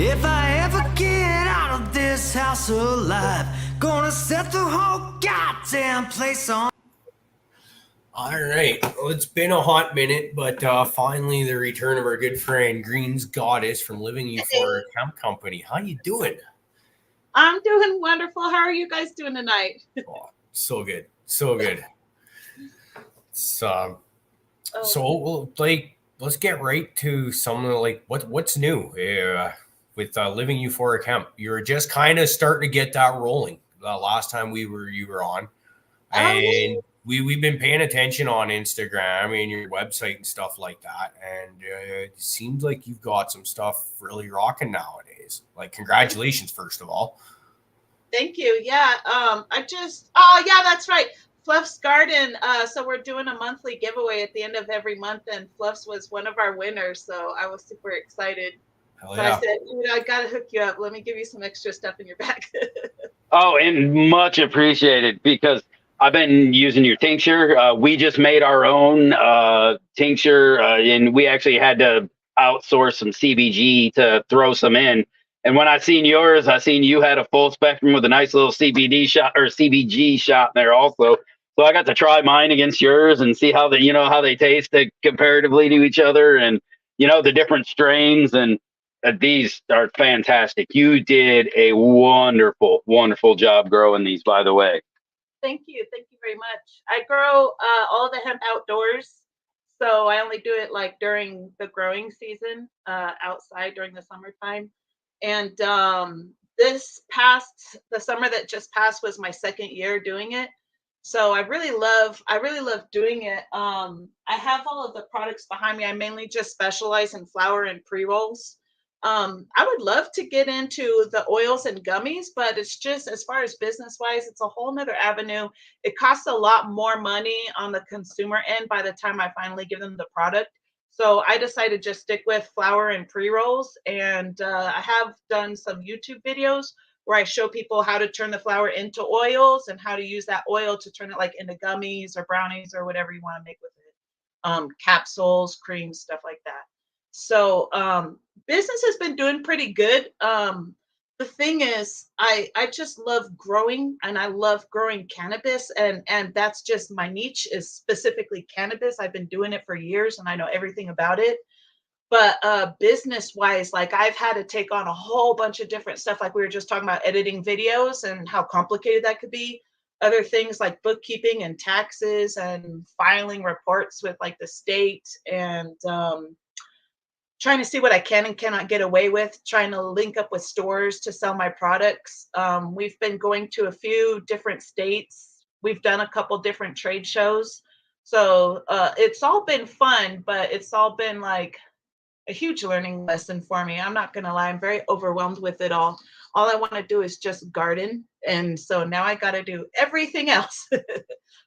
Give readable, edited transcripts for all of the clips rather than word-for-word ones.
If I ever get out of this house alive, gonna set the whole goddamn place on. All right. Well, it's been a hot minute, but finally the return of our good friend Green's Goddess from Living Euphoric Hemp Company. How you doing? I'm doing wonderful. How are you guys doing tonight? Oh, so good. So good. So like, let's get right to some of like what's new with Living Euphoric Hemp. You were just kind of starting to get that rolling last time you were on, and we've been paying attention on Instagram and your website and stuff like that, and it seems like you've got some stuff really rocking nowadays. Like, congratulations, first of all. Thank you. Yeah. That's right. Fluff's Garden. So we're doing a monthly giveaway at the end of every month, and Fluff's was one of our winners. So I was super excited. Hell so yeah. I said, I got to hook you up. Let me give you some extra stuff in your bag. Oh, and much appreciated, because I've been using your tincture. We just made our own tincture, and we actually had to outsource some CBG to throw some in. And when I seen yours, I seen you had a full spectrum with a nice little CBD shot or CBG shot in there also. So I got to try mine against yours and see how they taste comparatively to each other, and the different strains. And these are fantastic. You did a wonderful, wonderful job growing these, by the way. Thank you very much. I grow all the hemp outdoors, so I only do it like during the growing season, outside during the summertime. And the summer that just passed was my second year doing it. So I really love doing it. I have all of the products behind me. I mainly just specialize in flower and pre-rolls. I would love to get into the oils and gummies, but it's just, as far as business wise, it's a whole nother avenue. It costs a lot more money on the consumer end by the time I finally give them the product. So I decided to just stick with flower and pre-rolls. And I have done some YouTube videos where I show people how to turn the flower into oils and how to use that oil to turn it like into gummies or brownies or whatever you want to make with it. Capsules, creams, stuff like that. So business has been doing pretty good. The thing is, I just love growing, and I love growing cannabis, and that's just my niche, is specifically cannabis. I've been doing it for years and I know everything about it. But business wise, like, I've had to take on a whole bunch of different stuff. Like, we were just talking about editing videos and how complicated that could be. Other things like bookkeeping and taxes and filing reports with like the state, and trying to see what I can and cannot get away with, trying to link up with stores to sell my products. We've been going to a few different states. We've done a couple different trade shows. So it's all been fun, but it's all been like a huge learning lesson for me. I'm not going to lie. I'm very overwhelmed with it all. All I want to do is just garden. And so now I got to do everything else,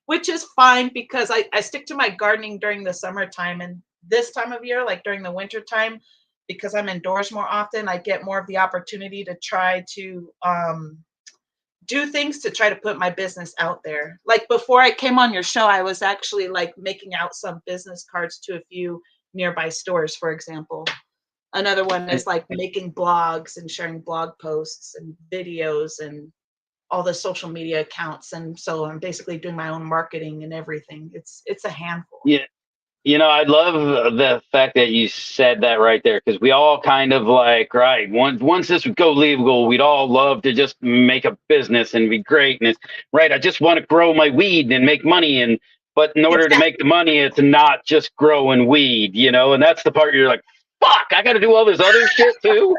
which is fine, because I stick to my gardening during the summertime. And this time of year, like during the winter time, because I'm indoors more often, I get more of the opportunity to try to do things to try to put my business out there. Like, before I came on your show, I was actually like making out some business cards to a few nearby stores, for example. Another one is like making blogs and sharing blog posts and videos and all the social media accounts. And so I'm basically doing my own marketing and everything. It's a handful. Yeah. I love the fact that you said that right there, because we all kind of like, right, once this would go legal, we'd all love to just make a business and be great. And it's right, I just want to grow my weed and make money. But in order to make the money, it's not just growing weed, and that's the part you're like, fuck, I got to do all this other shit too.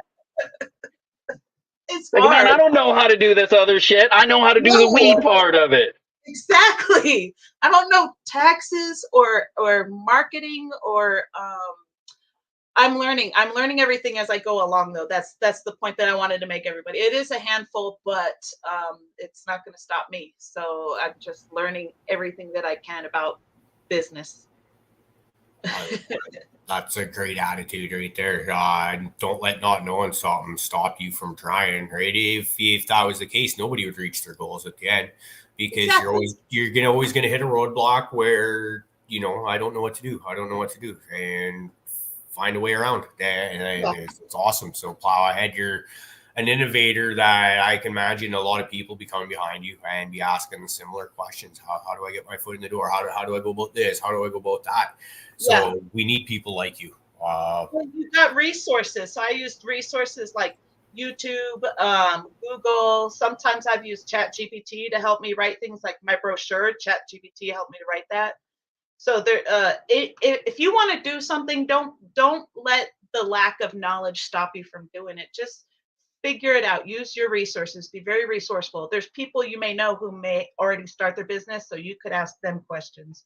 It's like, hard. Man, I don't know how to do this other shit. I know how to do the weed part of it. Exactly. I don't know taxes or marketing or I'm learning everything as I go along, though. That's the point that I wanted to make everybody. It is a handful, but it's not going to stop me. So I'm just learning everything that I can about business. That's a great attitude right there. Don't let not knowing something stop you from trying, right? If that was the case, nobody would reach their goals at the end, because you're always gonna hit a roadblock where I don't know what to do. And find a way around. And it's awesome. So plow ahead. You're an innovator that I can imagine a lot of people be coming behind you and be asking similar questions. How do I get my foot in the door? How do I go about this? How do I go about that? So we need people like you. Well, you got resources. So I used resources like YouTube, Google. Sometimes I've used ChatGPT to help me write things like my brochure. ChatGPT helped me to write that. So there, if you want to do something, don't let the lack of knowledge stop you from doing it. Just figure it out. Use your resources. Be very resourceful. There's people you may know who may already start their business, so you could ask them questions.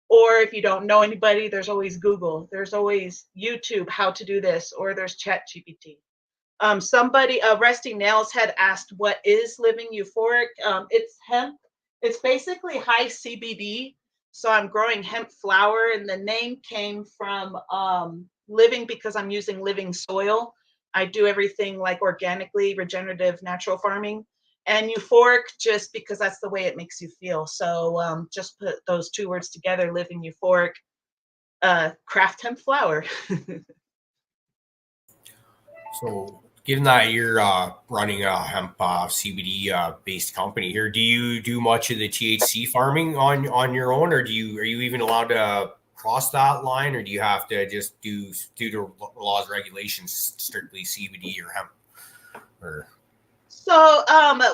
Or if you don't know anybody, there's always Google. There's always YouTube, how to do this, or there's ChatGPT. Somebody, Rusty Nails had asked, what is Living Euphoric? It's hemp. It's basically high CBD. So I'm growing hemp flower, and the name came from living because I'm using living soil. I do everything like organically, regenerative, natural farming. And euphoric just because that's the way it makes you feel. So just put those two words together, living euphoric, craft hemp flower. So given that you're running a hemp CBD based company here, do you do much of the THC farming on your own, or are you even allowed to cross that line, or do you have to just do, due to laws, regulations, strictly CBD or hemp? Or So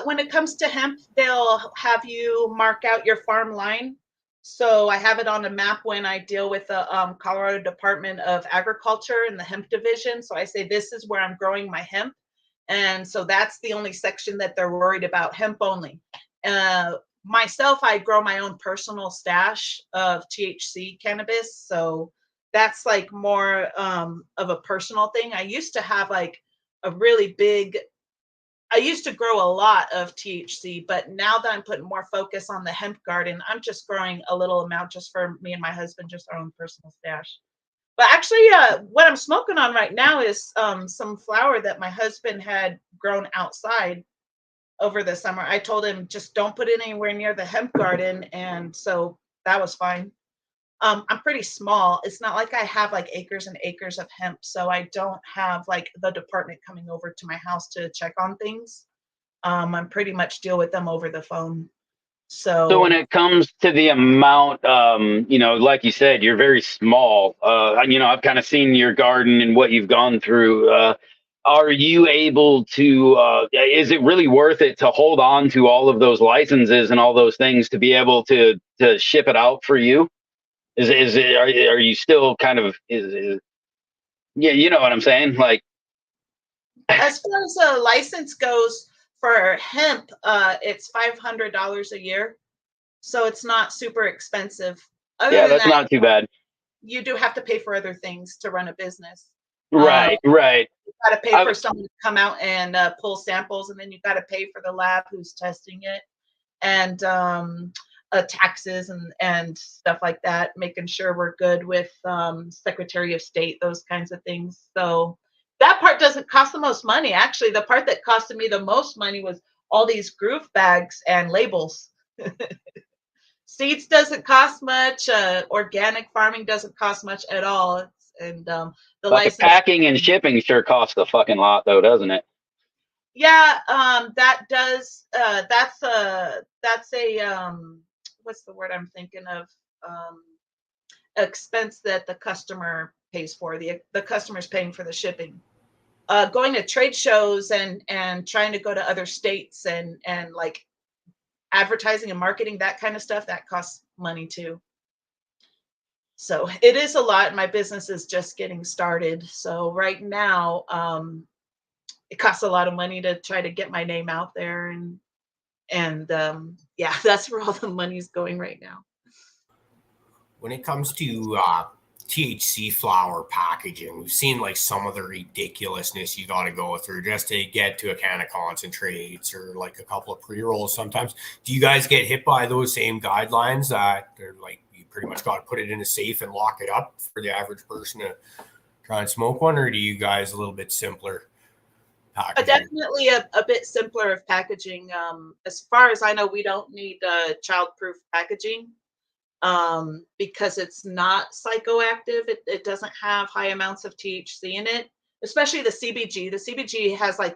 when it comes to hemp, they'll have you mark out your farm line. So I have it on a map when I deal with the Colorado Department of Agriculture and the hemp division. So I say, this is where I'm growing my hemp. And so that's the only section that they're worried about, hemp only. Myself, I grow my own personal stash of THC cannabis. So that's like more of a personal thing. I used to have like a really big, I used to grow a lot of THC, but now that I'm putting more focus on the hemp garden, I'm just growing a little amount just for me and my husband, just our own personal stash. But actually, what I'm smoking on right now is some flower that my husband had grown outside over the summer. I told him, just don't put it anywhere near the hemp garden. And so that was fine. I'm pretty small. It's not like I have like acres and acres of hemp. So I don't have like the department coming over to my house to check on things. I'm pretty much deal with them over the phone. So when it comes to the amount, like you said, you're very small. I've kind of seen your garden and what you've gone through. Are you able to, is it really worth it to hold on to all of those licenses and all those things to be able to ship it out for you? Are you still kind of, yeah, you know what I'm saying? Like, as far as a license goes for hemp, it's $500 a year. So it's not super expensive. Yeah, that's not too bad. You do have to pay for other things to run a business. Right. You got to pay for someone to come out and pull samples, and then you got to pay for the lab who's testing it, and taxes and stuff like that, making sure we're good with Secretary of State, those kinds of things. So that part doesn't cost the most money. Actually, the part that costed me the most money was all these groove bags and labels. Seeds doesn't cost much. Organic farming doesn't cost much at all. And the license, packing and shipping sure costs a fucking lot, though, doesn't it? Yeah, that does. That's a what's the word I'm thinking of? Expense that the customer pays for. The customer's paying for the shipping. Going to trade shows and trying to go to other states and like advertising and marketing, that kind of stuff, that costs money too. So it is a lot. My business is just getting started. So right now, it costs a lot of money to try to get my name out there. And yeah, that's where all the money's going right now. When it comes to THC flower packaging, we've seen like some of the ridiculousness you got to go through just to get to a can of concentrates or like a couple of pre-rolls sometimes. Do you guys get hit by those same guidelines that they're like, you pretty much got to put it in a safe and lock it up for the average person to try and smoke one? Or do you guys a little bit simpler packaging? Definitely a bit simpler of packaging. As far as I know, we don't need child-proof packaging. because it's not psychoactive. It doesn't have high amounts of THC in it, especially the CBG. The CBG has like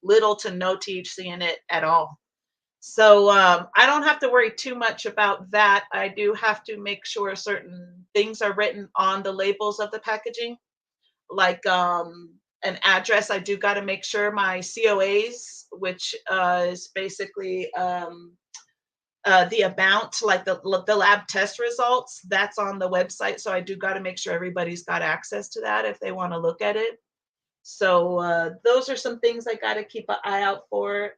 little to no THC in it at all. So I don't have to worry too much about that. I do have to make sure certain things are written on the labels of the packaging, like an address. I do got to make sure my COAs, which is basically the amount, like the lab test results, that's on the website. So I do got to make sure everybody's got access to that if they want to look at it. So those are some things I got to keep an eye out for.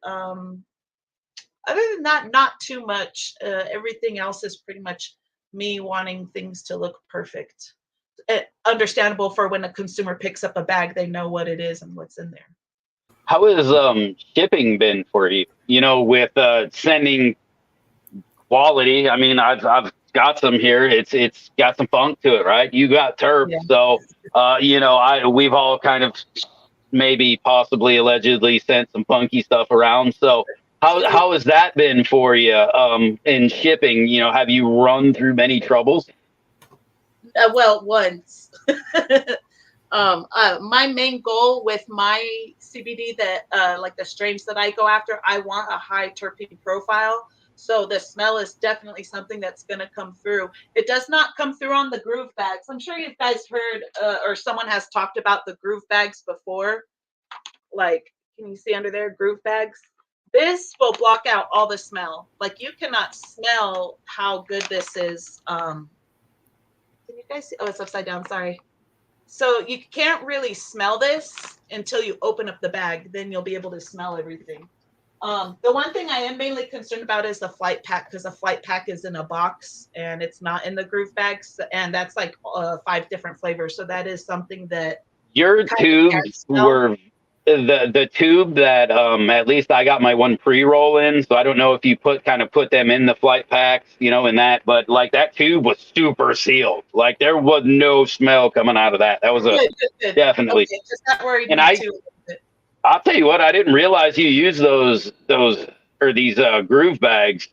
Other than that, not too much. Everything else is pretty much me wanting things to look perfect. Understandable for when a consumer picks up a bag, they know what it is and what's in there. How has shipping been for you? You know, with sending quality. I mean, I've got some here. It's got some funk to it, right? You got terp, so you know, we've all kind of maybe possibly allegedly sent some funky stuff around. So how has that been for you in shipping? You know, have you run through many troubles? Well, once. My main goal with my CBD, that like the strains that I go after, I want a high terpene profile. So the smell is definitely something that's going to come through. It does not come through on the groove bags. I'm sure you guys heard or someone has talked about the groove bags before. Like, can you see under there, groove bags? This will block out all the smell. Like, you cannot smell how good this is. Can you guys see? Oh, it's upside down. Sorry. So you can't really smell this until you open up the bag. Then you'll be able to smell everything. The one thing I am mainly concerned about is the flight pack, because the flight pack is in a box and it's not in the groove bags, and that's like 5 different flavors. So that is something that your tubes were the tube that at least I got my one pre-roll in. So I don't know if you put them in the flight packs, you know, in that, but like that tube was super sealed. Like there was no smell coming out of that. That was good. Definitely. Okay, just not worried. And I'll tell you what, I didn't realize you use those or these groove bags.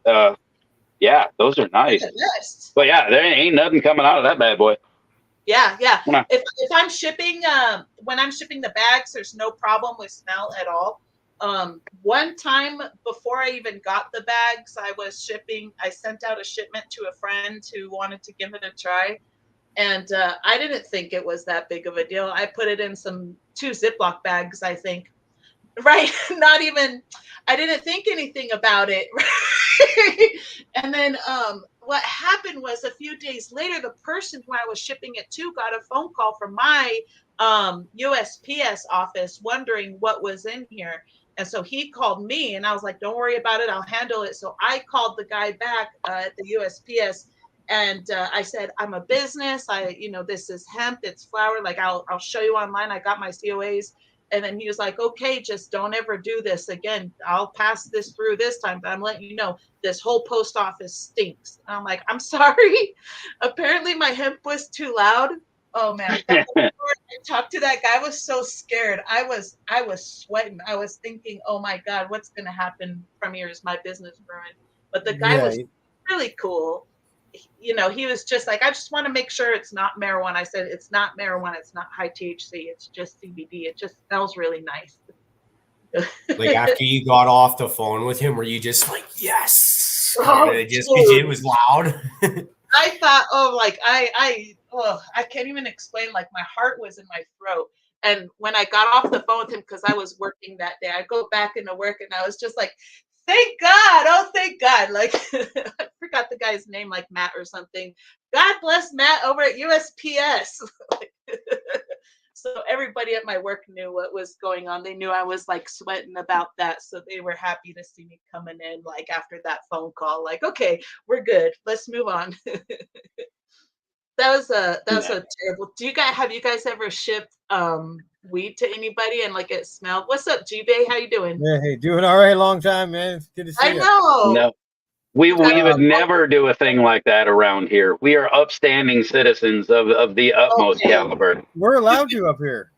Yeah, those are nice. But yeah, there ain't nothing coming out of that bad boy. Yeah. If I'm shipping, when I'm shipping the bags, there's no problem with smell at all. One time before I even got the bags, I sent out a shipment to a friend who wanted to give it a try. And I didn't think it was that big of a deal. I put it in 2 Ziploc bags, I think. Right. Not even, I didn't think anything about it. Right? And then what happened was a few days later, the person who I was shipping it to got a phone call from my USPS office wondering what was in here. And so he called me and I was like, don't worry about it. I'll handle it. So I called the guy back at the USPS. And I said, I'm a business. This is hemp. It's flower. Like, I'll show you online. I got my COAs. And then he was like, okay, just don't ever do this again. I'll pass this through this time, but I'm letting you know this whole post office stinks. And I'm like, I'm sorry. Apparently my hemp was too loud. Oh man. I talked to that guy. I was so scared. I was sweating. I was thinking, oh my God, what's going to happen from here? Is my business ruined? But the guy was really cool. You know, he was just like, I just want to make sure it's not marijuana. I said, it's not marijuana. It's not high THC. It's just CBD. It just smells really nice. Like after you got off the phone with him, were you just like, yes, just because it was loud? I thought, I can't even explain. Like my heart was in my throat. And when I got off the phone with him, because I was working that day, I go back into work and I was just like, thank God. Oh, thank God. Like, I forgot the guy's name, like Matt or something. God bless Matt over at USPS. So everybody at my work knew what was going on. They knew I was like sweating about that. So they were happy to see me coming in like after that phone call, like, okay, we're good. Let's move on. That was a terrible. Have you guys ever shipped weed to anybody and like it smelled? What's up, G-Bay? How you doing? Yeah, hey, doing all right. Long time, man. It's good to see you. I know. No, we would never do a thing like that around here. We are upstanding citizens of the utmost caliber. We're allowed to up here.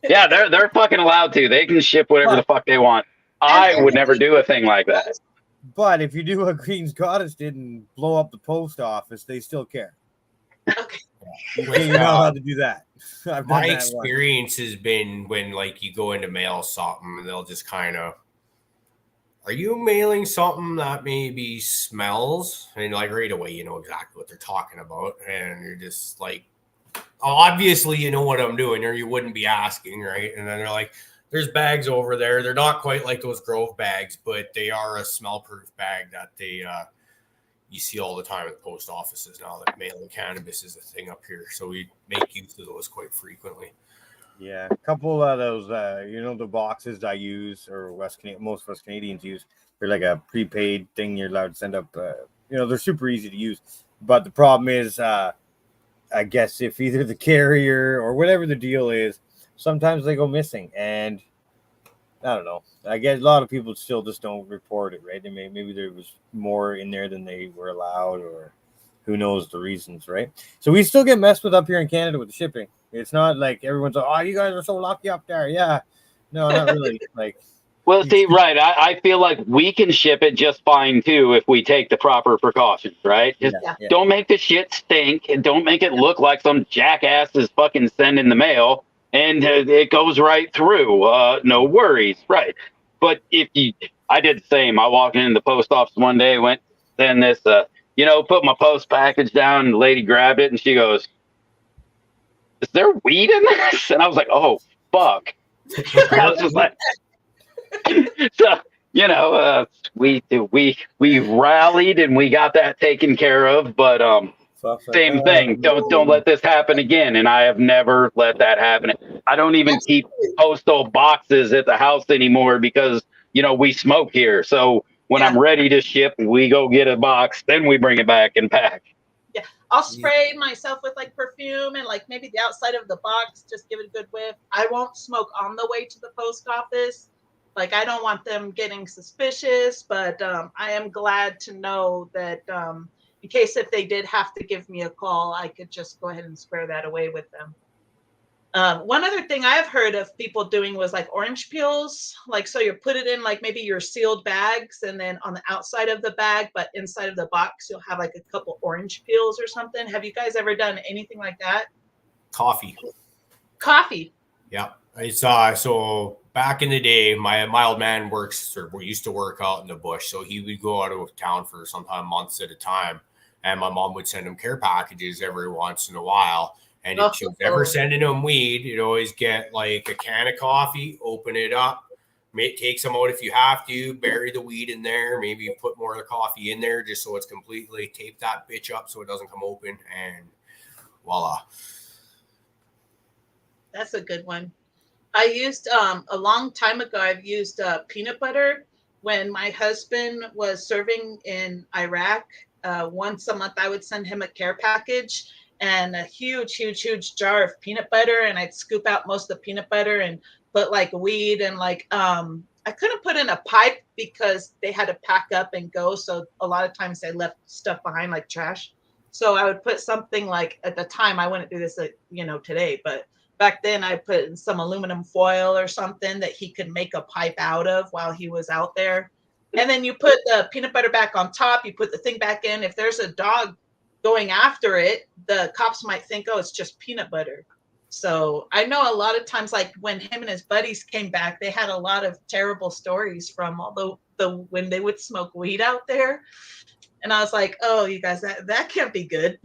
Yeah, they're fucking allowed to. They can ship whatever the fuck they want. I would never do a thing like that. But if you do what Green's Goddess did and blow up the post office, they still care. Okay. You're not allowed to do that. I've done My that experience has been when like you go into mail something, they'll just kind of, are you mailing something that maybe smells? And like right away, you know exactly what they're talking about. And you're just like, obviously, you know what I'm doing, or you wouldn't be asking, right? And then they're like, there's bags over there. They're not quite like those Grove bags, but they are a smell-proof bag that they you see all the time at the post offices now that mailing cannabis is a thing up here. So we make use of those quite frequently. Yeah, a couple of those, the boxes I use, or most West Canadians use, they're like a prepaid thing you're allowed to send up. They're super easy to use. But the problem is, I guess if either the carrier or whatever the deal is, sometimes they go missing. And I don't know. I guess a lot of people still just don't report it, right? Maybe there was more in there than they were allowed, or who knows the reasons, right? So we still get messed with up here in Canada with the shipping. It's not like everyone's like, oh, you guys are so lucky up there. Yeah. No, not really. Well, see, right. I feel like we can ship it just fine too if we take the proper precautions, right? Just don't make the shit stink and don't make it look like some jackass is fucking sending the mail and it goes right through. No worries, right? But I did the same. I walked into the post office one day, went send this, put my post package down, and the lady grabbed it and she goes, "Is there weed in this?" And I was like, "Oh fuck!" I was just like. So we rallied and we got that taken care of, but same thing. Don't let this happen again. And I have never let that happen. I don't even keep postal boxes at the house anymore because we smoke here. So when I'm ready to ship, we go get a box, then we bring it back and pack. Yeah, I'll spray myself with like perfume and like maybe the outside of the box, just give it a good whiff. I won't smoke on the way to the post office. Like, I don't want them getting suspicious, but I am glad to know that in case if they did have to give me a call, I could just go ahead and square that away with them. One other thing I've heard of people doing was like orange peels. Like, so you put it in like maybe your sealed bags, and then on the outside of the bag, but inside of the box, you'll have like a couple orange peels or something. Have you guys ever done anything like that? Coffee. Yeah. It's so back in the day, my old man used to work out in the bush. So he would go out of town for sometimes months at a time. And my mom would send him care packages every once in a while. And if she was ever sending him weed, you'd always get like a can of coffee, open it up, take some out if you have to, bury the weed in there, maybe put more of the coffee in there just so it's completely tape that bitch up so it doesn't come open, and voila. That's a good one. I used a long time ago, I've used peanut butter when my husband was serving in Iraq. Once a month, I would send him a care package and a huge jar of peanut butter. And I'd scoop out most of the peanut butter and put like weed and like, I couldn't put in a pipe because they had to pack up and go. So a lot of times they left stuff behind like trash. So I would put something like, at the time, I wouldn't do this, today, but back then I put in some aluminum foil or something that he could make a pipe out of while he was out there. And then you put the peanut butter back on top, you put the thing back in. If there's a dog going after it, the cops might think, oh, it's just peanut butter. So I know a lot of times, like when him and his buddies came back, they had a lot of terrible stories from all when they would smoke weed out there. And I was like, oh, you guys, that can't be good.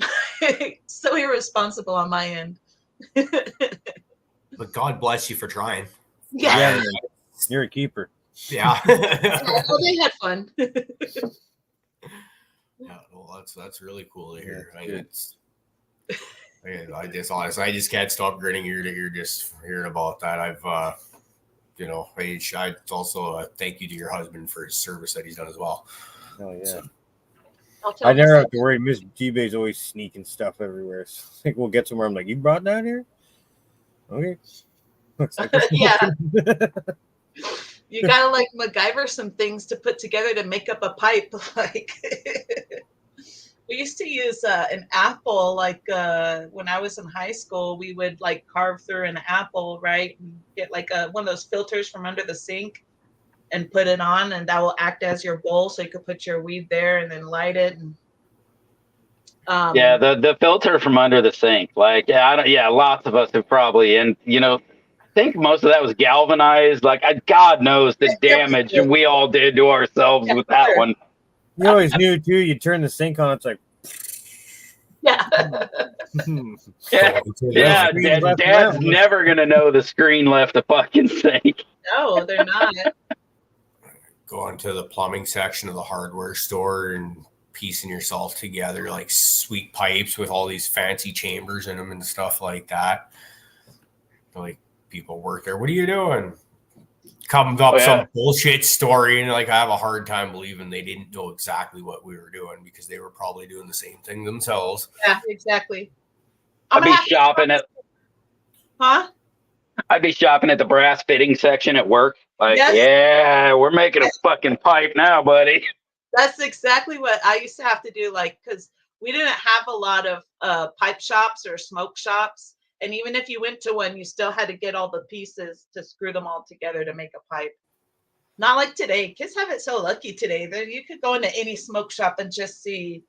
So irresponsible on my end. But God bless you for trying. Yeah. You're a keeper. Yeah. Well, they had fun. Yeah, well, that's really cool to hear. I just can't stop grinning ear to ear just hearing about that. I've I also thank you to your husband for his service that he's done as well. Oh yeah. So, I never have to worry. Miss G-Bay's always sneaking stuff everywhere. So I think we'll get somewhere. I'm like, you brought that here? Okay. Looks like yeah. You gotta like MacGyver some things to put together to make up a pipe. Like we used to use an apple. Like when I was in high school, we would like carve through an apple, right? And get like one of those filters from under the sink, and put it on, and that will act as your bowl, so you could put your weed there and then light it. And yeah, the filter from under the sink, like lots of us have probably, and I think most of that was galvanized. Like God knows the damage we all did to ourselves with that one. You always knew too. You turn the sink on, it's like yeah. Dad's never gonna know the screen left the fucking sink. No, they're not. Going to the plumbing section of the hardware store and piecing yourself together like sweet pipes with all these fancy chambers in them and stuff like that. Like people work there. What are you doing? Comes up some bullshit story, and like I have a hard time believing they didn't know exactly what we were doing, because they were probably doing the same thing themselves. Yeah, exactly. I'd be shopping at the brass fitting section at work. Like, yeah, we're making a fucking pipe now, buddy. That's exactly what I used to have to do, like, because we didn't have a lot of pipe shops or smoke shops. And even if you went to one, you still had to get all the pieces to screw them all together to make a pipe. Not like today. Kids have it so lucky today that you could go into any smoke shop and just see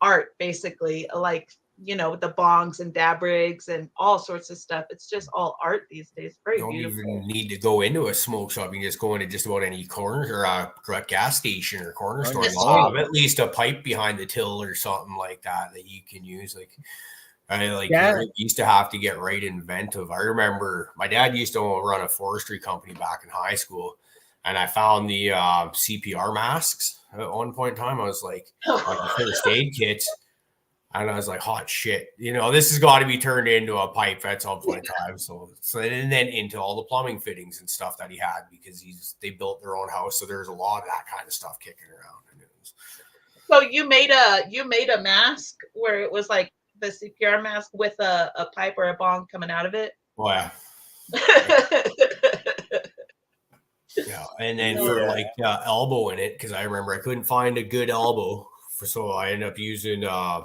art, basically, like, the bongs and dab rigs and all sorts of stuff. It's just all art these days. Very beautiful. You don't even need to go into a smoke shop. You can just go into just about any corner or a gas station or corner store. Have at least a pipe behind the till or something like that you can use. You used to have to get right inventive. I remember my dad used to run a forestry company back in high school, and I found the CPR masks at one point in time. I was like, first aid kits. And I was like, hot shit, this has got to be turned into a pipe at some point in time. So and then into all the plumbing fittings and stuff that he had, because they built their own house. So there's a lot of that kind of stuff kicking around. So you made a mask where it was like the CPR mask with a pipe or a bong coming out of it? Oh, yeah. Yeah. And then for elbow in it, because I remember I couldn't find a good elbow. So I ended up using a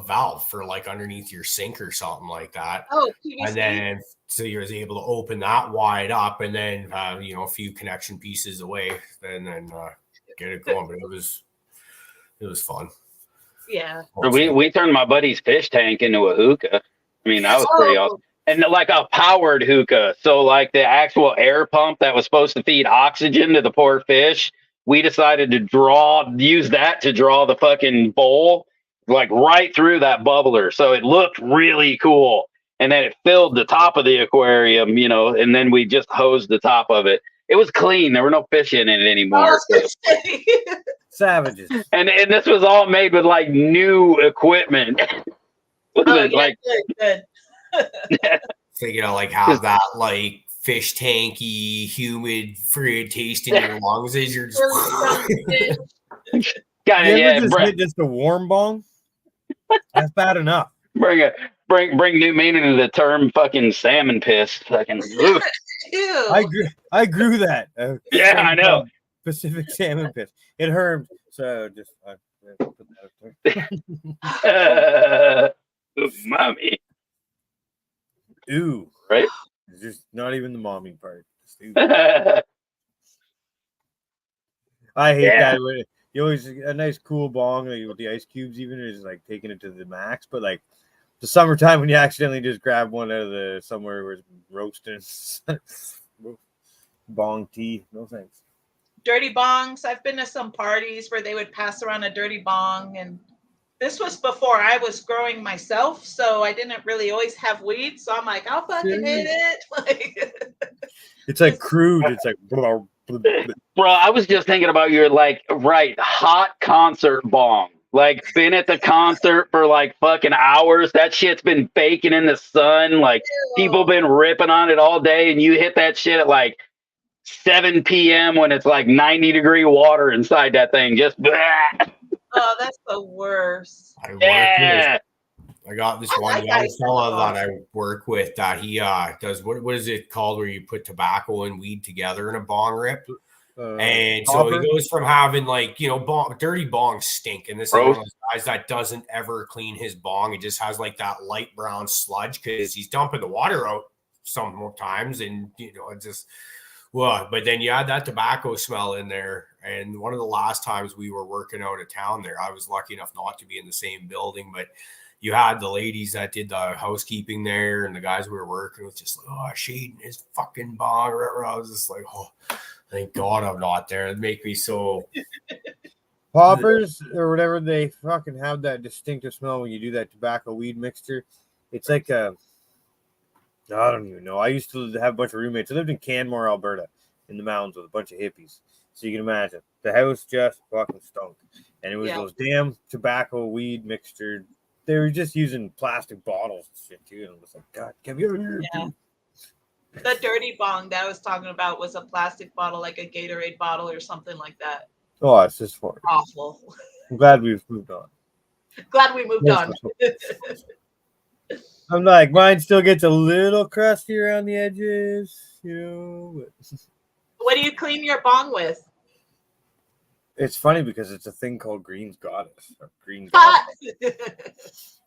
valve for like underneath your sink or something like that. Oh, PVC. And then so you was able to open that wide up, and then a few connection pieces away, and then get it going. But it was fun. Yeah. We turned my buddy's fish tank into a hookah. I mean, that was pretty awesome. And like a powered hookah. So like the actual air pump that was supposed to feed oxygen to the poor fish, we decided to use that to draw the fucking bowl like right through that bubbler. So it looked really cool. And then it filled the top of the aquarium, and then we just hosed the top of it. It was clean. There were no fish in it anymore. Savages. And this was all made with like new equipment. Good. So have that like fish tanky, humid, fruit taste in your lungs as you're just just a warm bong? That's bad enough. Bring new meaning to the term fucking salmon piss. Fucking Ew. I grew that. Yeah, I know. Pacific salmon piss. It hurt. So just put that up there. Mommy. Ooh. Right? It's just not even the mommy part. I hate that. You always a nice cool bong like, with the ice cubes, even is like taking it to the max. But like the summertime when you accidentally just grab one out of somewhere where it's roasting bong tea. No thanks. Dirty bongs. I've been to some parties where they would pass around a dirty bong, and this was before I was growing myself, so I didn't really always have weed. So I'm like, I'll fucking hit it. It's like crude. It's like bro, I was just thinking about your hot concert bong. Like been at the concert for like fucking hours. That shit's been baking in the sun. Like people been ripping on it all day, and you hit that shit at like 7 p.m. when it's like 90-degree water inside that thing. Just oh, that's the worst. I got this one young fella that I work with that he does what is it called where you put tobacco and weed together in a bong rip? And so he goes from having dirty bongs stink, and this is one of those guys that doesn't ever clean his bong. It just has like that light brown sludge because he's dumping the water out sometimes, and it just Well, but then you had that tobacco smell in there. And one of the last times we were working out of town there, I was lucky enough not to be in the same building, but you had the ladies that did the housekeeping there and the guys we were working with just like, oh, shading his fucking bong. I was just like, oh, thank God I'm not there. It'd make me so. Poppers or whatever, they fucking have that distinctive smell when you do that tobacco weed mixture. It's like I don't even know. I used to have a bunch of roommates. I lived in Canmore, Alberta, in the mountains with a bunch of hippies. So you can imagine the house just fucking stunk, and it was those damn tobacco weed mixture. They were just using plastic bottles and shit too. And I was like, God, have you ever? Yeah. The dirty bong that I was talking about was a plastic bottle, like a Gatorade bottle or something like that. Oh, it's just for awful. I'm glad we've moved on. Glad we moved on. I'm like, mine still gets a little crusty around the edges, you know. But... What do you clean your bong with? It's funny because it's a thing called Green's Goddess or Green Goddess.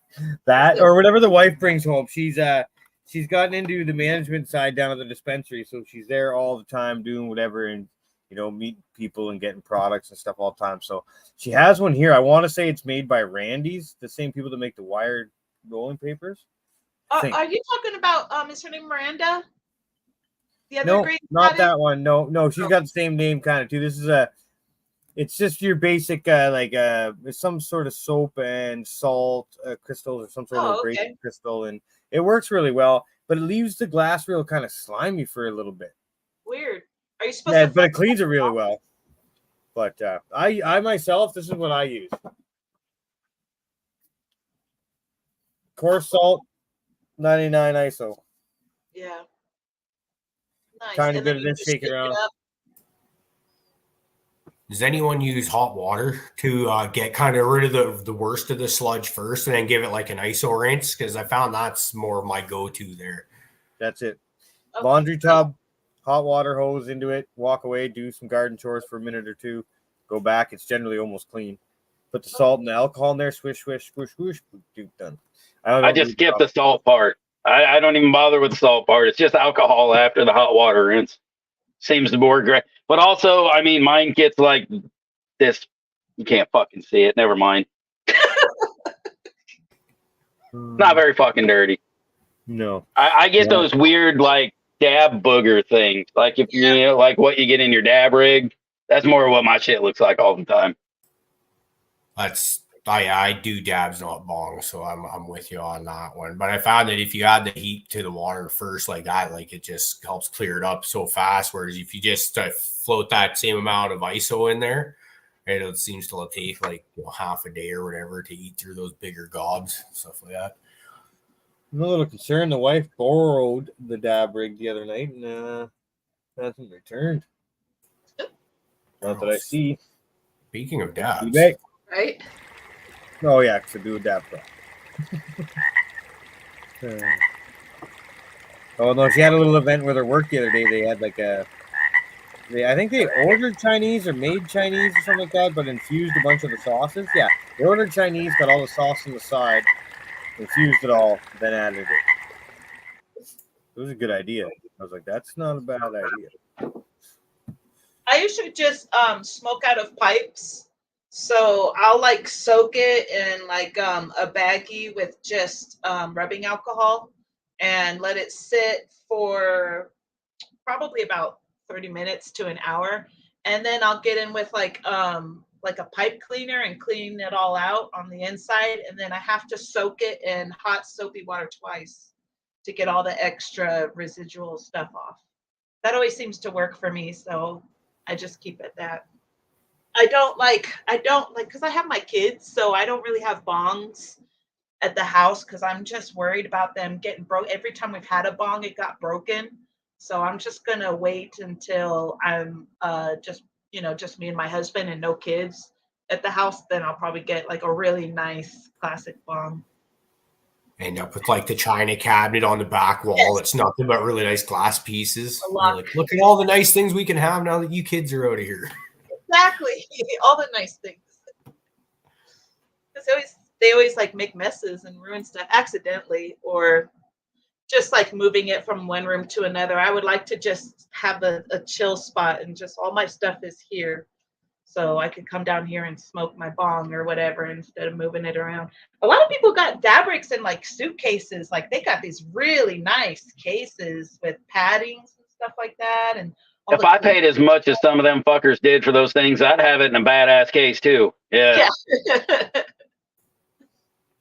That or whatever the wife brings home. She's gotten into the management side down at the dispensary, so she's there all the time doing whatever and meeting people and getting products and stuff all the time. So she has one here. I want to say it's made by Randy's, the same people that make the wired rolling papers. Are you talking about is her name Miranda? The other no, Green not Goddess? that one. No, she's got the same name kind of too. This is it's just your basic some sort of soap and salt crystals or some sort of abrasive crystal, and it works really well, but it leaves the glass real kind of slimy for a little bit. Weird. Are you supposed to? But it cleans it really well. But I myself, this is what I use. Coarse salt, 99 ISO. Yeah. Nice. Tiny bit of this, shake it around. Does anyone use hot water to get kind of rid of the worst of the sludge first and then give it like an ISO rinse? Because I found that's more of my go-to there. That's it. Okay. Laundry tub, hot water hose into it, walk away, do some garden chores for a minute or two, go back. It's generally almost clean. Put the salt and the alcohol in there, swish, swish, swish, swish, done. I just skip the salt part. I don't even bother with the salt part. It's just alcohol after the hot water rinse. Seems more great. But also, I mean, mine gets like this. You can't fucking see it. Never mind. Not very fucking dirty. No. I get those weird like dab booger things. Like if you know, like what you get in your dab rig. That's more what my shit looks like all the time. I do dabs, not bongs, so I'm with you on that one. But I found that if you add the heat to the water first like that, like it just helps clear it up so fast. Whereas if you just float that same amount of ISO in there, it seems to take like half a day or whatever to eat through those bigger gobs, stuff like that. I'm a little concerned. The wife borrowed the dab rig the other night and hasn't returned. Not that I see. Speaking of dabs, right? Oh yeah, because I do a dab pro. Oh no, she had a little event with her work the other day. They had like I think they ordered Chinese or made Chinese or something like that, but infused a bunch of the sauces. Yeah, they ordered Chinese, got all the sauce on the side, infused it all, then added it. It was a good idea. I was like, that's not a bad idea. I usually just smoke out of pipes. So I'll like soak it in like a baggie with just rubbing alcohol and let it sit for probably about 30 minutes to an hour. And then I'll get in with like a pipe cleaner and clean it all out on the inside. And then I have to soak it in hot soapy water twice to get all the extra residual stuff off. That always seems to work for me. So I just keep it that. I don't like, because I have my kids, so I don't really have bongs at the house because I'm just worried about them getting broke. Every time we've had a bong, it got broken. So I'm just going to wait until I'm just me and my husband and no kids at the house. Then I'll probably get like a really nice classic bong. End up with like the china cabinet on the back wall. Yes. It's nothing but really nice glass pieces. Like, look at all the nice things we can have now that you kids are out of here. Exactly. All the nice things. Because they always like make messes and ruin stuff accidentally or just like moving it from one room to another. I would like to just have a chill spot and just all my stuff is here. So I could come down here and smoke my bong or whatever instead of moving it around. A lot of people got dab rigs in like suitcases. Like they got these really nice cases with paddings and stuff like that. And if I paid as much as some of them fuckers did for those things, I'd have it in a badass case too. Yeah.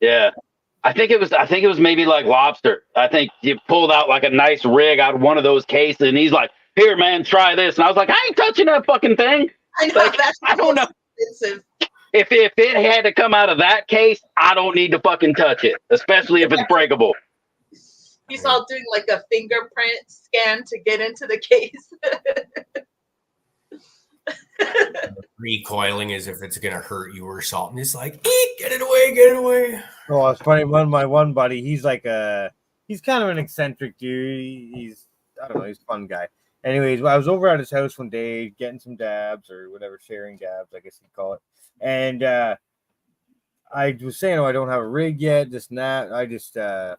Yeah. I think it was maybe like Lobster. I think you pulled out like a nice rig out of one of those cases and he's like, here, man, try this. And I was like, I ain't touching that fucking thing. I know, like, I don't know. Expensive. If it had to come out of that case, I don't need to fucking touch it, especially if it's breakable. He's all doing like a fingerprint scan to get into the case. Recoiling as if it's gonna hurt you or something. It's like, get it away, get it away. Oh, it's funny. My one buddy, he's like he's kind of an eccentric dude. He's I don't know, he's a fun guy. Anyways, I was over at his house one day getting some dabs or whatever, sharing dabs, I guess you'd call it. And I was saying, I don't have a rig yet, this and that. I just, I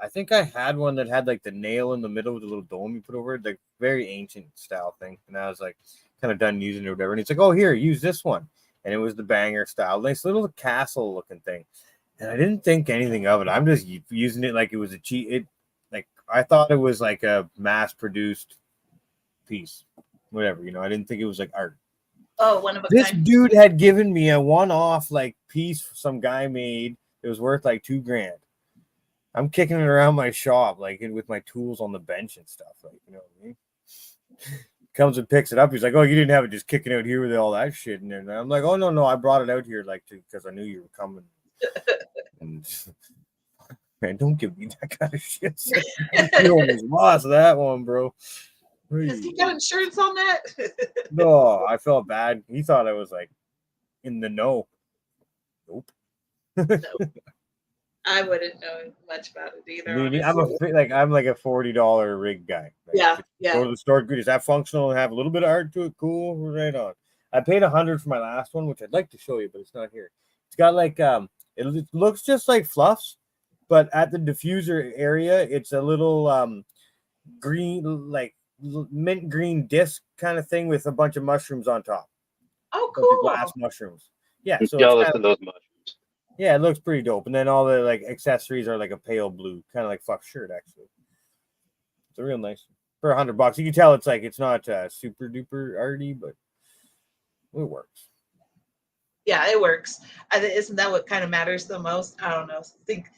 think I had one that had like the nail in the middle with a little dome you put over it, like very ancient style thing. And I was like, kind of done using it or whatever. And he's like, oh, here, use this one. And it was the banger style, nice little castle looking thing. And I didn't think anything of it. I'm just using it like it was a cheat. Like I thought it was like a mass produced piece, whatever, I didn't think it was like art. Oh, one of a this kind. Dude had given me a one-off like piece some guy made. It was worth like $2,000. I'm kicking it around my shop like with my tools on the bench and stuff, like you know what I mean. Comes and picks it up. He's like, oh, you didn't have it just kicking out here with all that shit. And then I'm like, oh no, I brought it out here like because I knew you were coming. And man, don't give me that kind of shit. You almost lost that one, bro. Has he got insurance on that? No, I felt bad. He thought I was like in the know. Nope. No. I wouldn't know much about it either. I'm like a $40 rig guy. Like, yeah. Go to the store. Good. Is that functional and have a little bit of art to it? Cool. Right on. I paid $100 for my last one, which I'd like to show you, but it's not here. It's got like it looks just like fluffs, but at the diffuser area, it's a little green, like mint green disc kind of thing with a bunch of mushrooms on top. Oh, cool. Glass mushrooms. Yeah. I'm so jealous of those mushrooms. Yeah, it looks pretty dope. And then all the like accessories are like a pale blue, kind of like Fuck's shirt, actually. It's a real nice for $100. You can tell it's not super duper arty, but it works. Yeah, it works. Isn't that what kind of matters the most? I don't know. I think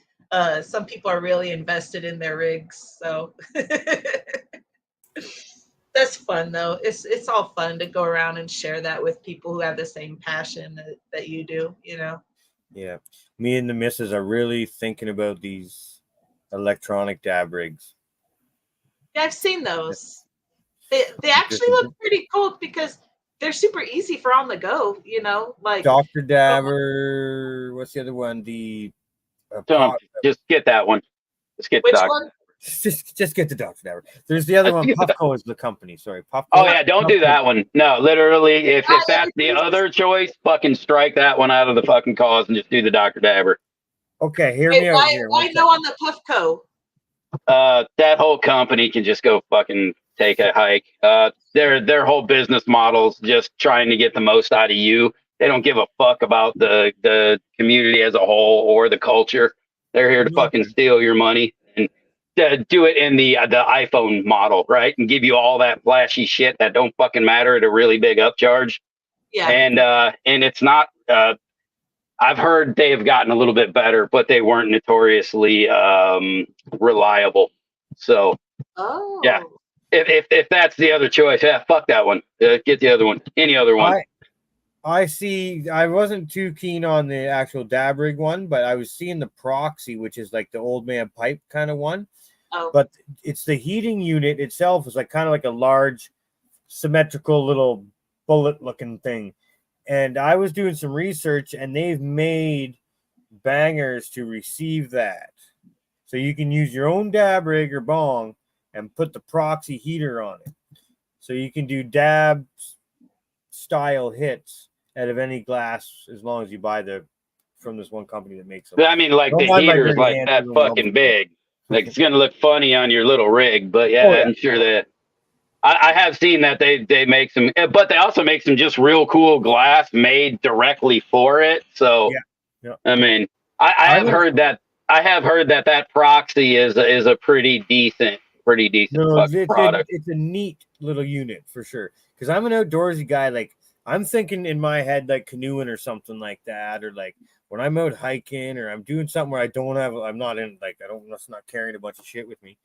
some people are really invested in their rigs, so that's fun though. It's all fun to go around and share that with people who have the same passion that you do, Yeah. Me and the missus are really thinking about these electronic dab rigs. Yeah, I've seen those. They actually look pretty cool because they're super easy for on the go, like Dr. Dabber, what's the other one? The just get that one. Just get which the one? Just get the Dr. Dabber. There's the other one. Puffco is the company. Sorry, Puffco. Oh yeah, don't do that one. No, literally, if that's the other choice, fucking strike that one out of the fucking cause and just do the Dr. Dabber. Okay, hear me out here. Why no on the Puffco? That whole company can just go fucking take a hike. Their whole business model's just trying to get the most out of you. They don't give a fuck about the community as a whole or the culture. They're here to fucking steal your money and do it in the iPhone model, right? And give you all that flashy shit that don't fucking matter at a really big upcharge. Yeah. And it's not. I've heard they have gotten a little bit better, but they weren't notoriously reliable. So, yeah, if that's the other choice, yeah, fuck that one. Get the other one. Any other one. I see. I wasn't too keen on the actual dab rig one, but I was seeing the proxy, which is like the old man pipe kind of one. Oh. But it's the heating unit itself is like kind of like a large symmetrical little bullet looking thing. And I was doing some research and they've made bangers to receive that. So you can use your own dab rig or bong and put the proxy heater on it. So you can do dab style hits out of any glass as long as you buy from this one company that makes them. I mean, like the heater's like that fucking big. Like it's gonna look funny on your little rig, but yeah, I'm sure that I have seen that they make some, but they also make some just real cool glass made directly for it. So Yeah. I mean, I have heard that that proxy is a pretty decent No, fucking product. it's a neat little unit for sure. Because I'm an outdoorsy guy. Like I'm thinking in my head like canoeing or something like that, or like when I'm out hiking or I'm doing something where I'm not carrying a bunch of shit with me.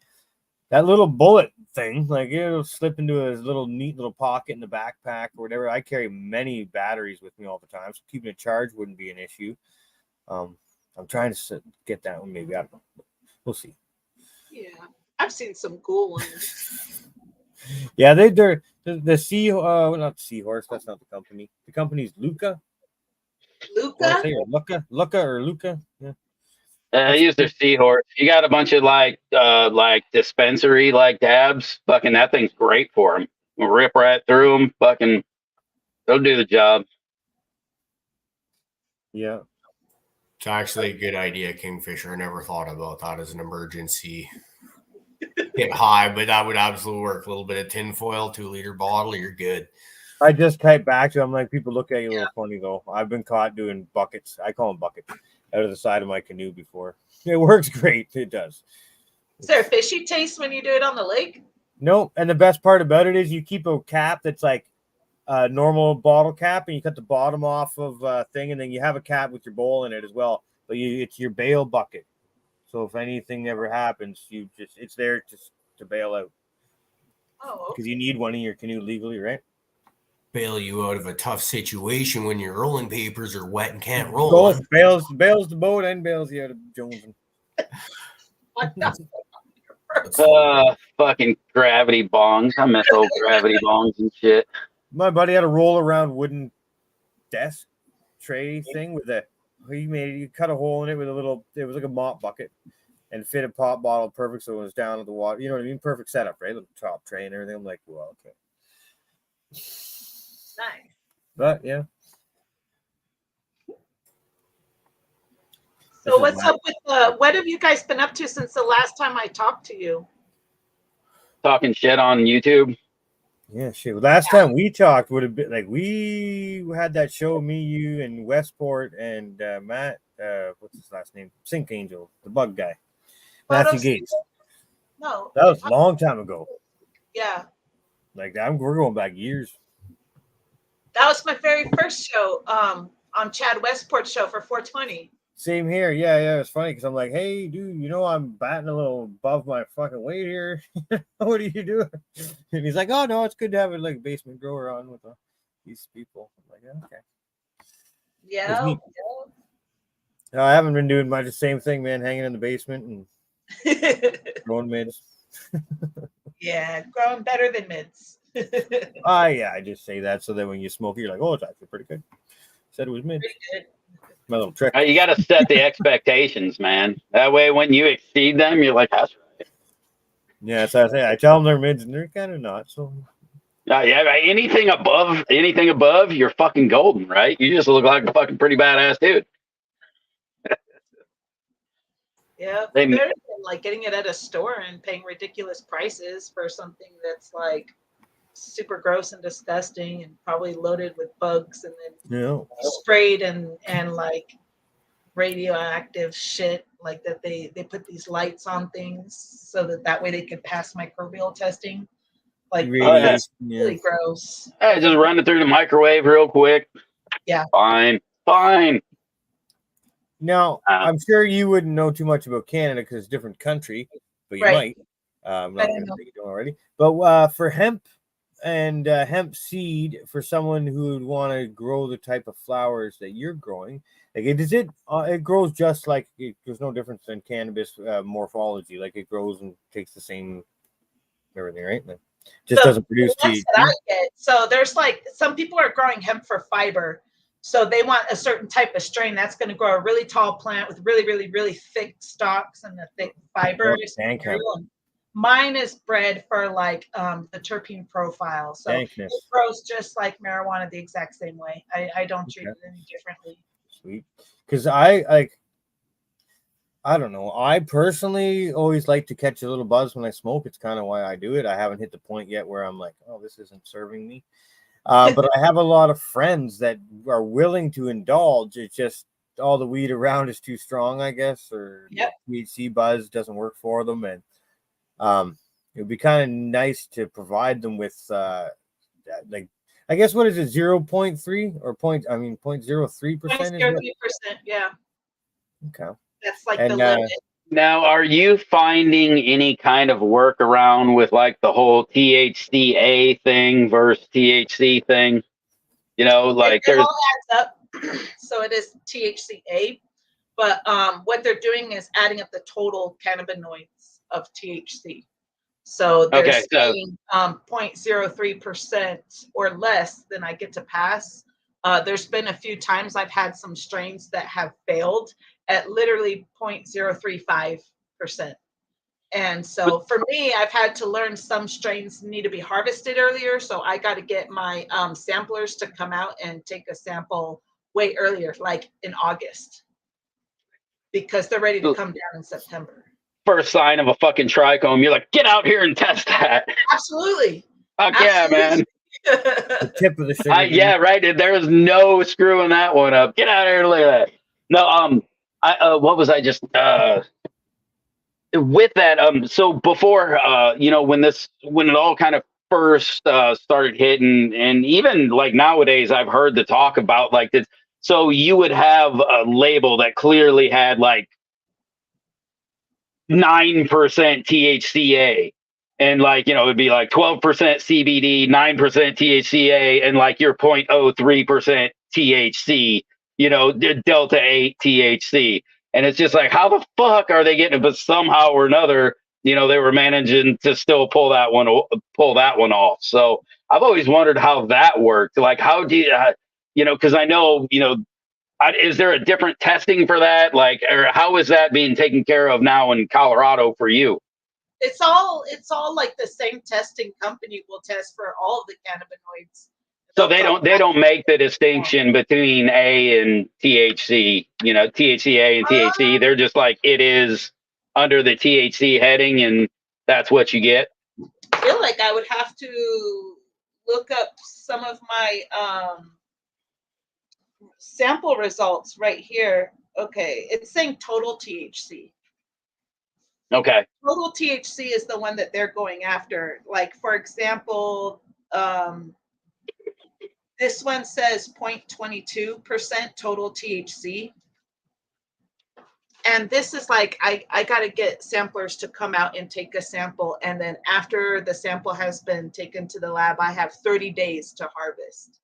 That little bullet thing, like it'll slip into a little neat little pocket in the backpack or whatever. I carry many batteries with me all the time, so keeping it charged wouldn't be an issue. I'm trying to get that one. Maybe I don't know. We'll see. Yeah, I've seen some cool ones. Yeah, they're the sea. Not Seahorse. That's not the company. The company's Luca. Luca? Luca or Luca. Yeah. I use their Seahorse. You got a bunch of like dispensary like dabs. Fucking that thing's great for them. Rip right through them. Fucking, they'll do the job. Yeah. It's actually a good idea, Kingfisher. I never thought about that as an emergency hit high, but that would absolutely work. A little bit of tinfoil, 2-liter bottle, you're good. I just typed back to him like people look at you a little funny though. I've been caught doing buckets. I call them buckets out of the side of my canoe before. It works great. It does. Is there a fishy taste when you do it on the lake? No, and the best part about it is you keep a cap that's like a normal bottle cap, and you cut the bottom off of a thing, and then you have a cap with your bowl in it as well. But it's your bail bucket. So if anything ever happens, it's there to bail out. Oh, because you need one in your canoe legally, right? Bail you out of a tough situation when your rolling papers are wet and can't roll. Both bails the boat and bails you out of Jonesing. Fucking gravity bongs. I miss old gravity bongs and shit. My buddy had a roll around wooden desk tray thing with you cut a hole in it with it was like a mop bucket and fit a pop bottle perfect so it was down at the water. You know what I mean? Perfect setup, right? Little top tray and everything. I'm like, well, okay. nice. But yeah. So what's up with what have you guys been up to since the last time I talked to you? Talking shit on YouTube. Yeah, shit. Last time we talked would have been like we had that show, me, you, and Westport and Matt. What's his last name? Sink Angel, the bug guy, Matthew Gates. No, that was a long time ago. Yeah, like that. We're going back years. That was my very first show. On Chad Westport's show for 420. Same here. Yeah. It's funny because I'm like, hey, dude, I'm batting a little above my fucking weight here. What are you doing? And he's like, oh, no, it's good to have a like basement grower on with these people. I'm like, yeah, okay. Yeah. No, I haven't been doing much the same thing, man, hanging in the basement and growing mids. Yeah, growing better than mids. Yeah, I just say that so that when you smoke, you're like, oh, it's actually pretty good. Said it was mid. My little trick. You got to set the expectations, man. That way, when you exceed them, you're like, that's right. Yeah, so I say I tell them they're mids, and they're kind of not. So, yeah, anything above, you're fucking golden, right? You just look like a fucking pretty badass dude. Yeah, they're like getting it at a store and paying ridiculous prices for something that's like super gross and disgusting and probably loaded with bugs and then sprayed and like radioactive shit like that. They put these lights on things so that way they could pass microbial testing. Like that's really gross. Hey, just run it through the microwave real quick. Yeah. Fine. Now, I'm sure you wouldn't know too much about Canada because it's a different country, but you might. I'm not going to say you don't already. But for hemp and hemp seed, for someone who would want to grow the type of flowers that you're growing, like it grows just like there's no difference in cannabis morphology. Like it grows and takes the same everything, right? Just doesn't produce seed. So there's like some people are growing hemp for fiber. So they want a certain type of strain that's going to grow a really tall plant with really, really, really thick stalks and the thick fiber. Mine is bred for like the terpene profile. So it grows just like marijuana the exact same way. I don't treat it any differently. Sweet. Because I I don't know. I personally always like to catch a little buzz when I smoke. It's kind of why I do it. I haven't hit the point yet where I'm like, oh, this isn't serving me. But I have a lot of friends that are willing to indulge. It's just all the weed around is too strong, I guess, or Yep. the THC buzz doesn't work for them. And it would be kind of nice to provide them with like, I guess, what is it, 0.3 or 0.03%? 0.03%. Yeah, Okay. that's like And the limit. Now, are you finding any kind of workaround with like the whole THCA thing versus THC thing? You know, like It there's all adds up. So it is THCA, but what they're doing is adding up the total cannabinoids of THC. So they're okay, so saying 0.03% or less, then I get to pass. There's been a few times I've had some strains that have failed at literally 0.035%. And so for me, I've had to learn some strains need to be harvested earlier. So I got to get my samplers to come out and take a sample way earlier, like in August, because they're ready to come down in September. first sign of a fucking trichome, you're like, get out here and test that. Absolutely. Fuck yeah, man. The tip of the sugar. Yeah, right. There's no screwing that one up. Get out of here and look at that. No, what was I just with that? So before, when it all kind of first started hitting, and even like nowadays, I've heard the talk about like this. So you would have a label that clearly had like 9% THCA. And like, it'd be like 12% CBD, 9% THCA, and like your 0.03% THC, delta 8 THC. And it's just like, how the fuck are they getting it? But somehow or another, they were managing to still pull that one off. So I've always wondered how that worked. Like, how do you, because I know, is there a different testing for that? Like, or how is that being taken care of now in Colorado for you? It's all like the same testing company will test for all of the cannabinoids. So they don't make the distinction between A and THC, THCA and THC. They're just like, it is under the THC heading, and that's what you get. I feel like I would have to look up some of my sample results right here. Okay, it's saying total THC. Okay. Total THC is the one that they're going after. Like, for example, this one says 0.22% total THC. And this is like, I got to get samplers to come out and take a sample. And then after the sample has been taken to the lab, I have 30 days to harvest.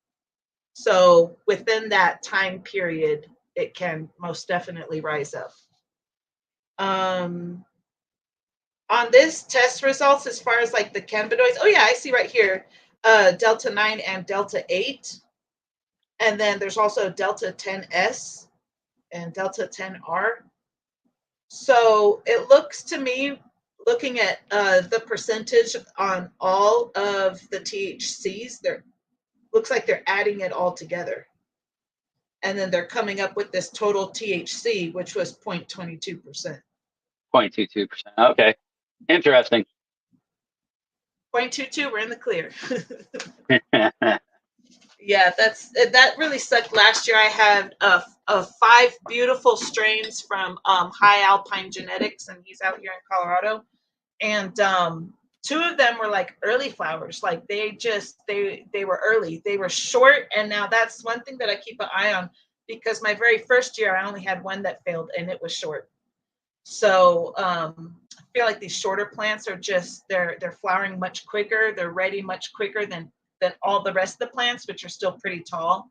So within that time period, it can most definitely rise up. On this test results, as far as like the cannabinoids, oh yeah, I see right here, Delta 9 and Delta 8. And then there's also Delta 10S and Delta 10R. So it looks to me, looking at the percentage on all of the THCs, looks like they're adding it all together. And then they're coming up with this total THC, which was 0.22%. 0.22%. Okay. Interesting. 0.22, we're in the clear. Yeah, that really sucked. Last year I had 5 beautiful strains from Hypathetical Genetics, and he's out here in Colorado. And 2 of them were like early flowers. Like they were early. They were short, and now that's one thing that I keep an eye on, because my very first year I only had one that failed, and it was short. So I feel like these shorter plants are just they're flowering much quicker. They're ready much quicker than all the rest of the plants, which are still pretty tall.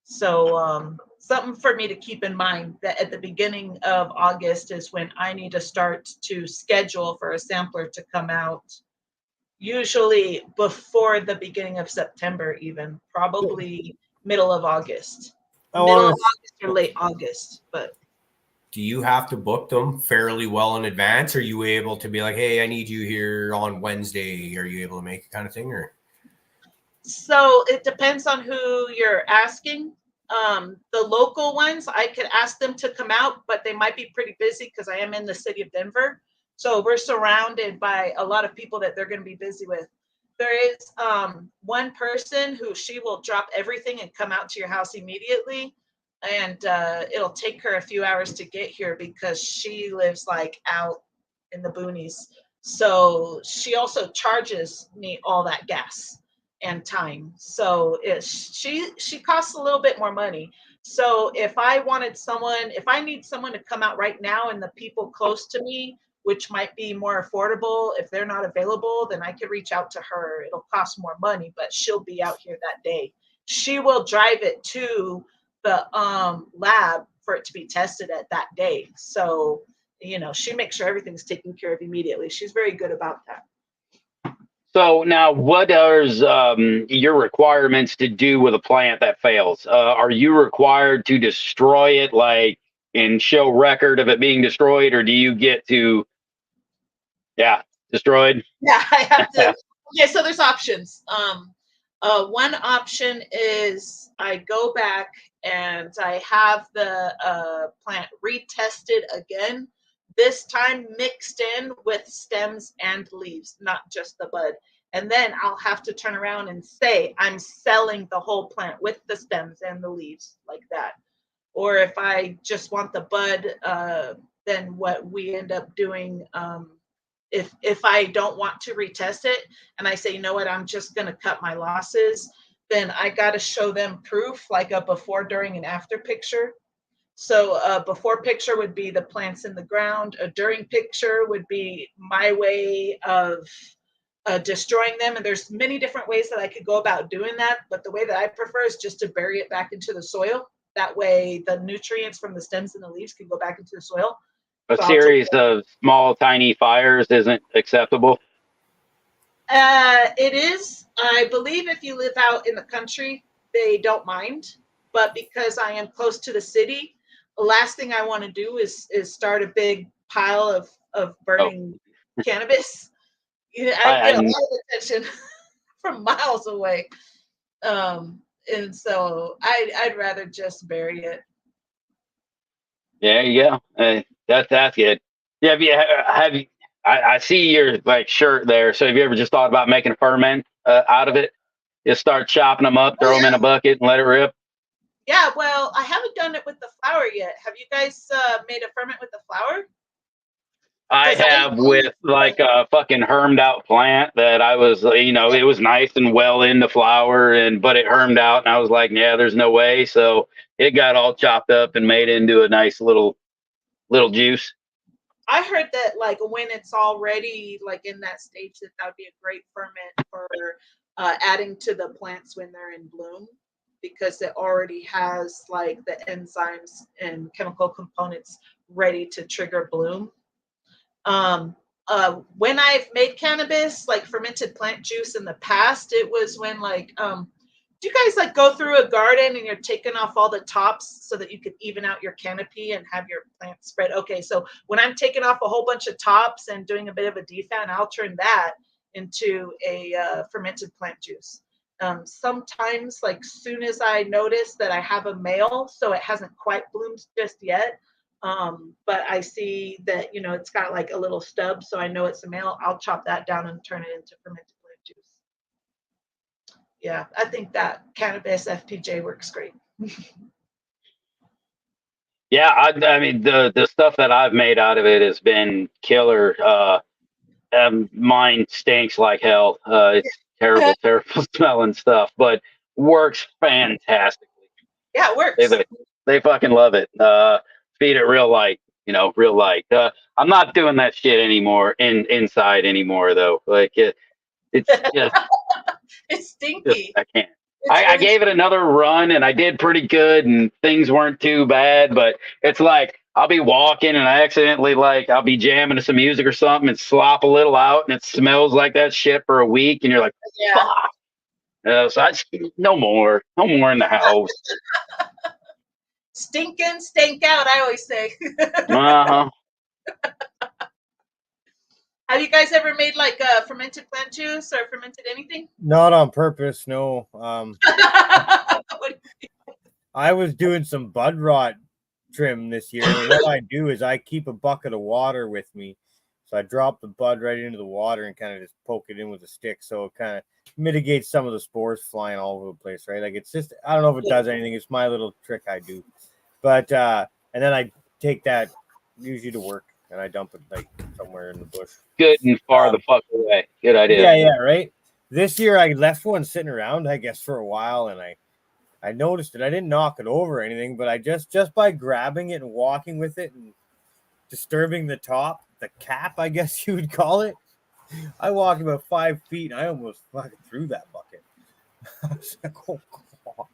So something for me to keep in mind, that at the beginning of August is when I need to start to schedule for a sampler to come out, usually before the beginning of September, even probably middle of August. Middle of August or late August. But do you have to book them fairly well in advance? Are you able to be like, hey, I need you here on Wednesday? Are you able to make it kind of thing? Or? So it depends on who you're asking. The local ones, I could ask them to come out, but they might be pretty busy because I am in the city of Denver. So we're surrounded by a lot of people that they're going to be busy with. There is one person who she will drop everything and come out to your house immediately. And it'll take her a few hours to get here because she lives like out in the boonies. So she also charges me all that gas and time. So she costs a little bit more money. So if I need someone to come out right now and the people close to me, which might be more affordable, if they're not available, then I could reach out to her. It'll cost more money, but she'll be out here that day. She will drive it to the lab for it to be tested at that day. So, she makes sure everything's taken care of immediately. She's very good about that. So now, what are your requirements to do with a plant that fails? Are you required to destroy it, like, and show record of it being destroyed, or do you get to, destroyed? Yeah, I have to. Okay, so there's options. One option is I go back and I have the plant retested again, this time mixed in with stems and leaves, not just the bud. And then I'll have to turn around and say, I'm selling the whole plant with the stems and the leaves, like that. Or if I just want the bud, then what we end up doing, if I don't want to retest it and I say, you know what, I'm just going to cut my losses, then I got to show them proof, like a before, during, and after picture. So a before picture would be the plants in the ground. A during picture would be my way of destroying them. And there's many different ways that I could go about doing that. But the way that I prefer is just to bury it back into the soil. That way the nutrients from the stems and the leaves can go back into the soil. A series of small, tiny fires isn't acceptable? It is. I believe if you live out in the country, they don't mind. But because I am close to the city, the last thing I want to do is start a big pile of burning cannabis. I get a lot of attention from miles away. And so I'd rather just bury it. Yeah, you go. That's good. Yeah, have you? I see your shirt there. So have you ever just thought about making a ferment out of it? Just start chopping them up, throw them in a bucket, and let it rip. Yeah, well, I haven't done it with the flour yet. Have you guys made a ferment with the flour? I have with a fucking hermed out plant that I was, it was nice and well into flour, but it hermed out, and I was like, yeah, there's no way. So it got all chopped up and made into a nice little juice. I heard that when it's already in that stage, that would be a great ferment for adding to the plants when they're in bloom, because it already has the enzymes and chemical components ready to trigger bloom. When I've made cannabis, fermented plant juice in the past, it was when do you guys go through a garden and you're taking off all the tops so that you could even out your canopy and have your plant spread? Okay, so when I'm taking off a whole bunch of tops and doing a bit of a defan, I'll turn that into a fermented plant juice. Sometimes, soon as I notice that I have a male, so it hasn't quite bloomed just yet, but I see that, it's got a little stub, so I know it's a male, I'll chop that down and turn it into fermented plant juice. Yeah, I think that cannabis FPJ works great. Yeah, I mean, the stuff that I've made out of it has been killer. Mine stinks like hell. It's terrible, terrible smelling stuff, but works fantastically. Yeah, it works. They fucking love it. Feed it real light, real light. I'm not doing that shit anymore inside anymore, though. It's just it's stinky. I can't. I gave it another run and I did pretty good and things weren't too bad, but it's I'll be walking and I accidentally I'll be jamming to some music or something and slop a little out and it smells like that shit for a week and you're like, fuck. So no more in the house. Stink in, stink out, I always say. Uh-huh. Have you guys ever made a fermented plant juice or fermented anything? Not on purpose, no. I was doing some bud rot trim this year. And what I do is I keep a bucket of water with me. So I drop the bud right into the water and kind of just poke it in with a stick. So it kind of mitigates some of the spores flying all over the place, right? Like it's just, I don't know if it does anything. It's my little trick I do. But, and then I take that usually to work and I dump it like somewhere in the bush. Good and far the fuck away. Good idea. Yeah, right. This year I left one sitting around, I guess, for a while, and I noticed it. I didn't knock it over or anything, but I just by grabbing it and walking with it and disturbing the top, the cap, I guess you would call it. I walked about 5 feet and I almost fucking threw that bucket. I was like, oh, God.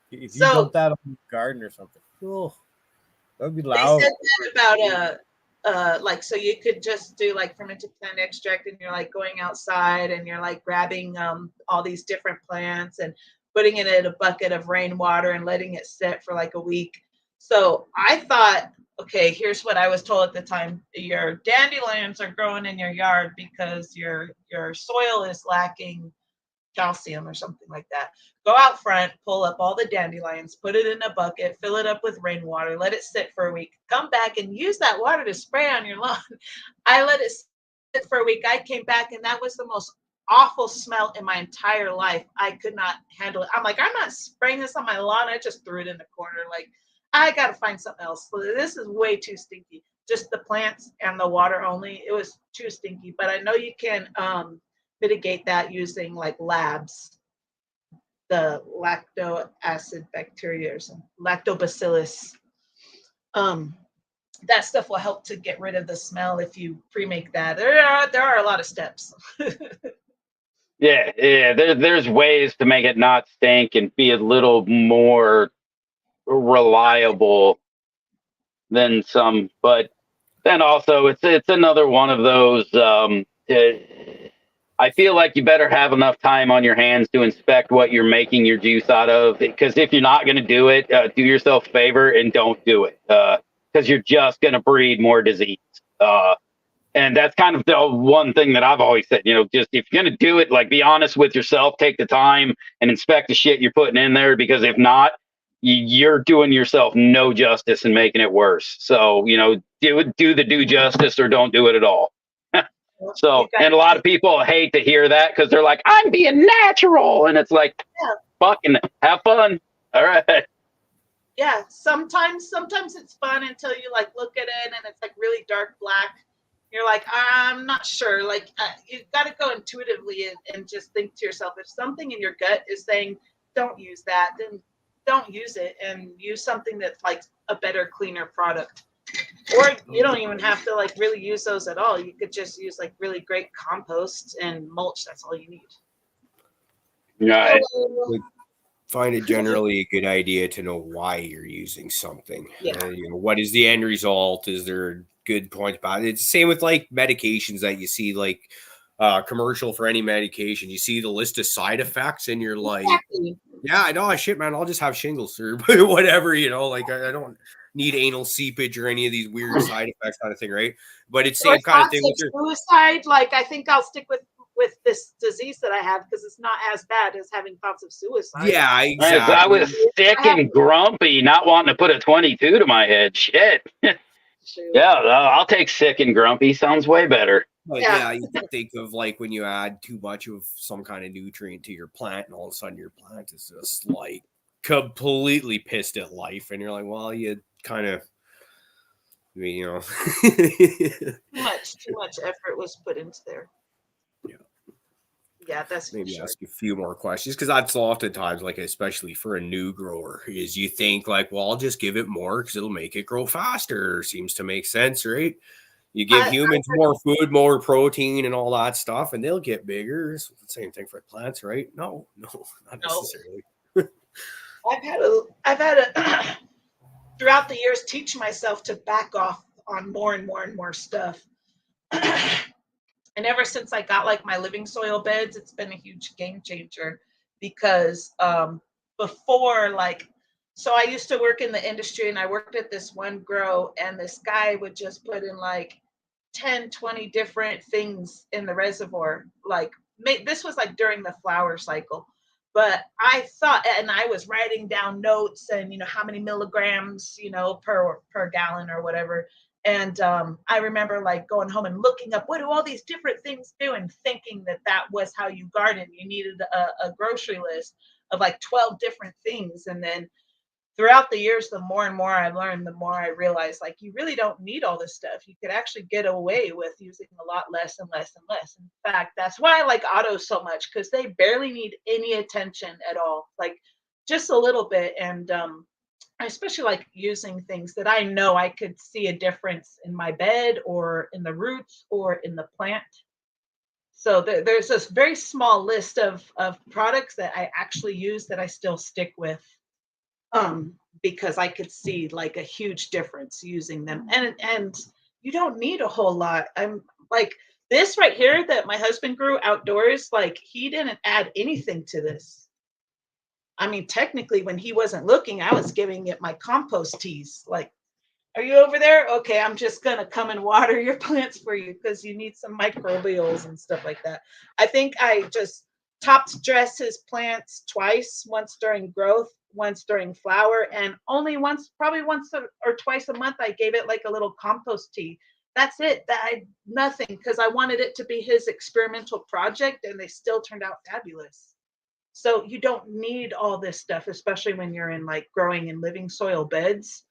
If you dump that on the garden or something, oh, that would be loud. They said that about like, so you could just do like fermented plant extract and you're like going outside and you're like grabbing all these different plants and putting it in a bucket of rainwater and letting it sit for like a week. So I thought, okay, here's what I was told at the time. Your dandelions are growing in your yard because your soil is lacking calcium or something like that. Go out front, pull up all the dandelions, put it in a bucket, fill it up with rainwater, let it sit for a week, come back and use that water to spray on your lawn. I let it sit for a week. I came back and that was the most awful smell in my entire life. I could not handle it. I'm like, I'm not spraying this on my lawn. I just threw it in the corner. Like, I got to find something else. This is way too stinky. Just the plants and the water only. It was too stinky. But I know you can mitigate that using like labs, the lacto acid bacteria or some lactobacillus. That stuff will help to get rid of the smell if you pre-make that. There are a lot of steps. Yeah. There's ways to make it not stink and be a little more reliable than some, but then also it's another one of those. I feel like you better have enough time on your hands to inspect what you're making your juice out of, because if you're not going to do it, do yourself a favor and don't do it, because you're just going to breed more disease. And that's kind of the one thing that I've always said, just if you're going to do it, like, be honest with yourself, take the time and inspect the shit you're putting in there, because if not, you're doing yourself no justice and making it worse. So, do the due justice or don't do it at all. So, and a lot of people hate to hear that because they're like, I'm being natural. And it's like, fucking have fun. All right. Yeah. Sometimes it's fun until you like look at it and it's like really dark black. You're like, I'm not sure. Like, you've got to go intuitively and just think to yourself, if something in your gut is saying, don't use that, then don't use it and use something that's like a better, cleaner product. Or you don't even have to like really use those at all. You could just use like really great compost and mulch. That's all you need. Right. Find it generally a good idea to know why you're using something. Yeah. What is the end result? Is there good points about it? It's the same with like medications that you see, like commercial for any medication. You see the list of side effects and you're like, exactly. Yeah, I know, shit, man, I'll just have shingles or whatever, like I don't need anal seepage or any of these weird side effects kind of thing, right? But it's the same kind of thing with your suicide. Like, I think I'll stick with this disease that I have because it's not as bad as having thoughts of suicide. Yeah, exactly. I was sick and grumpy, not wanting to put a 22 to my head. Shit. Yeah, I'll take sick and grumpy. Sounds way better. But yeah, you can think of like when you add too much of some kind of nutrient to your plant and all of a sudden your plant is just like completely pissed at life. And you're like, well, you kind of, too much effort was put into there. Yeah, that's maybe sure. Ask a few more questions, because that's oftentimes, like, especially for a new grower, is you think like, well, I'll just give it more because it'll make it grow faster. Seems to make sense, right? You give humans more food, more protein, and all that stuff, and they'll get bigger. It's the same thing for plants, right? No, not necessarily. I've had a throughout the years teach myself to back off on more and more and more stuff. And ever since I got like my living soil beds, it's been a huge game changer, because before, like, so I used to work in the industry and I worked at this one grow, and this guy would just put in like 10, 20 different things in the reservoir. Like, this was like during the flower cycle, But I thought, and I was writing down notes and, how many milligrams, per gallon or whatever. And I remember like going home and looking up, what do all these different things do? And thinking that was how you garden. You needed a grocery list of like 12 different things. And then throughout the years, the more and more I learned, the more I realized like you really don't need all this stuff. You could actually get away with using a lot less and less and less. In fact, that's why I like autos so much, because they barely need any attention at all, like just a little bit. And I especially like using things that I know I could see a difference in my bed or in the roots or in the plant. So there's this very small list of products that I actually use that I still stick with, because I could see like a huge difference using them. And you don't need a whole lot. I'm like this right here that my husband grew outdoors, like he didn't add anything to this. I mean, technically, when he wasn't looking, I was giving it my compost teas. Like, are you over there? Okay, I'm just going to come and water your plants for you because you need some microbials and stuff like that. I think I just top dress his plants twice, once during growth, once during flower, and only once, probably once or twice a month, I gave it like a little compost tea. That's it. Nothing, because I wanted it to be his experimental project, and they still turned out fabulous. So you don't need all this stuff, especially when you're in like growing in living soil beds.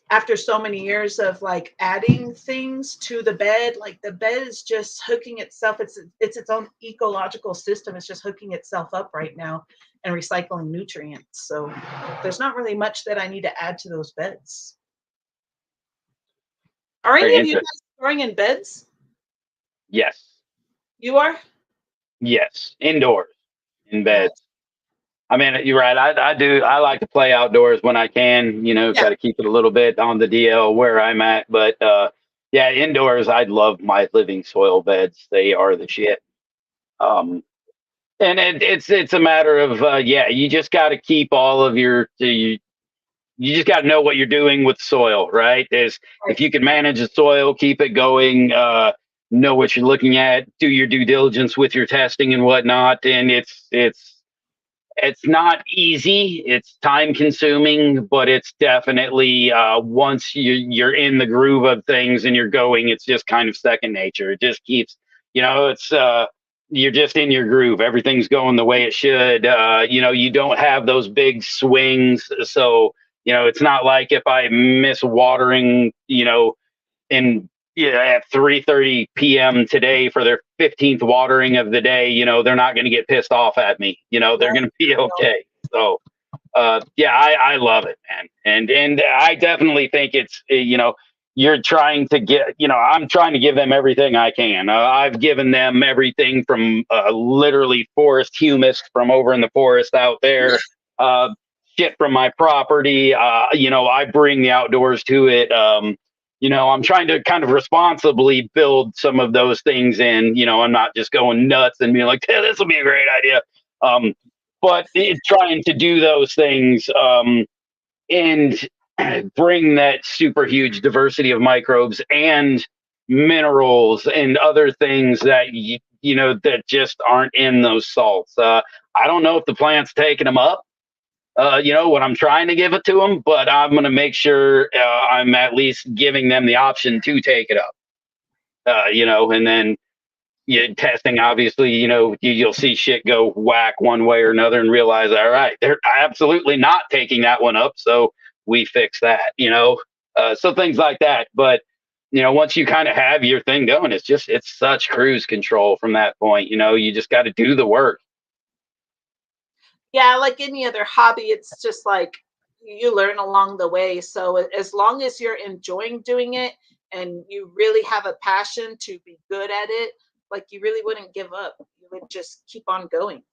After so many years of like adding things to the bed, like the bed is just hooking itself. It's its own ecological system. It's just hooking itself up right now and recycling nutrients. So there's not really much that I need to add to those beds. Are any of you guys growing in beds? Yes. You are? Yes. Indoors. In bed. I mean, you're right. I do. I like to play outdoors when I can, try to keep it a little bit on the DL where I'm at. But yeah, indoors, I love my living soil beds. They are the shit. And it's a matter of, you just got to keep all of you just got to know what you're doing with soil, right? If you can manage the soil, keep it going, know what you're looking at, do your due diligence with your testing and whatnot. And it's not easy. It's time consuming, but it's definitely once you're in the groove of things and you're going, it's just kind of second nature. It just keeps, it's you're just in your groove. Everything's going the way it should. You don't have those big swings. So, it's not like if I miss watering, at 3:30 p.m. today for their 15th watering of the day, they're not going to get pissed off at me. They're going to be okay. So, I love it, man. And I definitely think it's, you're trying to get, I'm trying to give them everything I can. I've given them everything from literally forest humus from over in the forest out there, shit from my property. I bring the outdoors to it. I'm trying to kind of responsibly build some of those things in. I'm not just going nuts and being like, hey, this will be a great idea. But trying to do those things and bring that super huge diversity of microbes and minerals and other things that, that just aren't in those salts. I don't know if the plant's taking them up. When I'm trying to give it to them, but I'm going to make sure I'm at least giving them the option to take it up, and then testing, obviously, you'll see shit go whack one way or another and realize, all right, they're absolutely not taking that one up. So we fix that, so things like that. But, once you kind of have your thing going, it's such cruise control from that point. You just got to do the work. Yeah, like any other hobby, it's just like you learn along the way. So as long as you're enjoying doing it and you really have a passion to be good at it, like you really wouldn't give up. You would just keep on going.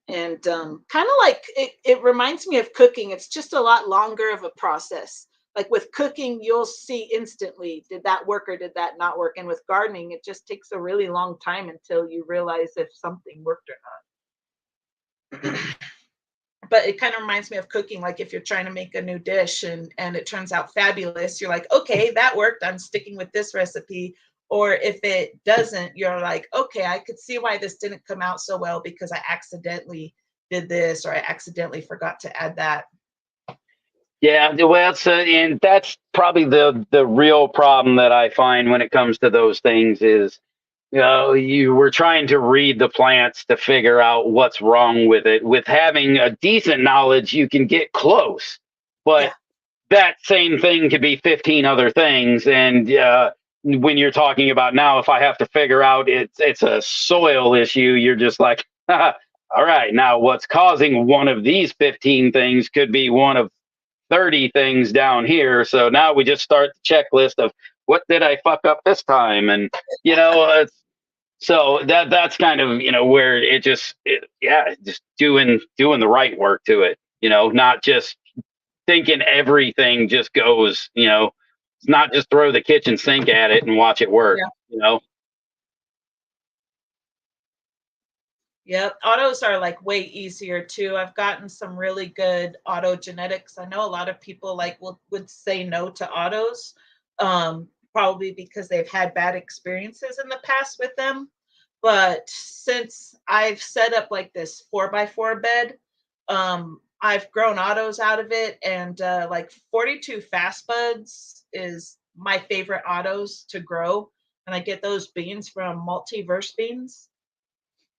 And kind of like it reminds me of cooking. It's just a lot longer of a process. Like with cooking, you'll see instantly, did that work or did that not work? And with gardening, it just takes a really long time until you realize if something worked or not. But it kind of reminds me of cooking. Like if you're trying to make a new dish and it turns out fabulous, you're like, okay, that worked. I'm sticking with this recipe. Or if it doesn't, you're like, okay, I could see why this didn't come out so well because I accidentally did this, or I accidentally forgot to add that. Yeah, well, and that's probably the real problem that I find when it comes to those things is, you were trying to read the plants to figure out what's wrong with it. With having a decent knowledge, you can get close, but Yeah. that same thing could be 15 other things. And when you're talking about now, if I have to figure out it's a soil issue, you're just like, all right, now what's causing one of these 15 things could be one of 30 things down here. So now we just start the checklist of what did I fuck up this time? And, so that's kind of, where just doing the right work to it, not just thinking everything just goes, it's not just throw the kitchen sink at it and watch it work, Yep, autos are like way easier too. I've gotten some really good auto genetics. I know a lot of people like would say no to autos, probably because they've had bad experiences in the past with them. But since I've set up like this 4x4 bed, I've grown autos out of it, and like 42 fast buds is my favorite autos to grow, and I get those beans from Multiverse Beans.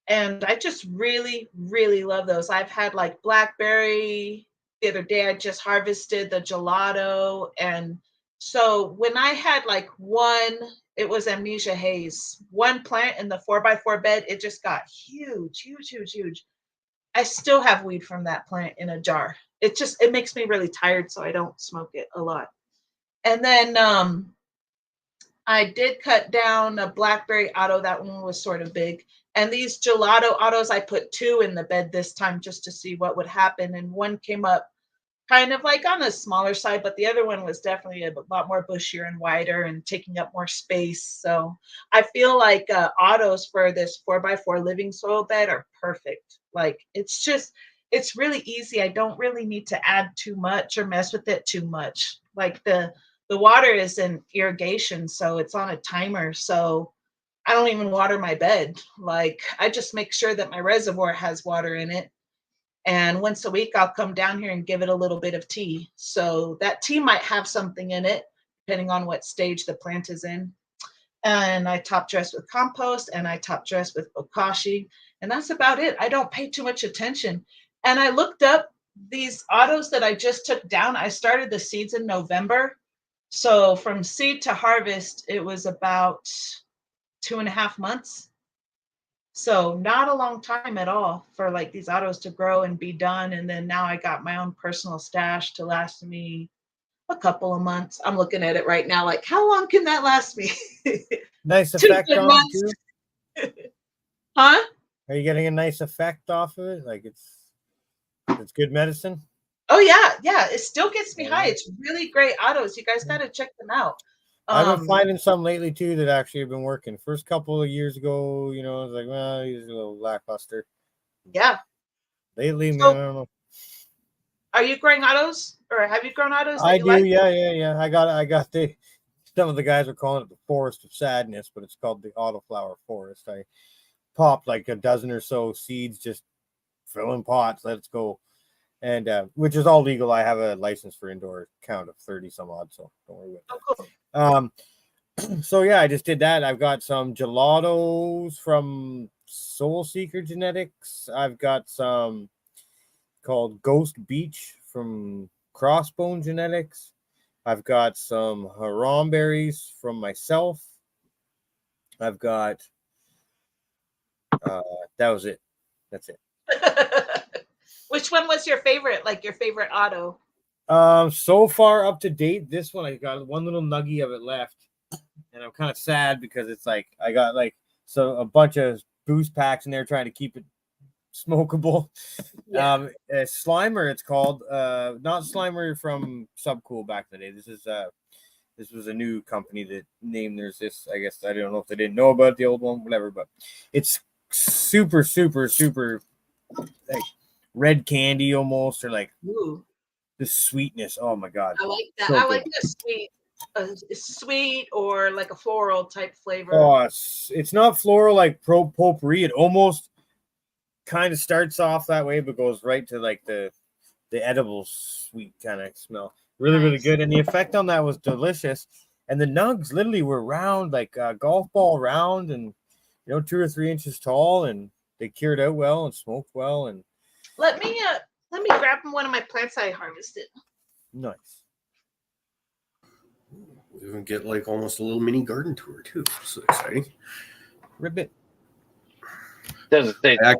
And I just really, really love those. I've had like blackberry. The other day I just harvested the gelato. And so when I had like it was Amnesia Haze, one plant in the 4x4 bed, it just got huge, huge, huge, huge. I still have weed from that plant in a jar. It makes me really tired, so I don't smoke it a lot. And then I did cut down a blackberry auto. That one was sort of big. And these gelato autos, I put 2 in the bed this time just to see what would happen. And one came up kind of like on the smaller side, but the other one was definitely a lot more bushier and wider and taking up more space. So I feel like autos for this 4x4 living soil bed are perfect. Like it's really easy. I don't really need to add too much or mess with it too much. Like the water is in irrigation, so it's on a timer. So I don't even water my bed. Like I just make sure that my reservoir has water in it. And once a week, I'll come down here and give it a little bit of tea. So that tea might have something in it, depending on what stage the plant is in. And I top dress with compost, and I top dress with bokashi. And that's about it. I don't pay too much attention. And I looked up these autos that I just took down. I started the seeds in November. So from seed to harvest, it was about 2.5 months. So not a long time at all for like these autos to grow and be done. And then now I got my own personal stash to last me a couple of months. I'm looking at it right now, like how long can that last me? Nice 2 effect good on months. it too. Huh? Are you getting a nice effect off of it? Like it's good medicine. Oh yeah. It still gets me high. It's really great autos. You guys got to check them out. I've been finding some lately too that actually have been working. First couple of years ago, I was like, well, these are a little lackluster. Yeah. Lately, So, man, I don't know. Are you growing autos, or have you grown autos? I do, yeah. I got some of the guys are calling it the Forest of Sadness, but it's called the Autoflower Forest. I popped like a dozen or so seeds, just fill in pots, let's go. And which is all legal. I have a license for indoor count of 30 some odd, so don't worry about it. So yeah, I just did that. I've got some gelatos from Soul Seeker Genetics. I've got some called Ghost Beach from Crossbone Genetics. I've got some haram berries from myself. I've got that was it. That's it. Which one was your favorite? Like your favorite auto? So far up to date, this one I got one little nugget of it left, and I'm kind of sad because it's like I got like a bunch of boost packs in there trying to keep it smokable. Yeah. Slimer, it's called. Not Slimer from Subcool back in the day. This was a new company that named there's this. I guess I don't know if they didn't know about the old one, whatever. But it's super, super, super like red candy almost, or like the sweetness. Oh my god! I like that. So I like the sweet or like a floral type flavor. Oh, it's not floral like potpourri. It almost kind of starts off that way, but goes right to like the edible sweet kind of smell. Really, really good. And the effect on that was delicious. And the nugs literally were round, like a golf ball round, and 2 or 3 inches tall, and they cured out well and smoked well. And let me grab one of my plants I harvested. Nice. We even get like almost a little mini garden tour too. So exciting. Ribbit. Doesn't say I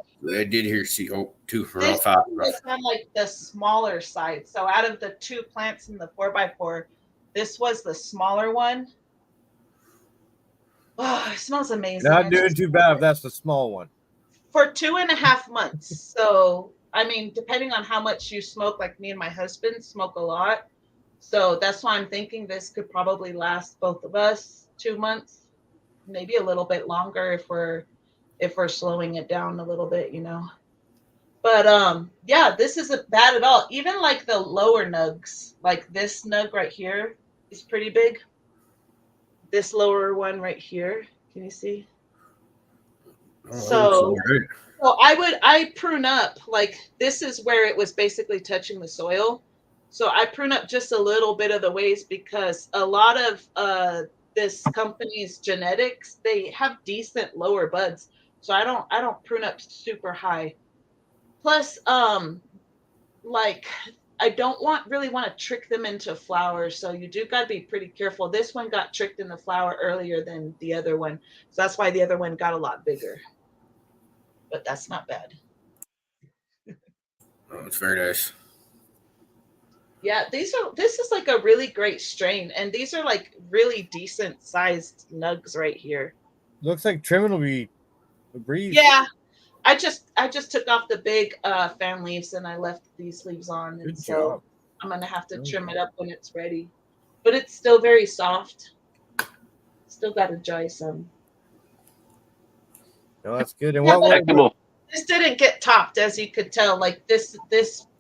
did hear CO2 real This fast. one was on like the smaller side. So out of the 2 plants in the 4x4, this was the smaller one. Oh, it smells amazing. Not doing too bad if that's the small one. For 2.5 months. So, I mean, depending on how much you smoke, like me and my husband smoke a lot. So that's why I'm thinking this could probably last both of us 2 months, maybe a little bit longer if we're slowing it down a little bit, But yeah, this isn't bad at all. Even like the lower nugs, like this nug right here is pretty big. This lower one right here, can you see? So I prune up, like this is where it was basically touching the soil. So I prune up just a little bit of the ways because a lot of this company's genetics, they have decent lower buds. So I don't prune up super high. Plus, like I don't really want to trick them into flowers. So you do got to be pretty careful. This one got tricked in the flower earlier than the other one. So that's why the other one got a lot bigger. But that's not bad. Oh, it's very nice. Yeah, this is like a really great strain. And these are like really decent sized nugs right here. Looks like trimming will be a breeze. Yeah. I just took off the big fan leaves and I left these leaves on. And so I'm going to have to trim it up when it's ready. But it's still very soft. Still got to dry some. No, that's good. And this didn't get topped, as you could tell. Like this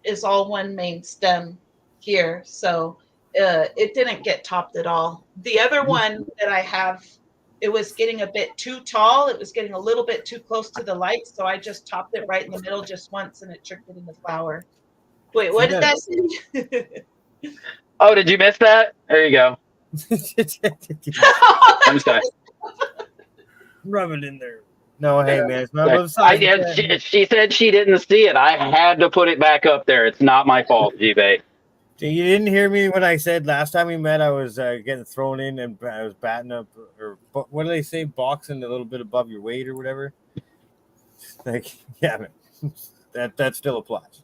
is all one main stem here. So it didn't get topped at all. The other one that I have, it was getting a bit too tall. It was getting a little bit too close to the light. So I just topped it right in the middle just once and it tricked it in the flower. Wait, what did that say? Oh, did you miss that? There you go. I'm sorry. Rub it in there. No, hey, man. It's not both sides. She said she didn't see it. I had to put it back up there. It's not my fault, G-Bay. You didn't hear me when I said last time we met I was getting thrown in and I was batting up, or what do they say, boxing a little bit above your weight or whatever. Like, yeah, man, that still applies.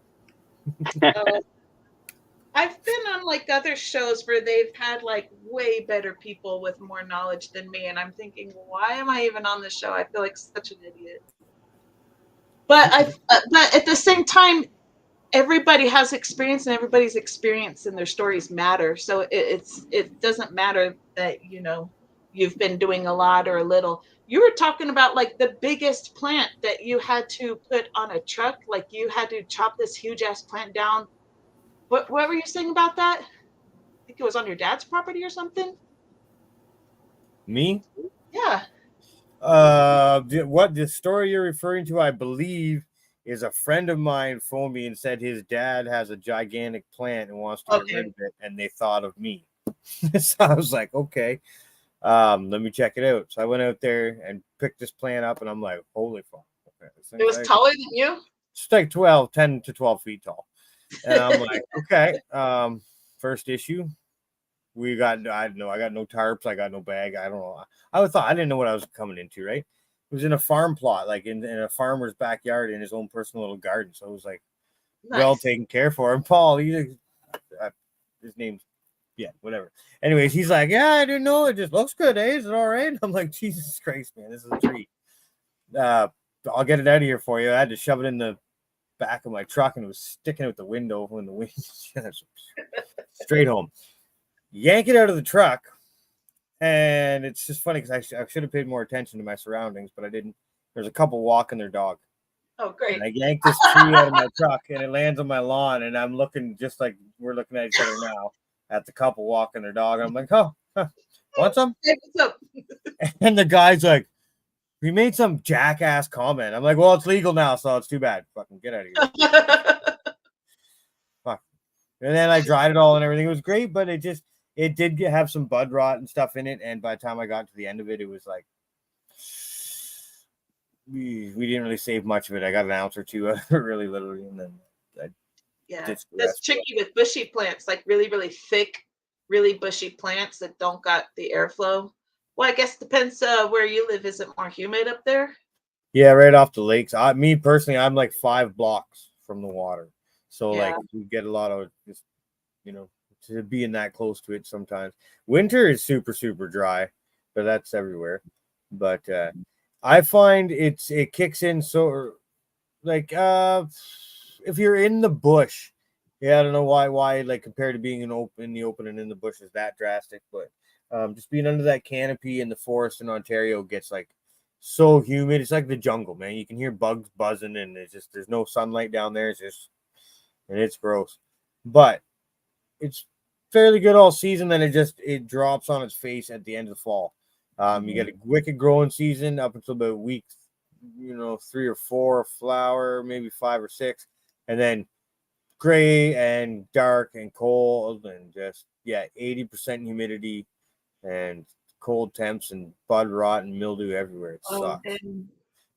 I've been on like other shows where they've had like way better people with more knowledge than me, and I'm thinking, why am I even on this show? I feel like such an idiot. But but at the same time, everybody has experience, and everybody's experience and their stories matter. So it doesn't matter that you've been doing a lot or a little. You were talking about like the biggest plant that you had to put on a truck, like you had to chop this huge ass plant down. What were you saying about that? I think it was on your dad's property or something. Me? Yeah. What the story you're referring to, I believe, is a friend of mine phoned me and said his dad has a gigantic plant and wants to get rid of it, and they thought of me. So I was like, okay, let me check it out. So I went out there and picked this plant up, and I'm like, holy fuck. Okay, it was taller than you? It's like 10 to 12 feet tall. And I'm like, okay, first issue. I don't know. I got no tarps. I got no bag. I don't know. I didn't know what I was coming into, right? It was in a farm plot, like in a farmer's backyard in his own personal little garden. So it was like well taken care for. And Paul, his name's, whatever. Anyways, he's like, yeah, I didn't know. It just looks good, eh? Is it all right? I'm like, Jesus Christ, man, this is a treat. I'll get it out of here for you. I had to shove it in the back of my truck, and it was sticking out the window when the wind straight home. Yank it out of the truck, and it's just funny because I should have paid more attention to my surroundings, but I didn't. There's a couple walking their dog. Oh, great! And I yanked this tree out of my truck, and it lands on my lawn, and I'm looking just like we're looking at each other now at the couple walking their dog. I'm like, want some? What's up? And the guy's like, He made some jackass comment. I'm like, well, it's legal now, so it's too bad. Fucking get out of here. Fuck. And then I dried it all and everything. It was great, but it did have some bud rot and stuff in it. And by the time I got to the end of it, it was like we didn't really save much of it. I got an ounce or two really literally, and then that's tricky with bushy plants, like really, really thick, really bushy plants that don't got the airflow. Well, I guess it depends where you live. Is it more humid up there? Yeah, right off the lakes. Me personally, I'm like 5 blocks from the water, so like we get a lot of just, to being that close to it. Sometimes winter is super, super dry, but that's everywhere. But I find it kicks in so like if you're in the bush, I don't know why like compared to being in the open and in the bush is that drastic, but just being under that canopy in the forest in Ontario gets like so humid. It's like the jungle, man. You can hear bugs buzzing, and there's no sunlight down there. It's gross, but it's fairly good all season. Then it drops on its face at the end of the fall. You get a wicked growing season up until about week 3 or 4 flower, maybe 5 or 6, and then gray and dark and cold and just 80% humidity and cold temps and bud rot and mildew everywhere. It sucks.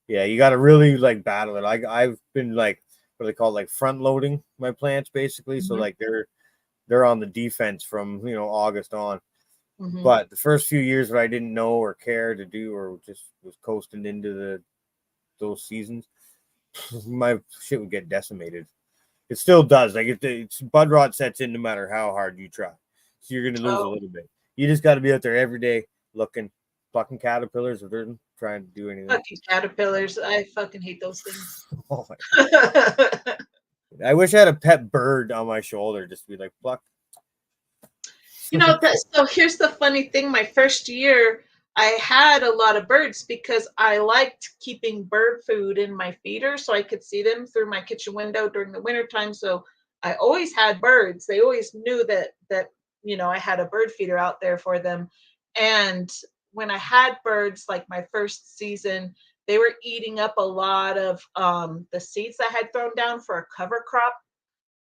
Yeah, you got to really like battle it. I've been like what they call like front loading my plants basically, so like they're on the defense from August on. But the first few years that I didn't know or care to do or just was coasting into those seasons, my shit would get decimated. It still does. Like it's bud rot sets in no matter how hard you try. So you're gonna lose a little bit. You just got to be out there every day looking, plucking caterpillars if they're trying to do anything. Fucking caterpillars. I fucking hate those things. Oh my God. I wish I had a pet bird on my shoulder just to be like, pluck. So here's the funny thing. My first year, I had a lot of birds because I liked keeping bird food in my feeder so I could see them through my kitchen window during the wintertime. So I always had birds. They always knew that I had a bird feeder out there for them. And when I had birds, like my first season, they were eating up a lot of the seeds I had thrown down for a cover crop.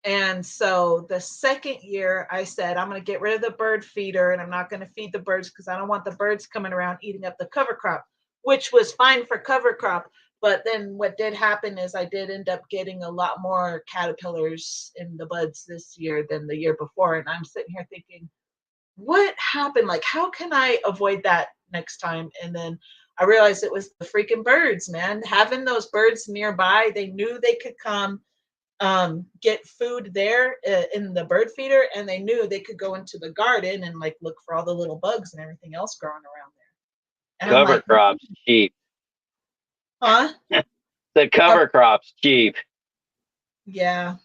And so the second year I said, I'm going to get rid of the bird feeder and I'm not going to feed the birds because I don't want the birds coming around eating up the cover crop, which was fine for cover crop. But then what did happen is I did end up getting a lot more caterpillars in the buds this year than the year before. And I'm sitting here thinking, what happened? Like, how can I avoid that next time? And then I realized it was the freaking birds, man. Having those birds nearby, they knew they could come get food there in the bird feeder, and they knew they could go into the garden and like look for all the little bugs and everything else growing around there. And cover crops cheap. Huh? The cover crops cheap. Yeah.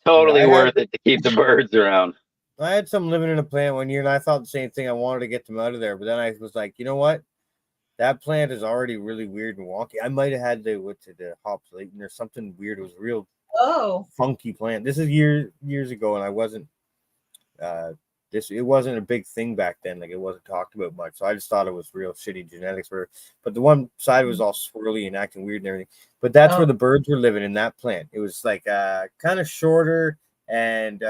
Totally worth it to keep the birds around. I had some living in a plant one year, and I thought the same thing. I wanted to get them out of there, but then I was like, you know what? That plant is already really weird and wonky. I might have had the hops late, and there's something weird. It was a real funky plant. This is years ago, and I wasn't. It wasn't a big thing back then. Like it wasn't talked about much. So I just thought it was real shitty genetics. But the one side was all swirly and acting weird and everything. But that's where the birds were living in that plant. It was like kind of shorter and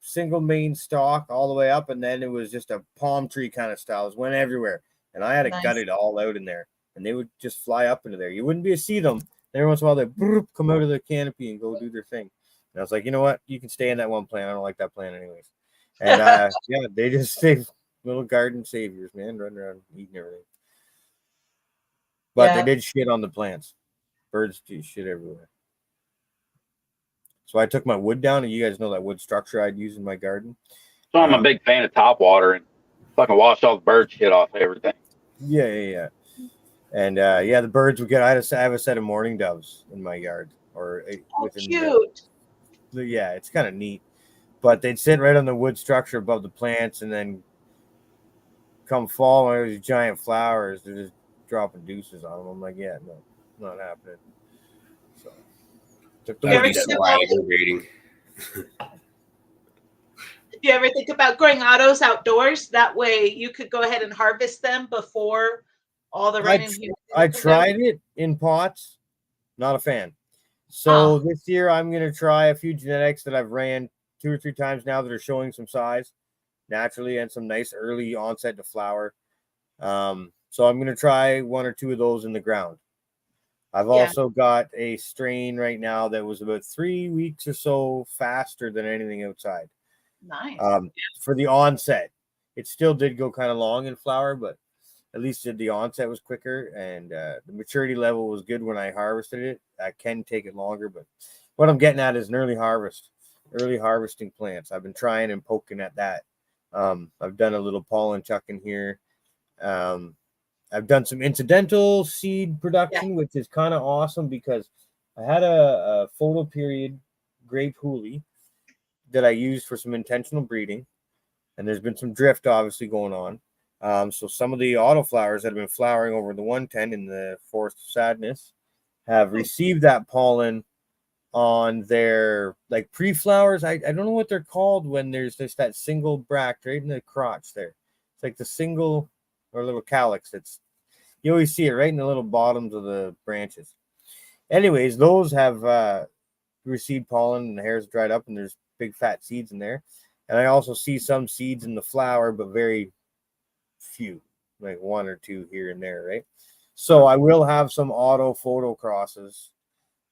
single main stalk all the way up, and then it was just a palm tree kind of style. It went everywhere, and I had to gut it all out in there, and they would just fly up into there. You wouldn't be able to see them. Every once in a while, they come out of the canopy and go do their thing. And I was like, you know what? You can stay in that one plant. I don't like that plant anyways. And they just stay little garden saviors, man, running around eating everything. But they did shit on the plants. Birds do shit everywhere. So I took my wood down, and you guys know that wood structure I'd use in my garden. So I'm a big fan of top water and fucking wash all the bird shit off everything. Yeah. And the birds would get. I have a set of mourning doves in my yard, cute. It's kind of neat. But they'd sit right on the wood structure above the plants, and then come fall, when there's giant flowers, they're just dropping deuces on them. I'm like, no, not happening. So took the wood aggravating. Do you ever think about growing autos outdoors? That way you could go ahead and harvest them before all the rain and humidity. I tried it in pots, not a fan. So this year I'm gonna try a few genetics that I've ran 2 or 3 times now that are showing some size naturally and some nice early onset to flower. So I'm gonna try 1 or 2 of those in the ground. I've also got a strain right now that was about 3 weeks or so faster than anything outside. Nice. For the onset, it still did go kind of long in flower, but at least the onset was quicker, and the maturity level was good when I harvested it. I can take it longer, but what I'm getting at is an early harvesting plants. I've been trying and poking at that. I've done a little pollen chucking here. I've done some incidental seed production, which is kind of awesome because I had a photo period grape hoolie that I used for some intentional breeding, and there's been some drift obviously going on. So some of the autoflowers that have been flowering over the 110 in the Forest of Sadness have received that pollen on their like pre-flowers. I don't know what they're called when there's just that single bract right in the crotch there. It's like the single or little calyx. You always see it right in the little bottoms of the branches. Anyways, those have received pollen and the hair's dried up and there's big fat seeds in there. And I also see some seeds in the flower, but very few, like 1 or 2 here and there, right? So I will have some auto photo crosses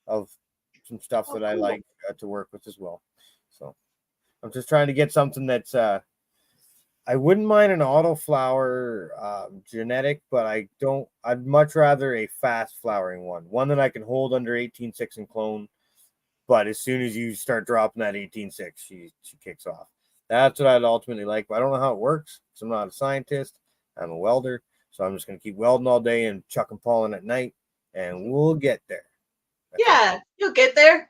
of some stuff that I like to work with as well. So I'm just trying to get something that's I wouldn't mind an auto flower genetic, but I'd much rather a fast flowering one that I can hold under 18.6 and clone. But as soon as you start dropping that 18.6, she kicks off. That's what I'd ultimately like. But I don't know how it works because I'm not a scientist. I'm a welder. So I'm just going to keep welding all day and chucking pollen at night. And we'll get there. Yeah, you'll get there.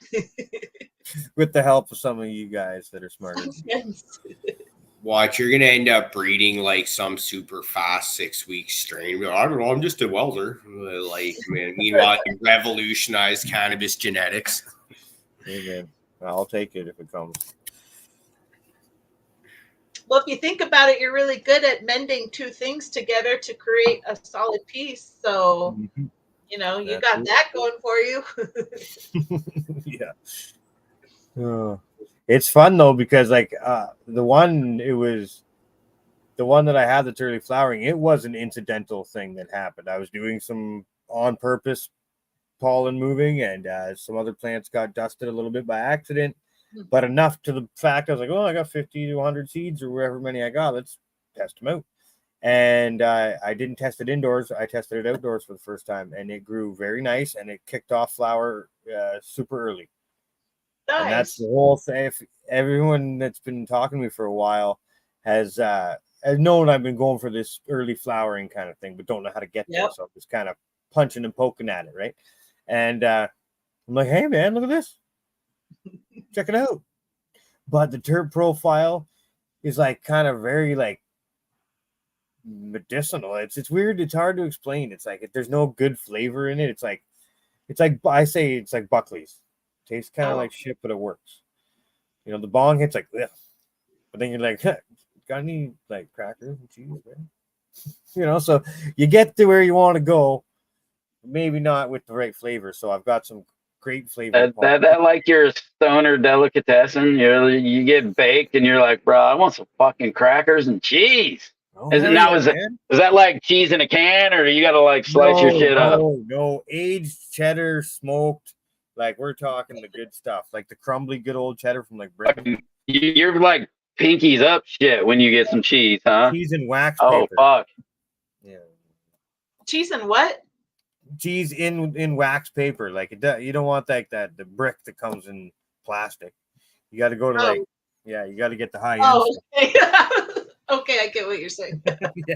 With the help of some of you guys that are smarter. Watch, you're gonna end up breeding like some super fast 6-week strain. I don't know, I'm just a welder. Like, man, meanwhile, you revolutionized cannabis genetics. Amen. I'll take it if it comes. Well, if you think about it, you're really good at mending 2 things together to create a solid piece. So, you know, you got that going for you. Yeah. It's fun though because like the one that I had that's early flowering, it was an incidental thing that happened. I was doing some on purpose pollen moving, and some other plants got dusted a little bit by accident, but enough to the fact I was like, oh, I got 50 to 100 seeds or whatever many I got. Let's test them out. And I didn't test it indoors. I tested it outdoors for the first time, and it grew very nice, and it kicked off flower super early. Nice. And that's the whole thing. If everyone that's been talking to me for a while has known I've been going for this early flowering kind of thing, but don't know how to get there. So I'm just kind of punching and poking at it, right? And I'm like, hey, man, look at this. Check it out. But the terp profile is like kind of very like medicinal. It's weird. It's hard to explain. It's like there's no good flavor in it. It's like I say it's like Buckley's. Tastes kind of like shit, but it works. You know, the bong hits like this, but then you're like, got any like crackers and cheese, man? You know, so you get to where you want to go, maybe not with the right flavor. So I've got some great flavor. That like your stoner delicatessen. You get baked and you're like, bro, I want some fucking crackers and cheese. Oh, is that like cheese in a can, or you got to like slice your shit up? No, aged cheddar, smoked. Like we're talking the good stuff, like the crumbly good old cheddar from like Britain. You're like pinkies up shit when you get some cheese, huh? Cheese and wax paper. Oh fuck. Yeah. Cheese and what? Cheese in wax paper. Like you don't want the brick that comes in plastic. You got to go to you got to get the high end. Oh, okay. Okay, I get what you're saying. Yeah.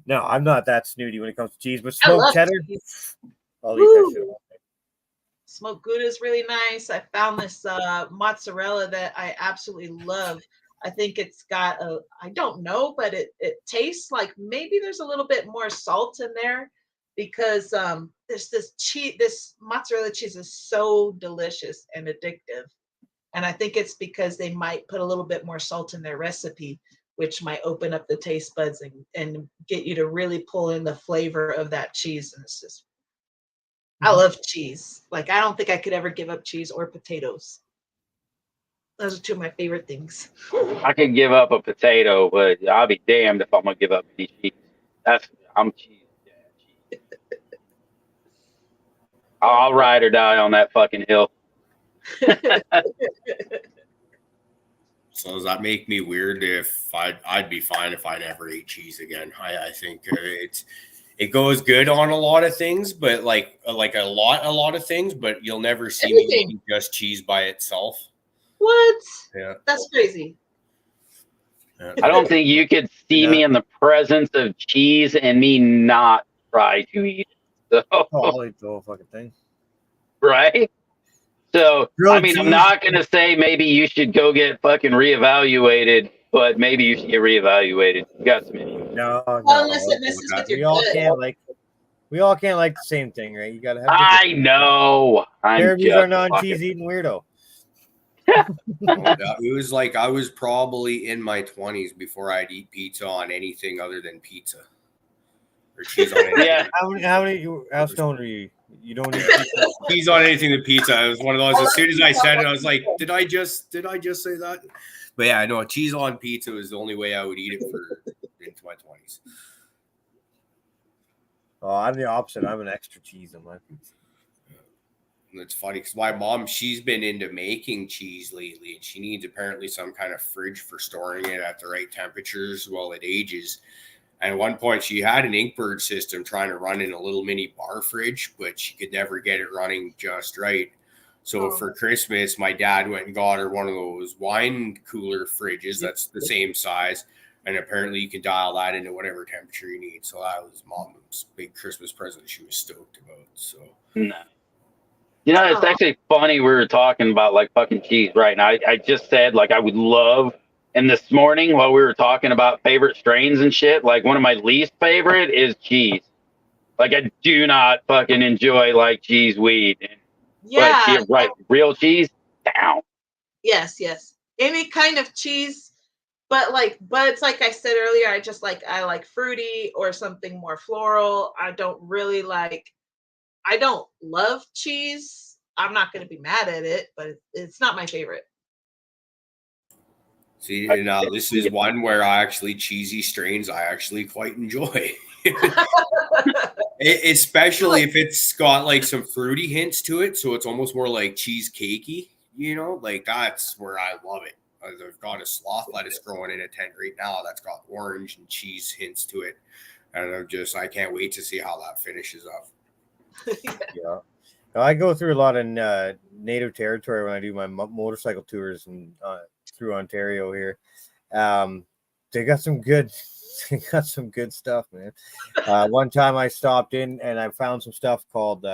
No, I'm not that snooty when it comes to cheese, but smoked cheddar. I'll eat that shit all. Smoked Gouda is really nice. I found this mozzarella that I absolutely love. I think it's got I don't know, but it tastes like maybe there's a little bit more salt in there because there's this mozzarella cheese is so delicious and addictive. And I think it's because they might put a little bit more salt in their recipe. which might open up the taste buds and get you to really pull in the flavor of that cheese. And it's just, I love cheese. Like, I don't think I could ever give up cheese or potatoes. Those are two of my favorite things. I could give up a potato, but I'll be damned if I'm gonna give up any cheese. I'm cheese. Yeah, cheese. I'll ride or die on that fucking hill. So does that make me weird? If I'd be fine if I never ate cheese again. I think it goes good on a lot of things, but like a lot of things, but you'll never see me eating just cheese by itself. What? Yeah, that's crazy. Yeah. I don't think you could see me in the presence of cheese and me not try to eat it. So, I'll eat the whole fucking thing. right? So, Grilled I mean, cheese. I'm not going to say maybe you should go get fucking reevaluated, but maybe you should get reevaluated. You got some issues. No, Well, unless it messes with your gut. We all can't like the same thing, right? You gotta have. I know. Cariboo's our non-cheese eating weirdo. It was like I was probably in my 20s before I'd eat pizza on anything other than pizza or cheese on anything. Yeah. How stoned are you? You don't eat pizza? Cheese on anything but pizza. It was one of those. As soon as I said it, I was like, "Did I just say that?" But yeah, no, cheese on pizza was the only way I would eat it for into my 20s. Oh, I'm the opposite. I'm an extra cheese on my pizza. And it's funny because my mom, she's been into making cheese lately, and she needs apparently some kind of fridge for storing it at the right temperatures while it ages. And at one point, she had an Inkbird system trying to run in a little mini bar fridge, but she could never get it running just right. So for Christmas, my dad went and got her one of those wine cooler fridges that's the same size. And apparently you can dial that into whatever temperature you need. So that was Mom's big Christmas present she was stoked about. So No. You know, it's actually funny we were talking about like fucking cheese right now. I just said like I would love, and this morning while we were talking about favorite strains and shit, like one of my least favorite is cheese. Like I do not fucking enjoy like cheese weed. Yeah. But right, real cheese, down. Yes. Any kind of cheese, but it's like I said earlier, I like fruity or something more floral. I don't love cheese. I'm not going to be mad at it, but it's not my favorite. see, and this is one where cheesy strains I actually quite enjoy. Especially if it's got like some fruity hints to it, so it's almost more like cheesecakey, like that's where I love it. I've got a sloth lettuce growing in a tent right now that's got orange and cheese hints to it, and I can't wait to see how that finishes up. Yeah, I go through a lot of native territory when I do my motorcycle tours and through Ontario here. They got some good stuff, man. One time I stopped in and I found some stuff called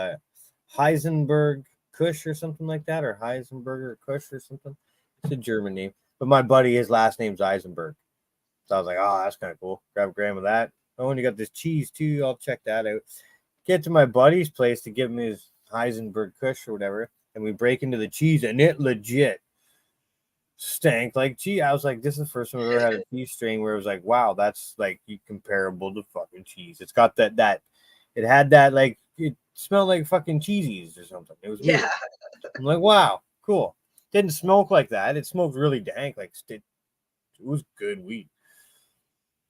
Heisenberg Kush or something like that, or Heisenberger Kush or something. It's a German name, but my buddy, his last name's Eisenberg. So I was like, oh, that's kind of cool. Grab a gram of that. Oh, and you got this cheese too. I'll check that out. Get to my buddy's place to give him his Heisenberg Kush or whatever, and we break into the cheese, and it legit stank like cheese. I was like, this is the first time I've ever had a cheese strain where it was like, wow, that's like comparable to fucking cheese. It's got that it had that, like, it smelled like fucking cheesies or something. It was weird. Yeah. I'm like, wow, cool. Didn't smoke like that. It smoked really dank. Like it was good weed.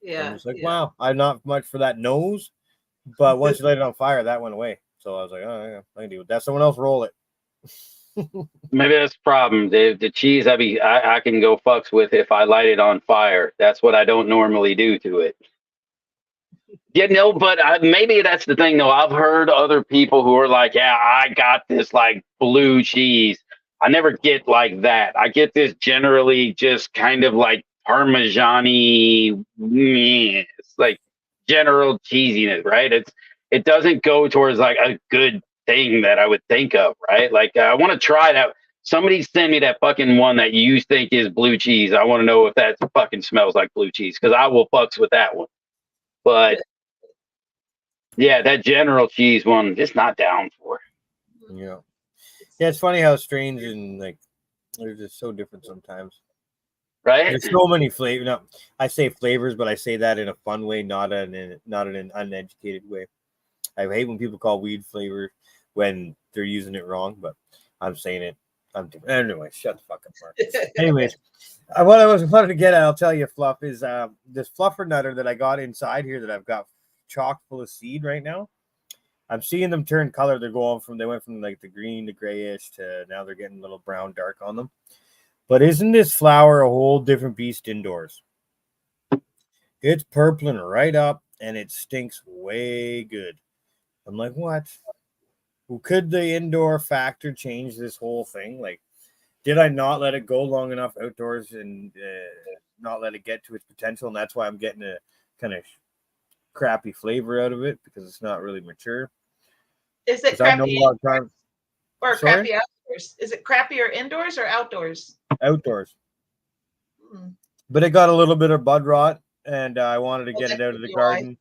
Yeah. I was like, wow, I'm not much for that nose, but once you light it on fire, that went away. So I was like, oh yeah, I can deal with that. Someone else roll it. Maybe that's the problem. The cheese I can go fucks with if I light it on fire. That's what I don't normally do to it. Yeah, no, but maybe that's the thing though. I've heard other people who are like, yeah, I got this like blue cheese. I never get like that. I get this generally just kind of like Parmesan-y, it's like general cheesiness, right? It doesn't go towards like a good thing that I would think of, right? Like I want to try that. Somebody send me that fucking one that you think is blue cheese. I want to know if that fucking smells like blue cheese, because I will fucks with that one. But yeah, that general cheese one, just not down for. Yeah, it's funny how strains and like they're just so different sometimes. right? There's so many flavors. No, I say flavors, but I say that in a fun way, not in an uneducated way. I hate when people call weed flavor when they're using it wrong, but I'm saying it. Anyway, shut the fuck up, Mark. Anyways, what I wanted to get at, I'll tell you, Fluff, is this fluffer nutter that I got inside here that I've got chock full of seed right now. I'm seeing them turn color. They went from like the green to grayish to now they're getting a little brown dark on them. But isn't this flower a whole different beast indoors? It's purpling right up and it stinks way good. I'm like, what? Well, could the indoor factor change this whole thing? Like, did I not let it go long enough outdoors and not let it get to its potential? And that's why I'm getting a kind of crappy flavor out of it because it's not really mature. Is it 'Cause I know crappy a lot of time or Sorry? crappy outdoors? Is it crappier indoors or outdoors? outdoors, Hmm. but it got a little bit of bud rot, and I wanted to Well, get that it out could of the be why. garden.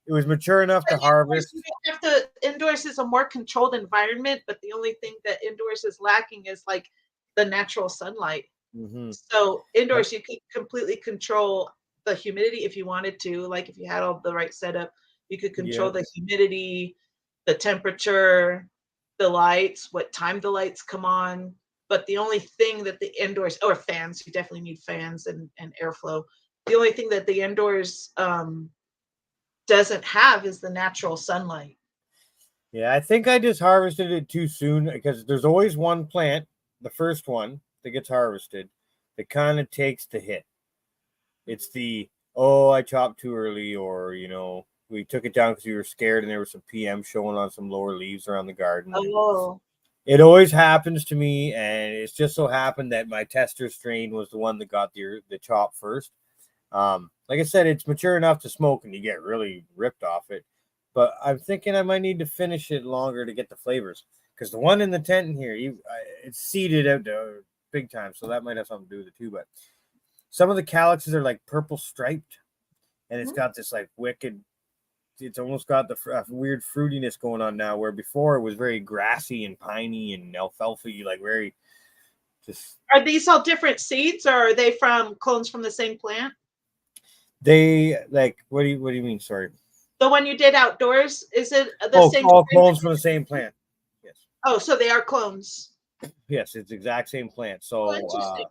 It was mature enough to But indoors, harvest. you don't have to. Indoors is a more controlled environment, but the only thing that indoors is lacking is like the natural sunlight. Mm-hmm. So indoors, you could completely control the humidity if you wanted to. Like if you had all the right setup, you could control the humidity, the temperature, the lights, what time the lights come on. But the only thing that the indoors or fans, you definitely need fans and airflow. The only thing that the indoors doesn't have is the natural sunlight. Yeah, I think I just harvested it too soon because there's always one plant, the first one that gets harvested, that kind of takes the hit. It's I chopped too early, or we took it down because we were scared and there was some PM showing on some lower leaves around the garden. Oh, It always happens to me, and it's just so happened that my tester strain was the one that got the chop first. Like I said, it's mature enough to smoke, and you get really ripped off it. But I'm thinking I might need to finish it longer to get the flavors, because the one in the tent in here, it's seeded out to big time, so that might have something to do with it too. But some of the calyxes are like purple striped, and it's got this like wicked. It's almost got the weird fruitiness going on now, where before it was very grassy and piney and alfalfa-y, like very just. are these all different seeds, or are they from clones from the same plant? They like what do you mean? Sorry. The one you did outdoors, is it the same? All clones from the same plant. Yes. Oh, so they are clones. Yes, it's the exact same plant. Oh, So interesting.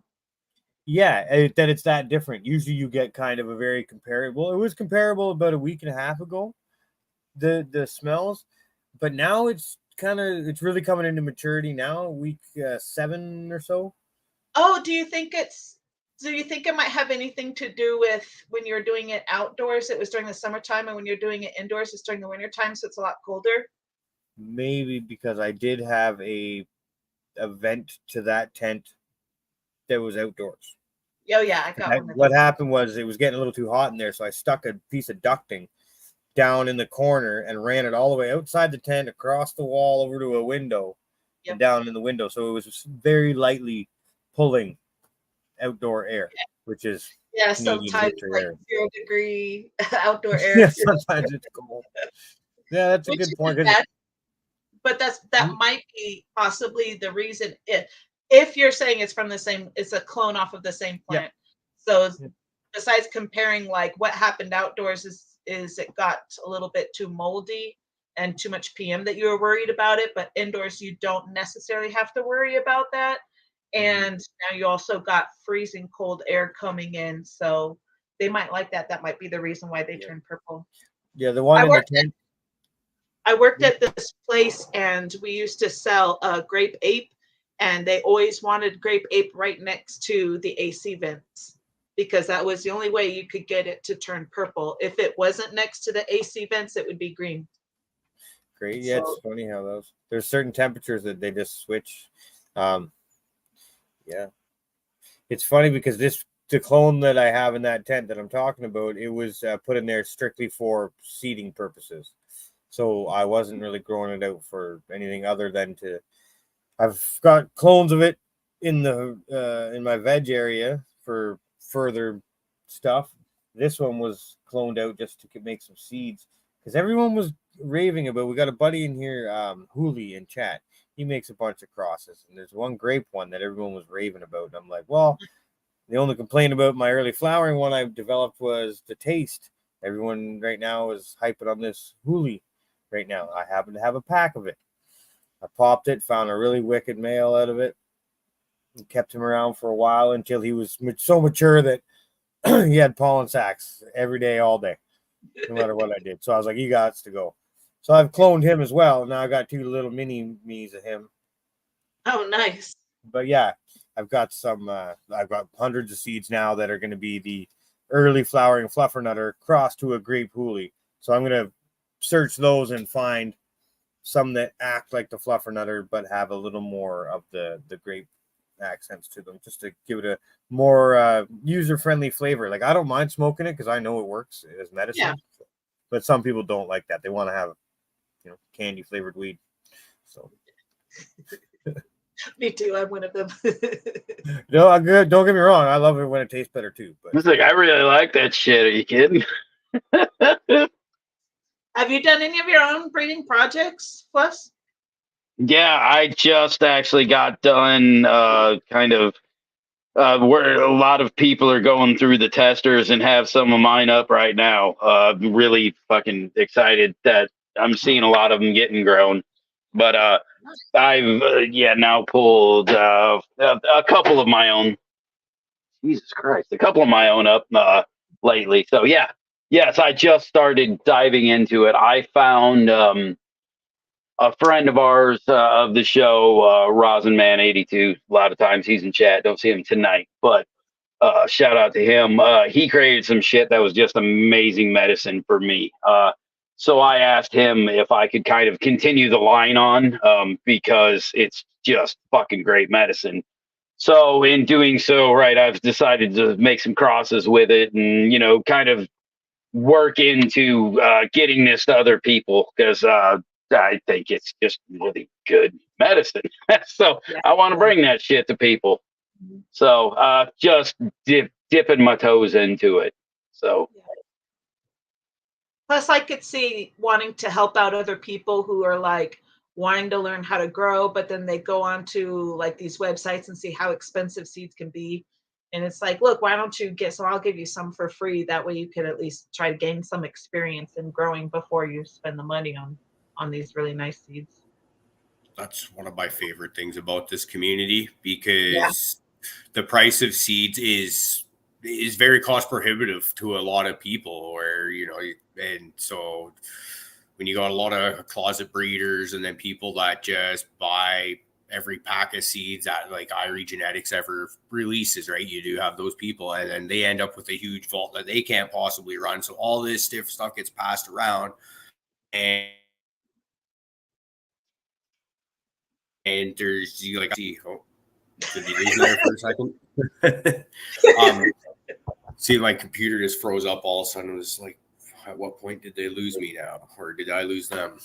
that it's that different. Usually you get kind of a very comparable. It was comparable about a week and a half ago, the smells, but now it's really coming into maturity now, week 7 or so. Oh, do you think it might have anything to do with when you're doing it outdoors, it was during the summertime, and when you're doing it indoors, it's during the wintertime, so it's a lot colder? Maybe because I did have a vent to that tent that was outdoors. Oh yeah, I got one. What happened was it was getting a little too hot in there, so I stuck a piece of ducting down in the corner and ran it all the way outside the tent, across the wall, over to a window, and down in the window. So it was very lightly pulling outdoor air, which is sometimes like air. 0-degree outdoor air. Yeah, sometimes it's cold. Yeah, that's a Which good isn't point. bad, but that might be possibly the reason if you're saying it's a clone off of the same plant. So besides comparing like what happened outdoors is it got a little bit too moldy and too much PM that you were worried about it, but indoors you don't necessarily have to worry about that. And now you also got freezing cold air coming in, so they might like that. That might be the reason why they turn purple. Yeah, the one in the tent. I worked at this place, and we used to sell grape ape, and they always wanted grape ape right next to the AC vents because that was the only way you could get it to turn purple. If it wasn't next to the AC vents, it would be green. Great. Yeah, it's funny how there's certain temperatures that they just switch. Yeah, it's funny because the clone that I have in that tent that I'm talking about, it was put in there strictly for seeding purposes. So I wasn't really growing it out for anything other than to. I've got clones of it in my veg area for further stuff. This one was cloned out just to make some seeds because everyone was raving about. We got a buddy in here, Hooli, in chat. He makes a bunch of crosses, and there's one grape one that everyone was raving about. And I'm like, well, The only complaint about my early flowering one I developed was the taste. Everyone right now is hyping on this Hooli right now. I happen to have a pack of it. I popped it, found a really wicked male out of it, and kept him around for a while until he was so mature that he had pollen sacs every day, all day, no matter what I did. So I was like, he got to go. So I've cloned him as well. Now I got 2 little mini me's of him. Oh, nice. But yeah, I've got hundreds of seeds now that are going to be the early flowering fluffernutter crossed to a grape Hooli. So I'm going to search those and find some that act like the fluffernutter but have a little more of the grape accents to them, just to give it a more user-friendly flavor. Like, I don't mind smoking it because I know it works as medicine, but some people don't like that. They want to have, candy flavored weed. So Me too. I'm one of them. no, I'm good. Don't get me wrong. I love it when it tastes better too. But It's like, I really like that shit. Are you kidding? Have you done any of your own breeding projects, Plus? Yeah, I just actually got done kind of where a lot of people are going through the testers and have some of mine up right now. Really fucking excited that I'm seeing a lot of them getting grown. But I've now pulled a couple of my own. Jesus Christ, a couple of my own up lately. So yes, I just started diving into it. I found a friend of ours of the show, Rosin Man 82. A lot of times he's in chat. Don't see him tonight, but shout out to him. He created some shit that was just amazing medicine for me. So I asked him if I could kind of continue the line on because it's just fucking great medicine. So in doing so, right, I've decided to make some crosses with it and, kind of work into getting this to other people because I think it's just really good medicine. So I want to bring that shit to people. So just dipping my toes into it. So. Plus, I could see wanting to help out other people who are like wanting to learn how to grow, but then they go on to like these websites and see how expensive seeds can be. And it's like, look, why don't you get some? I'll give you some for free. That way you can at least try to gain some experience in growing before you spend the money on these really nice seeds. That's one of my favorite things about this community because the price of seeds is very cost prohibitive to a lot of people where, and so when you got a lot of closet breeders and then people that just buy every pack of seeds that like Irie Genetics ever releases, right? You do have those people and then they end up with a huge vault that they can't possibly run. So all this stiff stuff gets passed around and there's did you lose me there for a second? See, my computer just froze up all of a sudden. It was like, at what point did they lose me now? Or did I lose them?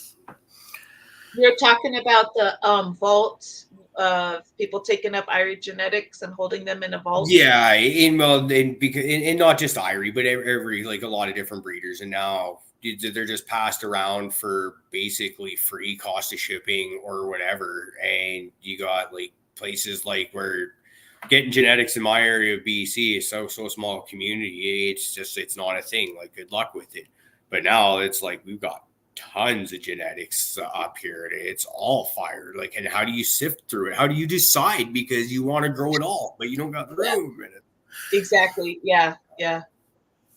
You're talking about the vaults of people taking up Irie Genetics and holding them in a vault. Yeah, and not just Irie, but every like a lot of different breeders, and now they're just passed around for basically free cost of shipping or whatever. And you got like places like where getting genetics in my area of BC is so small community. It's not a thing. Like, good luck with it. But now it's like we've got tons of genetics up here and it's all fired. Like, and how do you sift through it? How do you decide? Because you want to grow it all, but you don't got the room in it. Exactly. Yeah. I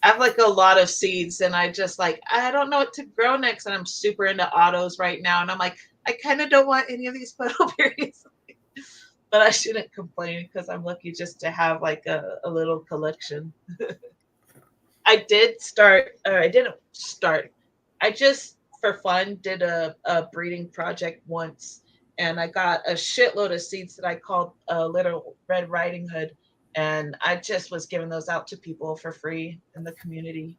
have like a lot of seeds and I just like, I don't know what to grow next. And I'm super into autos right now. And I'm like, I kind of don't want any of these photoberries. But I shouldn't complain because I'm lucky just to have like a little collection. I didn't start. I just, for fun, did a breeding project once. And I got a shitload of seeds that I called Little Red Riding Hood. And I just was giving those out to people for free in the community.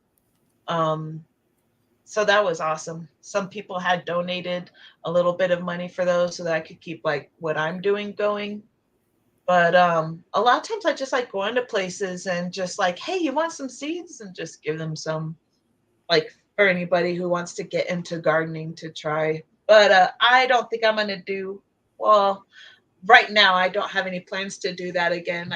So that was awesome. Some people had donated a little bit of money for those so that I could keep like what I'm doing going. But a lot of times I just like going to places and just like, hey, you want some seeds? And just give them some, like, for anybody who wants to get into gardening to try. But I don't think I'm going to do, well, right now I don't have any plans to do that again.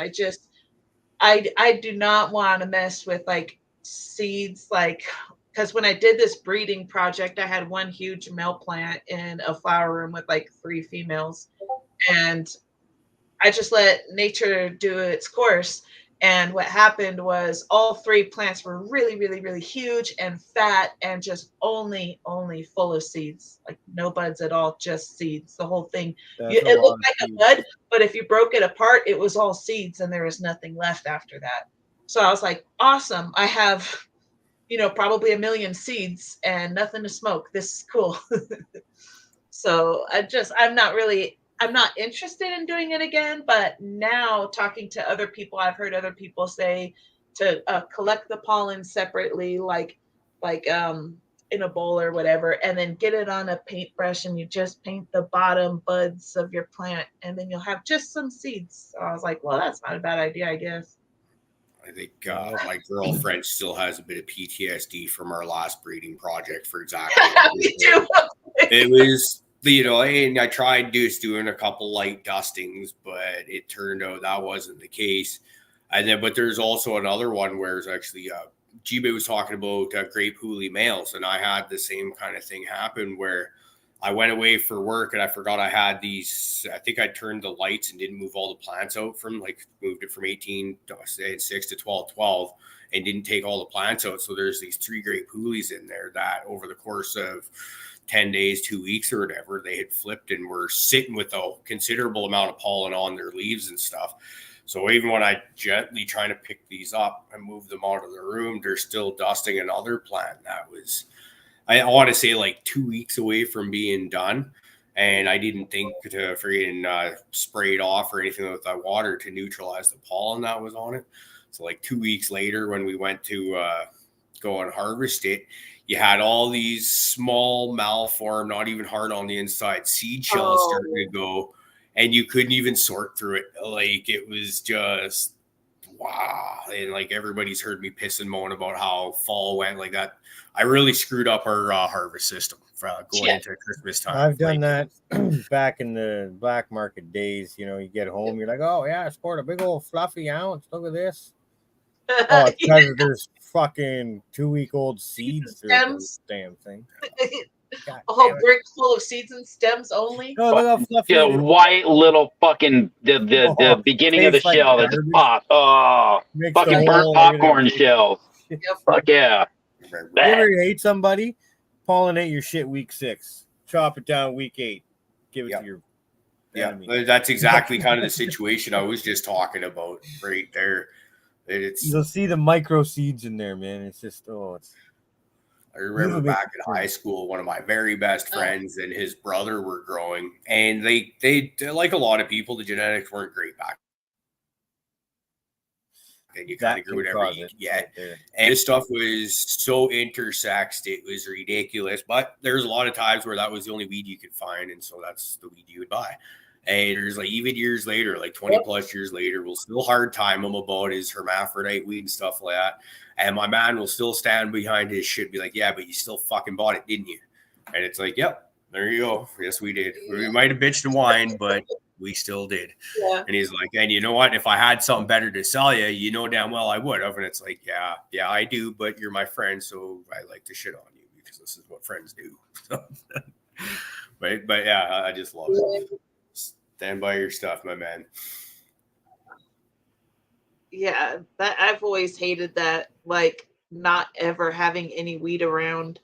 I do not want to mess with like seeds, like, because when I did this breeding project, I had one huge male plant in a flower room with like 3 females, and I just let nature do its course. And what happened was all 3 plants were really, really, really huge and fat and just only full of seeds, like no buds at all, just seeds. The whole thing, That's a it lot looked of like a seeds. bud, but if you broke it apart, it was all seeds and there was nothing left after that. So I was like, awesome. I have, probably a million seeds and nothing to smoke. This is cool. So I'm not interested in doing it again, but now talking to other people, I've heard other people say to collect the pollen separately, like in a bowl or whatever, and then get it on a paintbrush and you just paint the bottom buds of your plant and then you'll have just some seeds. So I was like, well, that's not a bad idea, I guess. I think my girlfriend still has a bit of PTSD from our last breeding project for exactly. Me too. It was, and I tried just doing a couple light dustings, but it turned out that wasn't the case. And then, but there's also another one where it's actually, Jibe was talking about grape hoolie males, and I had the same kind of thing happen where I went away for work and I forgot I had these. I think I turned the lights and didn't move all the plants out moved it from 18.6 to 12.12 and didn't take all the plants out. So there's these 3 grape hoolies in there that over the course of 10 days, 2 weeks or whatever, they had flipped and were sitting with a considerable amount of pollen on their leaves and stuff. So even when I gently trying to pick these up and move them out of the room, they're still dusting another plant that was, I want to say, like 2 weeks away from being done. And I didn't think to freaking spray it off or anything with that water to neutralize the pollen that was on it. So like 2 weeks later, when we went to go and harvest it, you had all these small, malformed, not even hard on the inside, seed shells starting to go, and you couldn't even sort through it. Like, it was just, wow. And like, everybody's heard me piss and moan about how fall went like that. I really screwed up our harvest system for going into Christmas time. I've done that back in the black market days. You get home, you're like, oh yeah, I scored a big old fluffy ounce. Look at this. Oh, it's because there's fucking 2-week-old seeds through this damn thing. A whole brick full of seeds and stems only. No, look how fluffy it is. White little fucking the beginning of the tastes like shell that just garbage. pops. Oh, Makes fucking the burnt whole popcorn everything. shells. Fuck yeah. You ever hate somebody? Pollinate your shit week 6. Chop it down week 8. Give it to your enemy. That's exactly kind of the situation I was just talking about right there. You'll see the micro seeds in there, man. It's just I remember back in high school, one of my very best friends and his brother were growing, and they like a lot of people, the genetics weren't great back. And you kind of grew whatever you could get. Right, and this stuff was so intersexed, it was ridiculous. But there's a lot of times where that was the only weed you could find, and so that's the weed you would buy. And there's like even years later, like 20 plus years later, we'll still hard time him about his hermaphrodite weed and stuff like that. And my man will still stand behind his shit, be like, yeah, but you still fucking bought it, didn't you? And it's like, yep, there you go. Yes, we did. We might have bitched and whined, but we still did. Yeah. And he's like, and you know what? If I had something better to sell you, you know damn well I would have. And it's like, yeah, I do, but you're my friend, so I like to shit on you because this is what friends do. but yeah, I just love it. Stand by your stuff, my man. Yeah, that I've always hated that, like not ever having any weed around.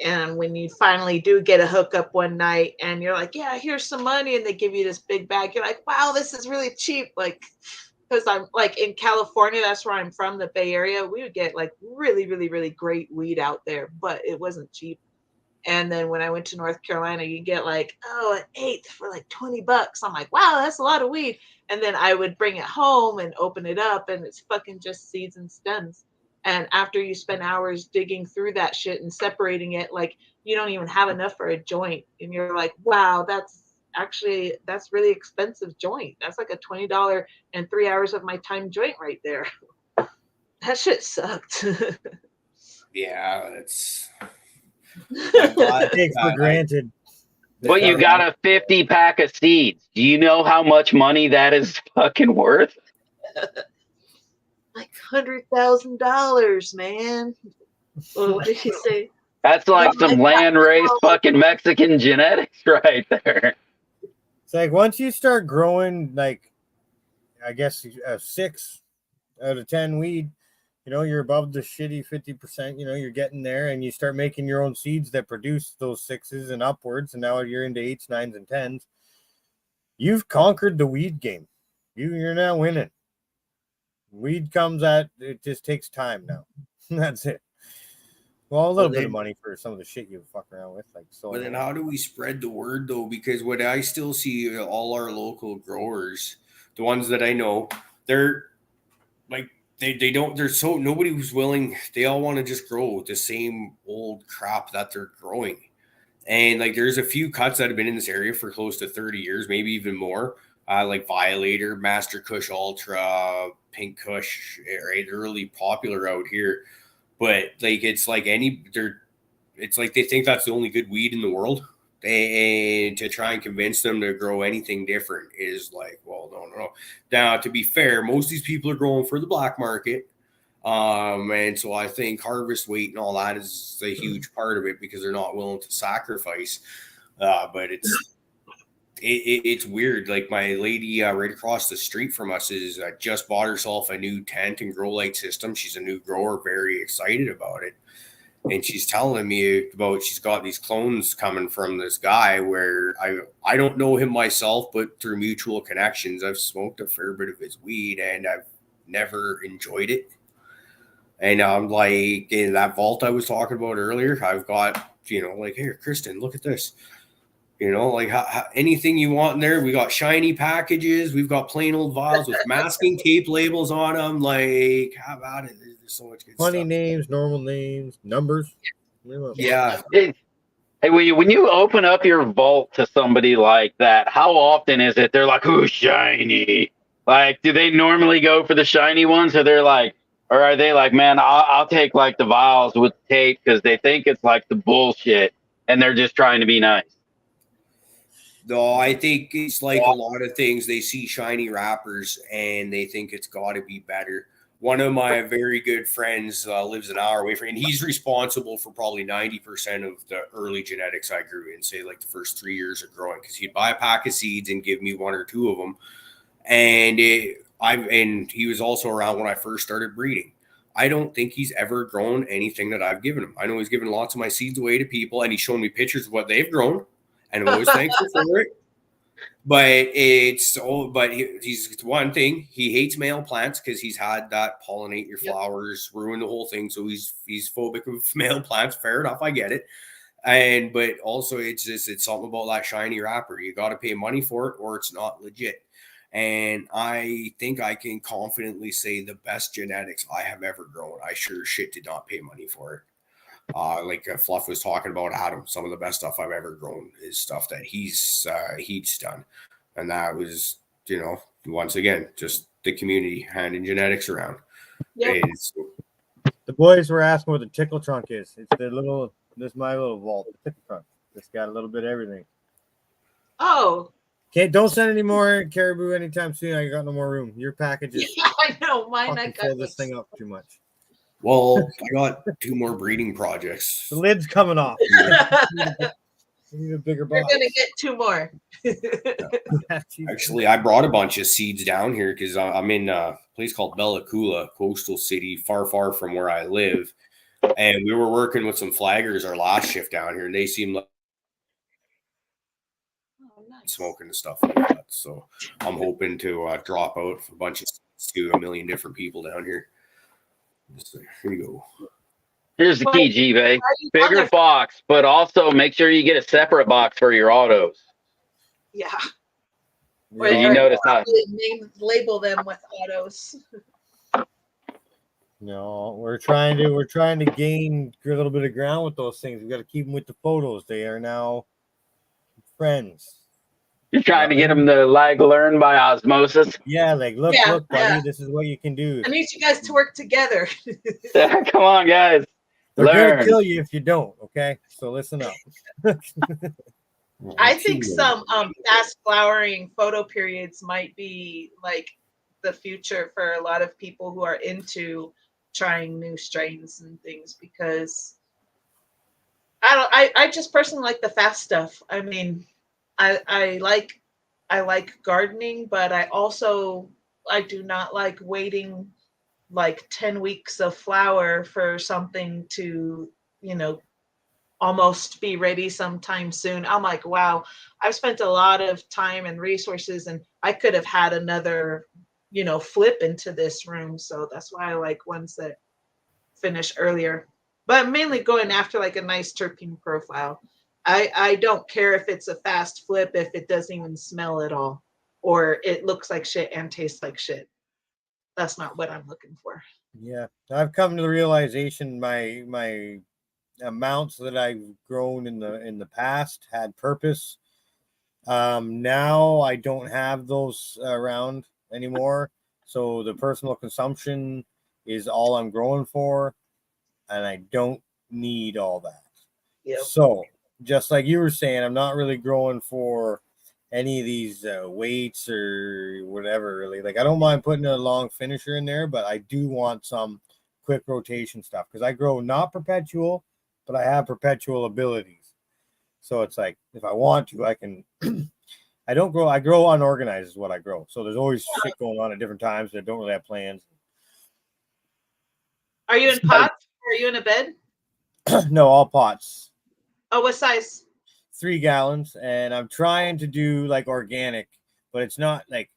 And when you finally do get a hookup one night and you're like, yeah, here's some money, and they give you this big bag, you're like, wow, this is really cheap. Like, because I'm like in California, that's where I'm from, the Bay Area, we would get like really, really, really great weed out there, but it wasn't cheap. And then when I went to North Carolina, you get like, an eighth for like $20. I'm like, wow, that's a lot of weed. And then I would bring it home and open it up, and it's fucking just seeds and stems. And after you spend hours digging through that shit and separating it, like you don't even have enough for a joint. And you're like, wow, that's really expensive joint. That's like a $20 and 3 hours of my time joint right there. That shit sucked. Yeah, it's takes for granted. But you got a 50 pack of seeds. Do you know how much money that is fucking worth? $100,000, man. Well, what did she say? That's like No, some I land race thought- fucking Mexican genetics right there. It's like once you start growing, like I guess 6 out of 10 weed, you know, you're above the shitty 50%. You know, you're getting there, and you start making your own seeds that produce those 6s and upwards, and now you're into 8s, 9s, and 10s. You've conquered the weed game. You're now winning. Weed comes at it, just takes time now. That's it. Well, a little bit of money for some of the shit you fuck around with, like so. But then how do we spread the word though? Because what I still see, all our local growers, the ones that I know, they're like they don't. They're so nobody who's willing. They all want to just grow the same old crap that they're growing. And like there's a few cuts that have been in this area for close to 30 years, maybe even more. Like Violator, Master Kush Ultra, Pink Kush, right? They're really popular out here. But like it's like it's like they think that's the only good weed in the world. And to try and convince them to grow anything different is like, well, no. Now, to be fair, most of these people are growing for the black market. And so I think harvest weight and all that is a huge part of it because they're not willing to sacrifice. But it's weird. Like my lady right across the street from us is just bought herself a new tent and grow light system. She's a new grower, very excited about it. And she's telling me about she's got these clones coming from this guy where I don't know him myself, but through mutual connections, I've smoked a fair bit of his weed and I've never enjoyed it. And I'm like, in that vault I was talking about earlier, I've got, you know, like, here, Kristen, look at this. You know, like anything you want in there. We got shiny packages. We've got plain old vials with masking tape labels on them. Like, how about it? There's so much good funny stuff. names, normal names, numbers. Yeah. Hey, when you open up your vault to somebody like that, how often is it they're like, "Ooh, shiny"? Like, do they normally go for the shiny ones, or are they like, "Man, I'll take like the vials with tape" because they think it's like the bullshit, and they're just trying to be nice? No, I think it's like a lot of things. They see shiny wrappers and they think it's got to be better. One of my very good friends lives an hour away from, and he's responsible for probably 90% of the early genetics I grew in, say like the first 3 years of growing, because he'd buy a pack of seeds and give me 1 or 2 of them. And he was also around when I first started breeding. I don't think he's ever grown anything that I've given him. I know he's given lots of my seeds away to people, and he's shown me pictures of what they've grown. And I'm always thankful for it. But he's one thing. He hates male plants because he's had that pollinate your flowers, ruin the whole thing. So he's phobic of male plants. Fair enough, I get it. But also it's something about that shiny wrapper. You got to pay money for it, or it's not legit. And I think I can confidently say the best genetics I have ever grown, I sure as shit did not pay money for it. Like Fluff was talking about, Adam, some of the best stuff I've ever grown is stuff that he's done. And that was, you know, once again, just the community handing genetics around. Yep. The boys were asking what the tickle trunk is. It's my little vault, the tickle trunk. It's got a little bit of everything. Oh. Don't send any more Caribou anytime soon. I got no more room. Your packages. Yeah, I know. Mine, I fill got this thing up too much. Well, I got 2 more breeding projects. The lid's coming off. You need a bigger box. You're going to get 2 more. Actually, I brought a bunch of seeds down here because I'm in a place called Bella Coola, coastal city, far from where I live. And we were working with some flaggers our last shift down here, and they seemed like smoking and stuff like that. So I'm hoping to drop out a bunch of seeds to a million different people down here. So here you go. Here's the key, G-Bay. Bigger box, but also make sure you get a separate box for your autos. Yeah. Did you notice that? Label them with autos. No, we're trying to gain a little bit of ground with those things. We got to keep them with the photos. They are now friends. You're trying to get them to learn by osmosis. Yeah, like look, buddy, this is what you can do. I need you guys to work together. Come on, guys. They're going to kill you if you don't, okay? So listen up. I think some fast flowering photo periods might be like the future for a lot of people who are into trying new strains and things, because I just personally like the fast stuff. I mean, I like gardening, but I do not like waiting like 10 weeks of flower for something to, you know, almost be ready sometime soon. I'm like, wow, I've spent a lot of time and resources, and I could have had another, you know, flip into this room. So that's why I like ones that finish earlier, but mainly going after like a nice terpene profile. I don't care if it's a fast flip if it doesn't even smell at all, or it looks like shit and tastes like shit. That's not what I'm looking for. Yeah, I've come to the realization my amounts that I've grown in the past had purpose. Now I don't have those around anymore, so the personal consumption is all I'm growing for, and I don't need all that. Yep. So just like you were saying, I'm not really growing for any of these weights or whatever, really. Like, I don't mind putting a long finisher in there, but I do want some quick rotation stuff, because I grow not perpetual, but I have perpetual abilities. So it's like, if I want to, I can. I grow unorganized is what I grow. So there's always shit going on at different times that don't really have plans. Are you in pots? Or are you in a bed? No, all pots. Oh, what size? 3 gallons, and I'm trying to do like organic, but it's not like,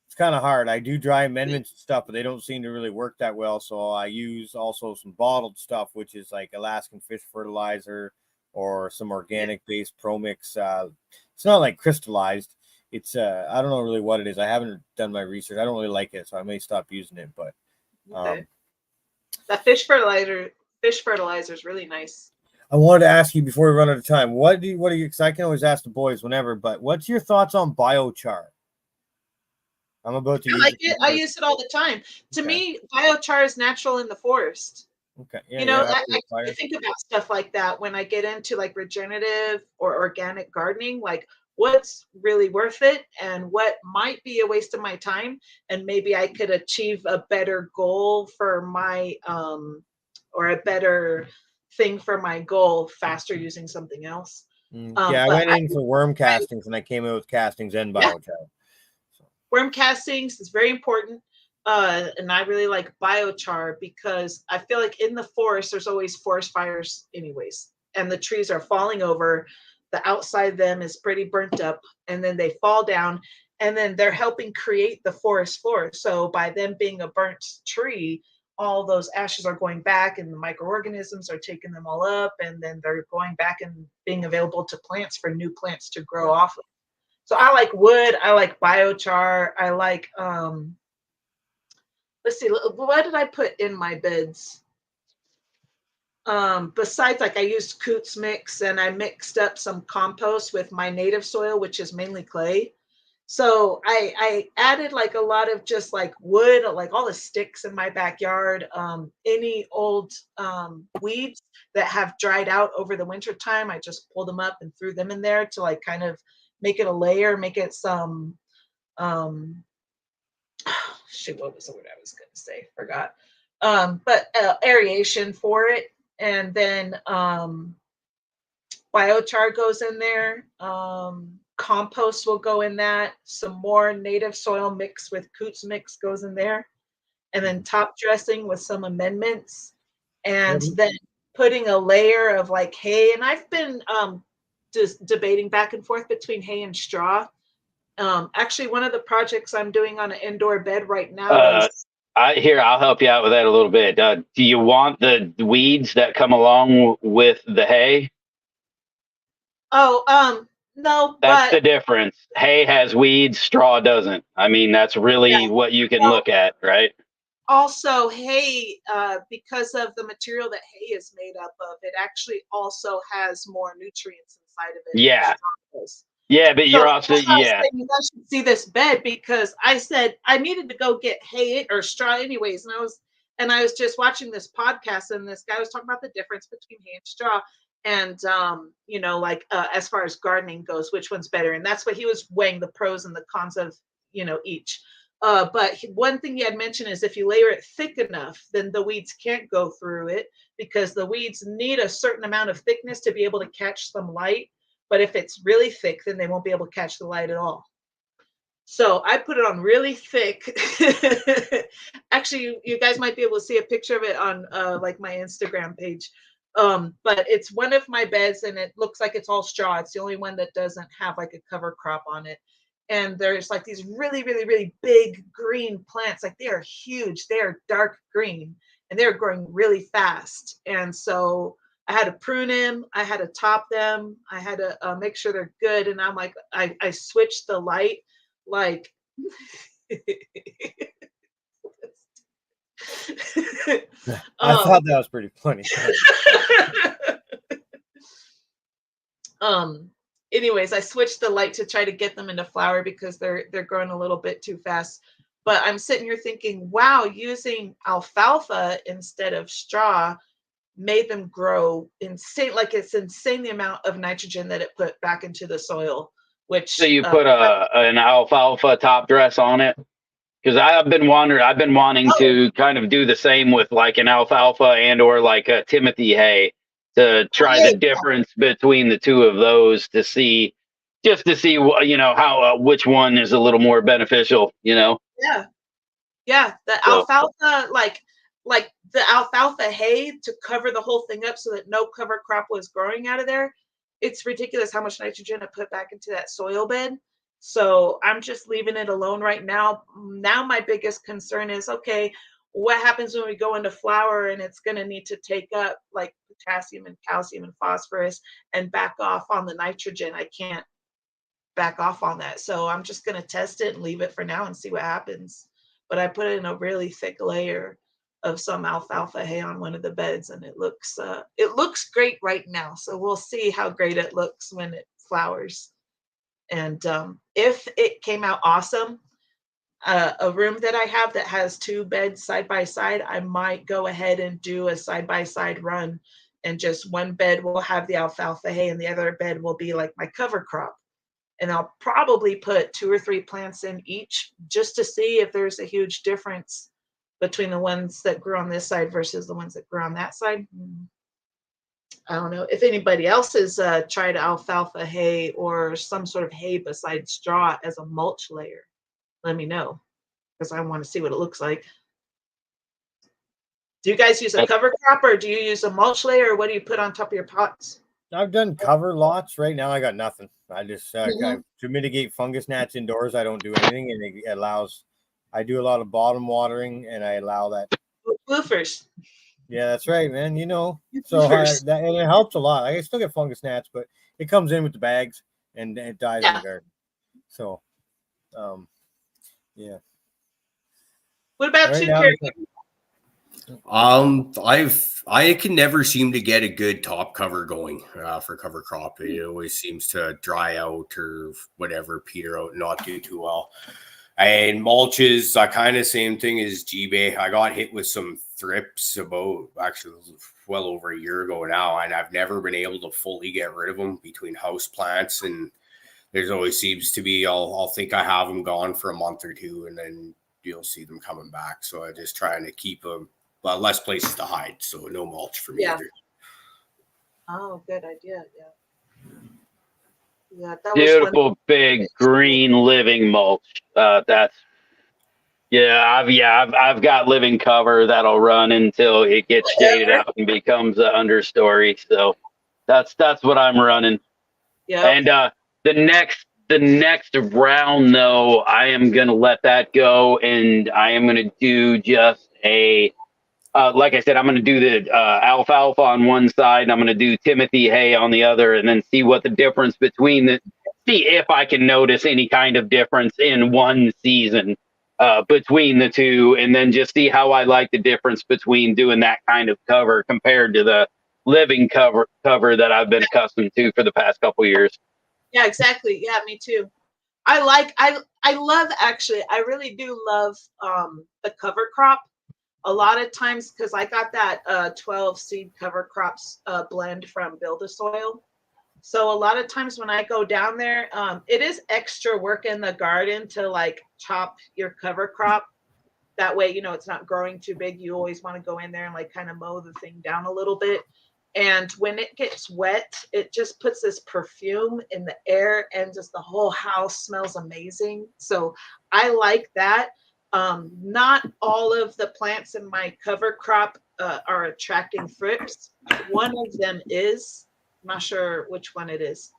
it's kind of hard. I do dry amendments and stuff, but they don't seem to really work that well. So I use also some bottled stuff, which is like Alaskan fish fertilizer or some organic based pro mix. It's not like crystallized. It's I don't know really what it is. I haven't done my research. I don't really like it, so I may stop using it. But Okay. That fish fertilizer is really nice. I wanted to ask you before we run out of time, what do you, because I can always ask the boys whenever, but what's your thoughts on biochar? I'm about to use it. I use it all the time. To me, biochar is natural in the forest. Okay. Yeah, you know, I think about stuff like that when I get into like regenerative or organic gardening, like what's really worth it and what might be a waste of my time. And maybe I could achieve a better goal for my, or a better thing for my goal faster using something else. I went in for worm castings and I came out with castings and biochar. So. Worm castings is very important. And I really like biochar because I feel like in the forest, there's always forest fires anyways, and the trees are falling over. The outside of them is pretty burnt up, and then they fall down, and then they're helping create the forest floor. So by them being a burnt tree, all those ashes are going back and the microorganisms are taking them all up, and then they're going back and being available to plants for new plants to grow off of. So I like wood, I like biochar, I like let's see, what did I put in my beds? Besides, like I used Coots mix and I mixed up some compost with my native soil, which is mainly clay. So I added like a lot of just like wood, like all the sticks in my backyard, any old weeds that have dried out over the winter time, I just pulled them up and threw them in there to like kind of make it a layer, make it some, shoot, what was the word I was going to say? Forgot. But aeration for it. And then biochar goes in there. Compost will go in that. Some more native soil mixed with Coots mix goes in there. And then top dressing with some amendments. And then putting a layer of like hay. And I've been just debating back and forth between hay and straw. Actually, one of the projects I'm doing on an indoor bed right now is... I'll help you out with that a little bit. Do you want the weeds that come along with the hay? Oh, no. That's the difference. Hay has weeds, straw doesn't. I mean, that's really what you can look at, right? Also, hay, because of the material that hay is made up of, it actually also has more nutrients inside of it. Yeah. Yeah, but you're also, you guys should see this bed, because I said I needed to go get hay or straw anyways. And I was just watching this podcast, and this guy was talking about the difference between hay and straw. And, you know, like as far as gardening goes, which one's better? And that's what he was weighing, the pros and the cons of, you know, each. But one thing he had mentioned is if you layer it thick enough, then the weeds can't go through it because the weeds need a certain amount of thickness to be able to catch some light. But if it's really thick, then they won't be able to catch the light at all. So I put it on really thick. Actually, you guys might be able to see a picture of it on like my Instagram page. But it's one of my beds and it looks like it's all straw. It's the only one that doesn't have like a cover crop on it. And there's like these really, really, really big green plants. Like they are huge. They are dark green and they're growing really fast. And so I had to prune them. I had to top them. I had to make sure they're good. And I'm like, I switched the light like I thought that was pretty funny. Anyways, I switched the light to try to get them into flower because they're growing a little bit too fast. But I'm sitting here thinking, wow, using alfalfa instead of straw made them grow insane. Like it's insane the amount of nitrogen that it put back into the soil. Which So you put an alfalfa top dress on it? Because I've been wanting to kind of do the same with like an alfalfa and or like a Timothy hay to try the difference between the two of those to see, just to see you know how which one is a little more beneficial, you know. Yeah, the alfalfa like the alfalfa hay to cover the whole thing up so that no cover crop was growing out of there. It's ridiculous how much nitrogen I put back into that soil bed. So I'm just leaving it alone right now. Now my biggest concern is, okay, what happens when we go into flower and it's going to need to take up like potassium and calcium and phosphorus and back off on the nitrogen. I can't back off on that. So I'm just going to test it and leave it for now and see what happens. But I put in a really thick layer of some alfalfa hay on one of the beds and it looks great right now. So we'll see how great it looks when it flowers. And if it came out awesome, a room that I have that has two beds side by side, I might go ahead and do a side by side run. And just one bed will have the alfalfa hay and the other bed will be like my cover crop. And I'll probably put 2 or 3 plants in each just to see if there's a huge difference between the ones that grew on this side versus the ones that grew on that side. I don't know if anybody else has tried alfalfa hay or some sort of hay besides straw as a mulch layer. Let me know because I want to see what it looks like. Do you guys use a cover crop or do you use a mulch layer or what do you put on top of your pots? I've done cover lots. Right now I got nothing. I just to mitigate fungus gnats indoors, I don't do anything, and it allows. I do a lot of bottom watering, and I allow that. Woofers. Yeah, that's right, man. You know, so and it helps a lot. I still get fungus gnats, but it comes in with the bags and it dies in the garden. So, yeah. What about you, Cariboo? I can never seem to get a good top cover going for cover crop. It always seems to dry out or whatever, peter out, not do too well. And mulches, kind of same thing as G-Bay. I got hit with some thrips about actually well over a year ago now, and I've never been able to fully get rid of them between house plants. And there's always seems to be I'll think I have them gone for a month or two, and then you'll see them coming back. So I'm just trying to keep them. Well, less places to hide, so no mulch for me either. Oh, good idea. Yeah, that Beautiful was big green living mulch. I've got living cover that'll run until it gets shaded out and becomes an understory. So that's what I'm running. Yeah. And the next round though, I am gonna let that go, and I am gonna do just a. Like I said, I'm going to do the alfalfa on one side, and I'm going to do Timothy hay on the other, and then see what the difference see if I can notice any kind of difference in one season between the two, and then just see how I like the difference between doing that kind of cover compared to the living cover that I've been accustomed to for the past couple years. Yeah, exactly. Yeah, me too. I really do love the cover crop. A lot of times, because I got that 12 seed cover crops blend from Build a Soil. So a lot of times when I go down there, it is extra work in the garden to like chop your cover crop. That way, you know, it's not growing too big. You always want to go in there and like kind of mow the thing down a little bit. And when it gets wet, it just puts this perfume in the air and just the whole house smells amazing. So I like that. Not all of the plants in my cover crop are attracting thrips. One of them is, I'm not sure which one it is,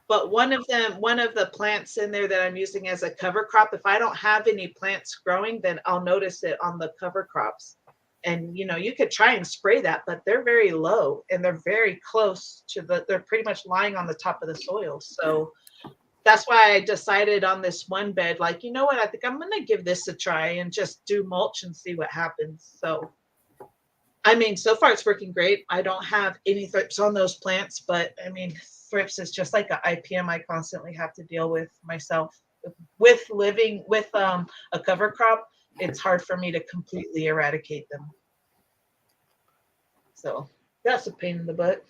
but one of the plants in there that I'm using as a cover crop, if I don't have any plants growing, then I'll notice it on the cover crops. And, you know, you could try and spray that, but they're very low and they're very close to they're pretty much lying on the top of the soil. So that's why I decided on this one bed, like, you know what, I think I'm going to give this a try and just do mulch and see what happens. So, I mean, so far it's working great. I don't have any thrips on those plants, but I mean, thrips is just like an IPM I constantly have to deal with myself. With living with a cover crop, it's hard for me to completely eradicate them. So that's a pain in the butt.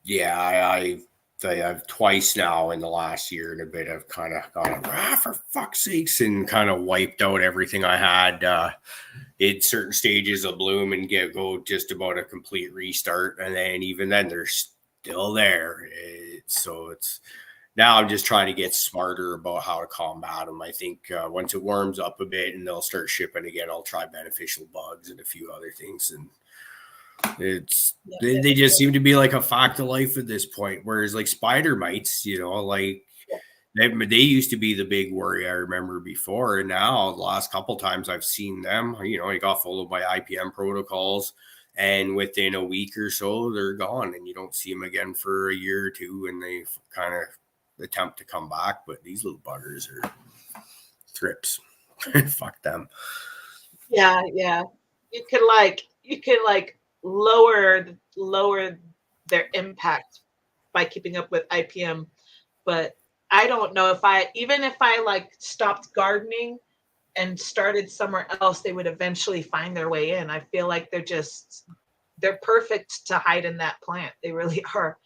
Yeah, I've twice now in the last year and a bit, I've kind of gone, for fuck's sakes, and kind of wiped out everything I had in certain stages of bloom and go just about a complete restart. And then even then they're still there. So it's now I'm just trying to get smarter about how to combat them. I think once it warms up a bit and they'll start shipping again, I'll try beneficial bugs and a few other things. And they just seem to be like a fact of life at this point. Whereas like spider mites, you know, like they used to be the big worry I remember before. And now the last couple times I've seen them, you know, I got followed by IPM protocols. And within a week or so, they're gone, and you don't see them again for a year or two, and they kind of attempt to come back. But these little buggers are thrips. Fuck them. Yeah. You could lower their impact by keeping up with IPM, but I don't know if I like stopped gardening and started somewhere else, they would eventually find their way in. I feel like they're perfect to hide in that plant. They really are.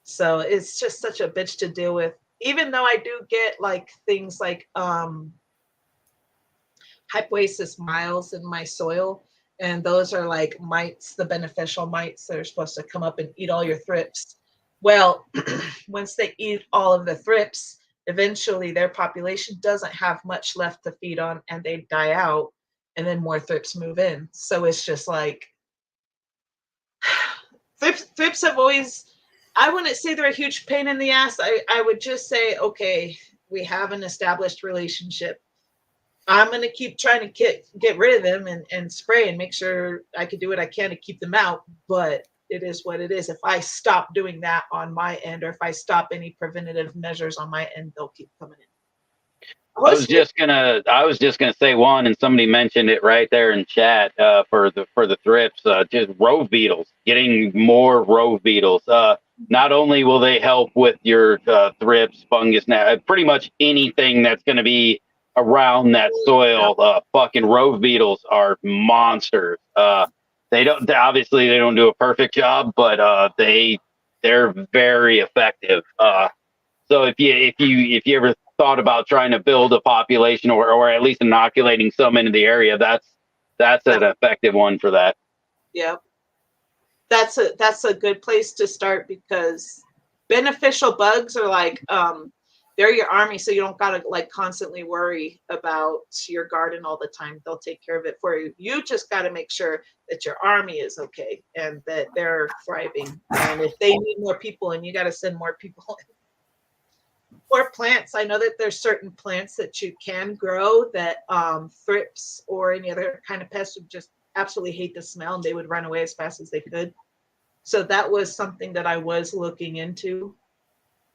So it's just such a bitch to deal with. Even though I do get like things like Hypathetical miles in my soil, and those are like mites, the beneficial mites that are supposed to come up and eat all your thrips. Well, once they eat all of the thrips, eventually their population doesn't have much left to feed on and they die out, and then more thrips move in. So it's just like thrips have always, I wouldn't say they're a huge pain in the ass. I would just say, okay, we have an established relationship. I'm going to keep trying to get rid of them and spray and make sure I can do what I can to keep them out. But it is what it is. If I stop doing that on my end, or if I stop any preventative measures on my end, they'll keep coming in. I was just gonna say one, and somebody mentioned it right there in chat for the thrips. Just rove beetles, getting more rove beetles. Not only will they help with your thrips, fungus, pretty much anything that's going to be around that soil. Fucking rove beetles are monsters. They don't do a perfect job, but they're very effective. So if you ever thought about trying to build a population or at least inoculating some into the area, that's an effective one for that. Yeah, that's a good place to start, because beneficial bugs are like they're your army, so you don't gotta like constantly worry about your garden all the time. They'll take care of it for you. You just got to make sure that your army is okay and that they're thriving. And if they need more people, and you got to send more people in. Or plants. I know that there's certain plants that you can grow that thrips or any other kind of pests would just absolutely hate the smell, and they would run away as fast as they could. So that was something that I was looking into.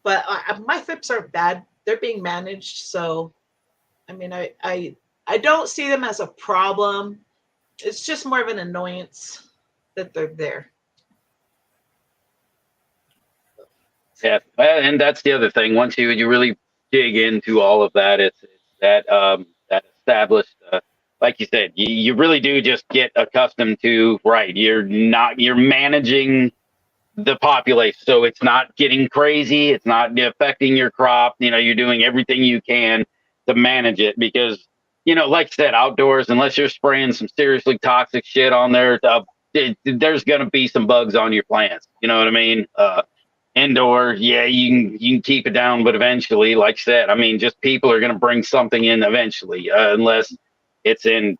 But my thrips aren't bad. They're being managed. So, I mean, I don't see them as a problem. It's just more of an annoyance that they're there. Yeah, and that's the other thing. Once you really dig into all of that, it's that established, like you said, you really do just get accustomed to, right? You're managing the population. So it's not getting crazy. It's not affecting your crop. You know, you're doing everything you can to manage it because, you know, like I said, outdoors, unless you're spraying some seriously toxic shit on there, there's going to be some bugs on your plants. You know what I mean? Indoor, yeah, you can keep it down, but eventually, like I said, I mean, just people are going to bring something in eventually, unless it's in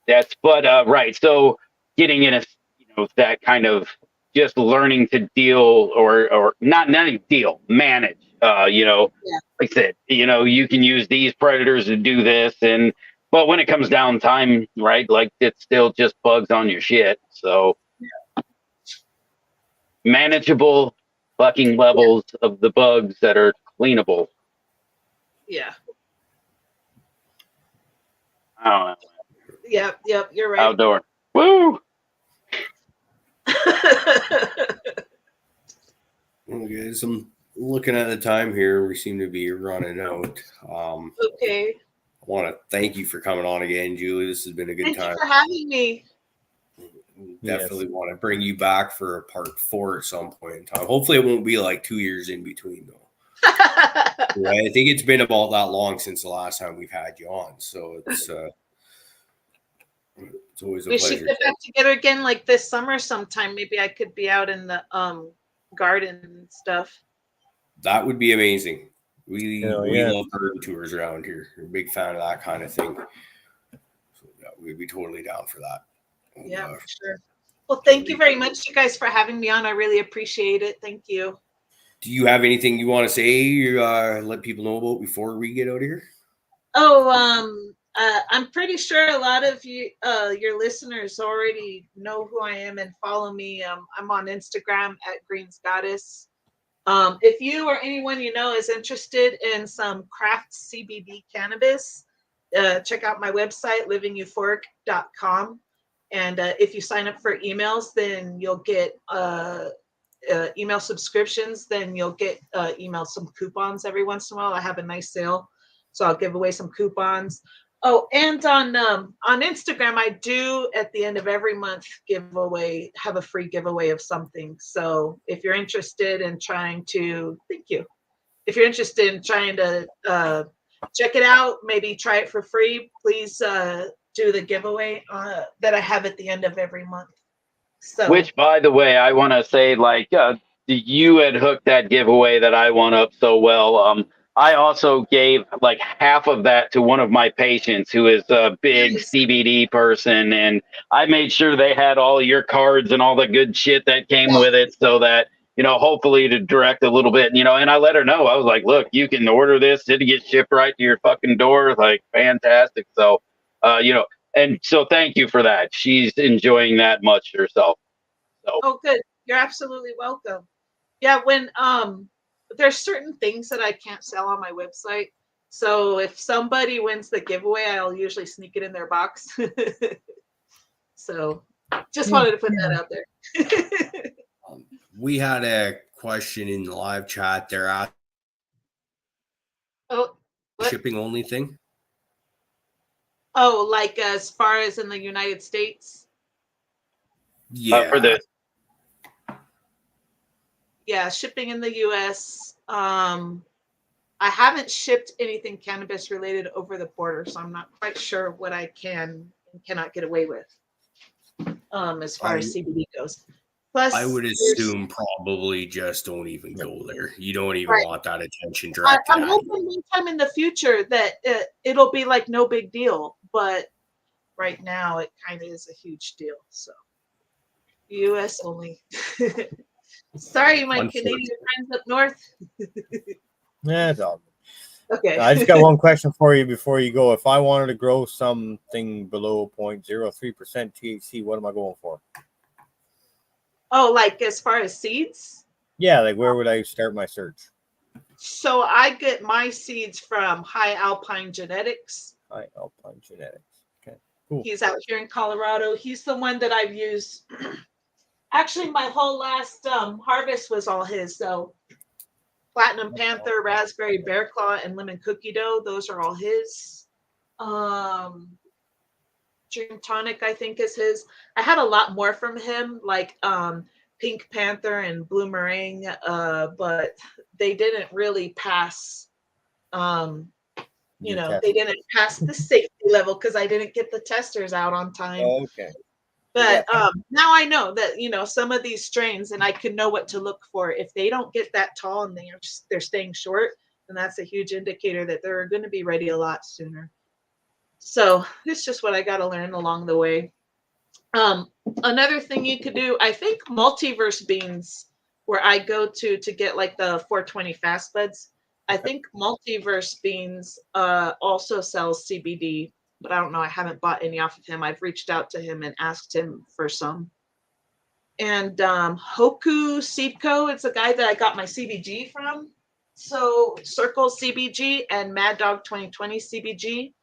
that's, but right. So getting in a, you know, that kind of just learning to deal or not even deal, manage. You know, Yeah. like I said, you know, you can use these predators to do this, and but when it comes down time, right, like it's still just bugs on your shit. So manageable fucking levels of the bugs that are cleanable. Yeah. I don't know. Yep, you're right. Outdoor. Woo! Okay, so I'm looking at the time here. We seem to be running out. Okay. I want to thank you for coming on again, Julie. This has been a good Thank time. you for having me. Definitely want to bring you back for a part 4 at some point in time. Hopefully, it won't be like 2 years in between, though. Yeah, I think it's been about that long since the last time we've had you on, so it's always a We pleasure. should get back together again like this summer sometime. Maybe I could be out in the garden and stuff. That would be amazing. We yeah. love garden tours around here. We're a big fan of that kind of thing. So yeah, we'd be totally down for that. Yeah, for sure. Well, thank you very much, you guys, for having me on. I really appreciate it. Thank you. Do you have anything you want to say or let people know about before we get out of here? Oh, I'm pretty sure a lot of you, your listeners already know who I am and follow me. I'm on Instagram at Greens Goddess. If you or anyone you know is interested in some craft CBD cannabis, check out my website, livingeuphoric.com. And if you sign up for emails, then you'll get email subscriptions. Then you'll get email some coupons every once in a while. I have a nice sale, so I'll give away some coupons. Oh, and on Instagram, I do at the end of every month have a free giveaway of something. So if you're interested in trying to, if you're interested in trying to check it out, maybe try it for free, please do the giveaway that I have at the end of every month. So, which, by the way, I want to say, like, you had hooked that giveaway that I won up so well. I also gave like half of that to one of my patients who is a big nice. CBD person, and I made sure they had all your cards and all the good shit that came with it, so that, you know, hopefully to direct a little bit, you know. And I let her know, I was like, look, you can order this, it'll get shipped right to your fucking door, like, fantastic. So, you know, and so thank you for that. She's enjoying that much herself. So. Oh, good. You're absolutely welcome. Yeah, when there's certain things that I can't sell on my website. So if somebody wins the giveaway, I'll usually sneak it in their box. So just wanted to put that out there. We had a question in the live chat there at shipping only thing. Oh, like as far as in the United States? Yeah. For the shipping in the US. I haven't shipped anything cannabis related over the border, so I'm not quite sure what I can and cannot get away with as far as CBD goes. Plus, I would assume probably just don't even go there. You don't even want that attention directed I'm hoping one time in the future that it'll be like no big deal, but right now it kind of is a huge deal. So US only. Sorry, my Canadian friends up north. Yeah, it's all good. Okay. I just got one question for you before you go. If I wanted to grow something below 0.03% THC, what am I going for? Oh, like as far as seeds? Yeah, like where would I start my search? So I get my seeds from Hypathetical Genetics. Hypathetical Genetics. Okay, cool. He's out here in Colorado. He's the one that I've used. Actually, my whole last harvest was all his. So Platinum Panther, Raspberry Bear Claw, and Lemon Cookie Dough. Those are all his. Dream Tonic, I think, is his. I had a lot more from him, like Pink Panther and Bloomerang, but they didn't really pass. Your test. They didn't pass the safety level because I didn't get the testers out on time. Oh, okay. But now I know that some of these strains, and I can know what to look for. If they don't get that tall and they're staying short, then that's a huge indicator that they're going to be ready a lot sooner. So it's just what I got to learn along the way. Another thing you could do, I think Multiverse Beans, where I go to get like the 420 fast buds. I think Multiverse Beans also sells CBD, but I don't know. I haven't bought any off of him. I've reached out to him and asked him for some. And Hoku Seed Co. It's a guy that I got my CBG from. So Circle CBG and Mad Dog 2020 CBG.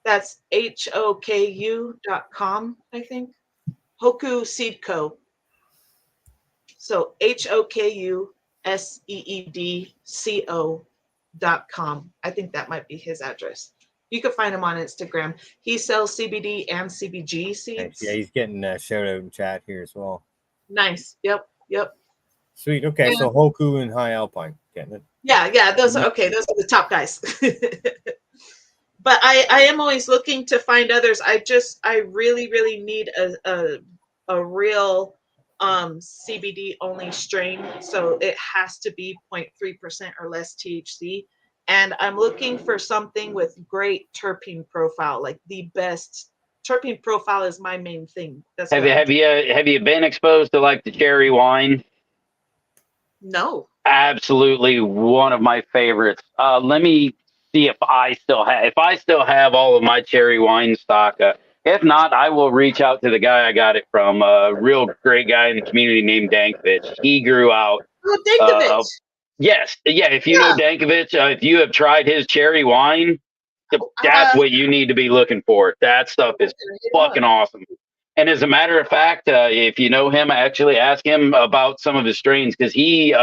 That's HOKU.com, I think. Hoku Seed Co. So HOKUSEEDCO.com. I think that might be his address. You can find him on Instagram. He sells CBD and CBG seeds. Yeah, he's getting a shout out in chat here as well. Nice. Yep. Sweet. Okay, so Hoku and High Alpine. Getting it. Yeah. Those are okay. Those are the top guys. But I am always looking to find others. I really, really need a real CBD only strain. So it has to be 0.3% or less THC. And I'm looking for something with great terpene profile, like the best terpene profile is my main thing. That's have you been exposed to like the cherry wine? No. Absolutely one of my favorites. Let me see if I still have all of my cherry wine stock. If not, I will reach out to the guy I got it from. A real great guy in the community named Dankovich. He grew out. Oh, Dankovich. Yes. Yeah. If you know Dankovich, if you have tried his cherry wine, that's what you need to be looking for. That stuff is fucking awesome. And as a matter of fact, if you know him, actually ask him about some of his strains, because he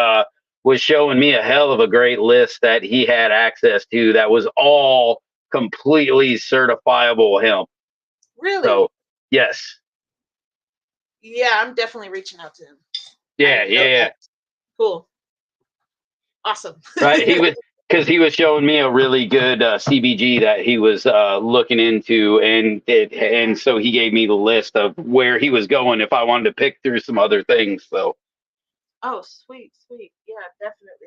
was showing me a hell of a great list that he had access to that was all completely certifiable hemp. Really? So, yes. Yeah, I'm definitely reaching out to him. Yeah. Cool. Awesome. Right. He was showing me a really good CBG that he was looking into, and so he gave me the list of where he was going if I wanted to pick through some other things. So. Oh, sweet. Yeah, definitely.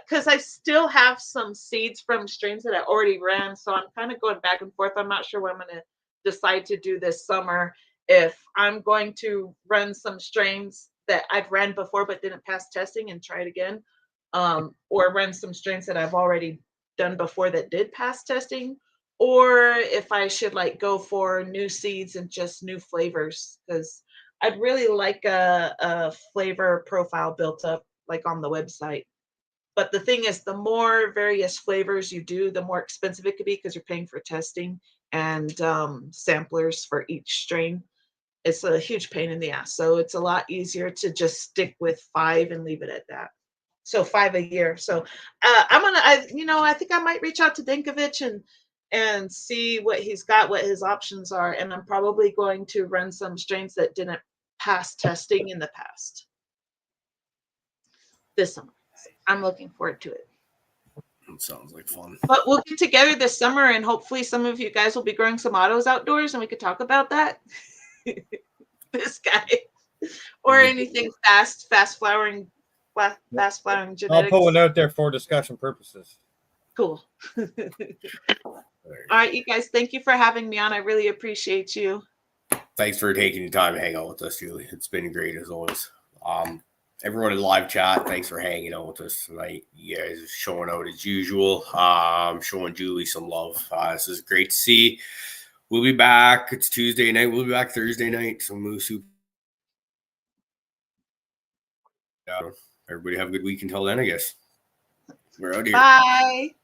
Because I still have some seeds from strains that I already ran, so I'm kind of going back and forth. I'm not sure what I'm going to decide to do this summer. If I'm going to run some strains that I've ran before but didn't pass testing and try it again, or run some strains that I've already done before that did pass testing, or if I should like go for new seeds and just new flavors, because I'd really like a flavor profile built up like on the website. But the thing is, the more various flavors you do, the more expensive it could be because you're paying for testing and samplers for each strain. It's a huge pain in the ass. So it's a lot easier to just stick with 5 and leave it at that. So 5 a year. So I think I might reach out to Dankovich and see what he's got, what his options are. And I'm probably going to run some strains that didn't pass testing in the past this summer. I'm looking forward to it. That sounds like fun. But we'll get together this summer, and hopefully some of you guys will be growing some autos outdoors, and we could talk about that. This guy, or anything fast flowering genetics. I'll pull one out there for discussion purposes. Cool. All right, you guys, thank you for having me on. I really appreciate you. Thanks for taking the time to hang out with us, Julie. It's been great as always. Everyone in live chat, thanks for hanging out with us tonight. You guys are showing out as usual. Showing Julie some love. This is great to see. We'll be back. It's Tuesday night. We'll be back Thursday night. So Moose Soup. Everybody have a good week until then, I guess. We're out here. Bye.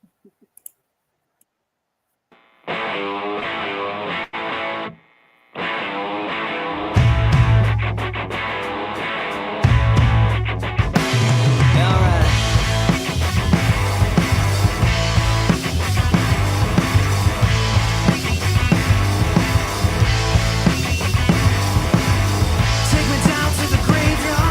Take me down to the graveyard.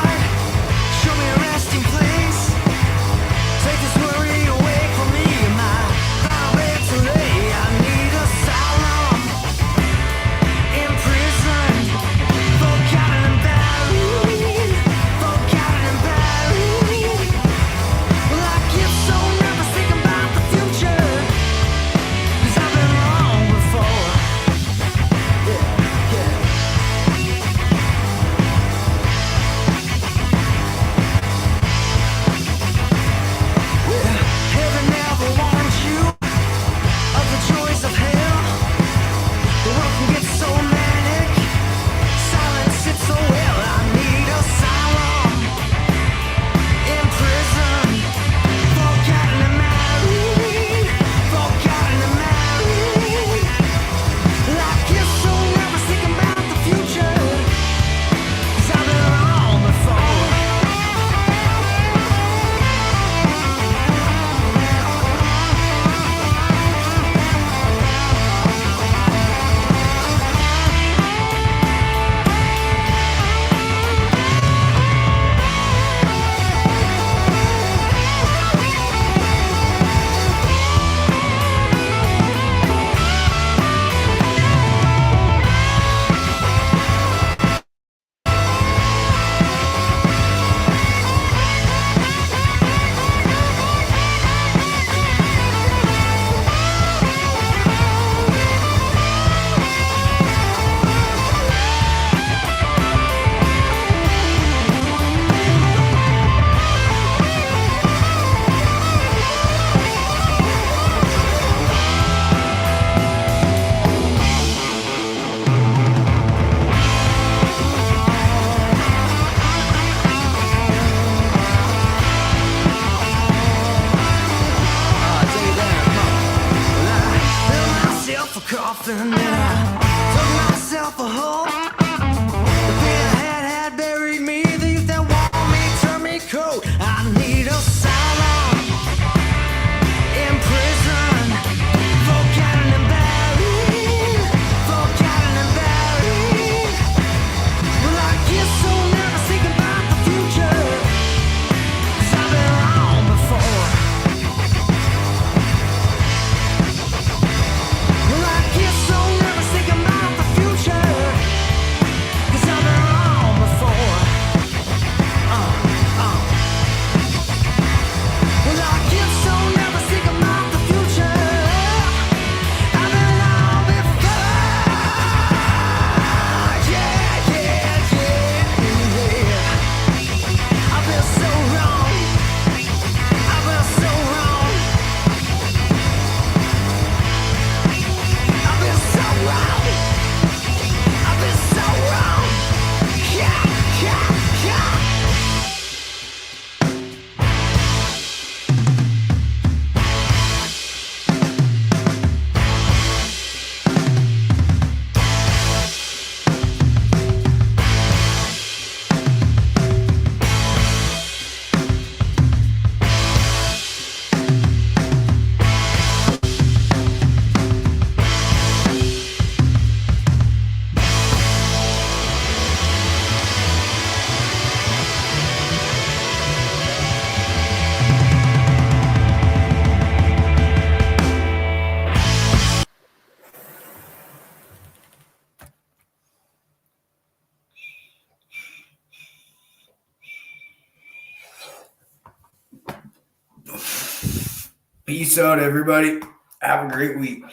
Peace out, everybody. Have a great week.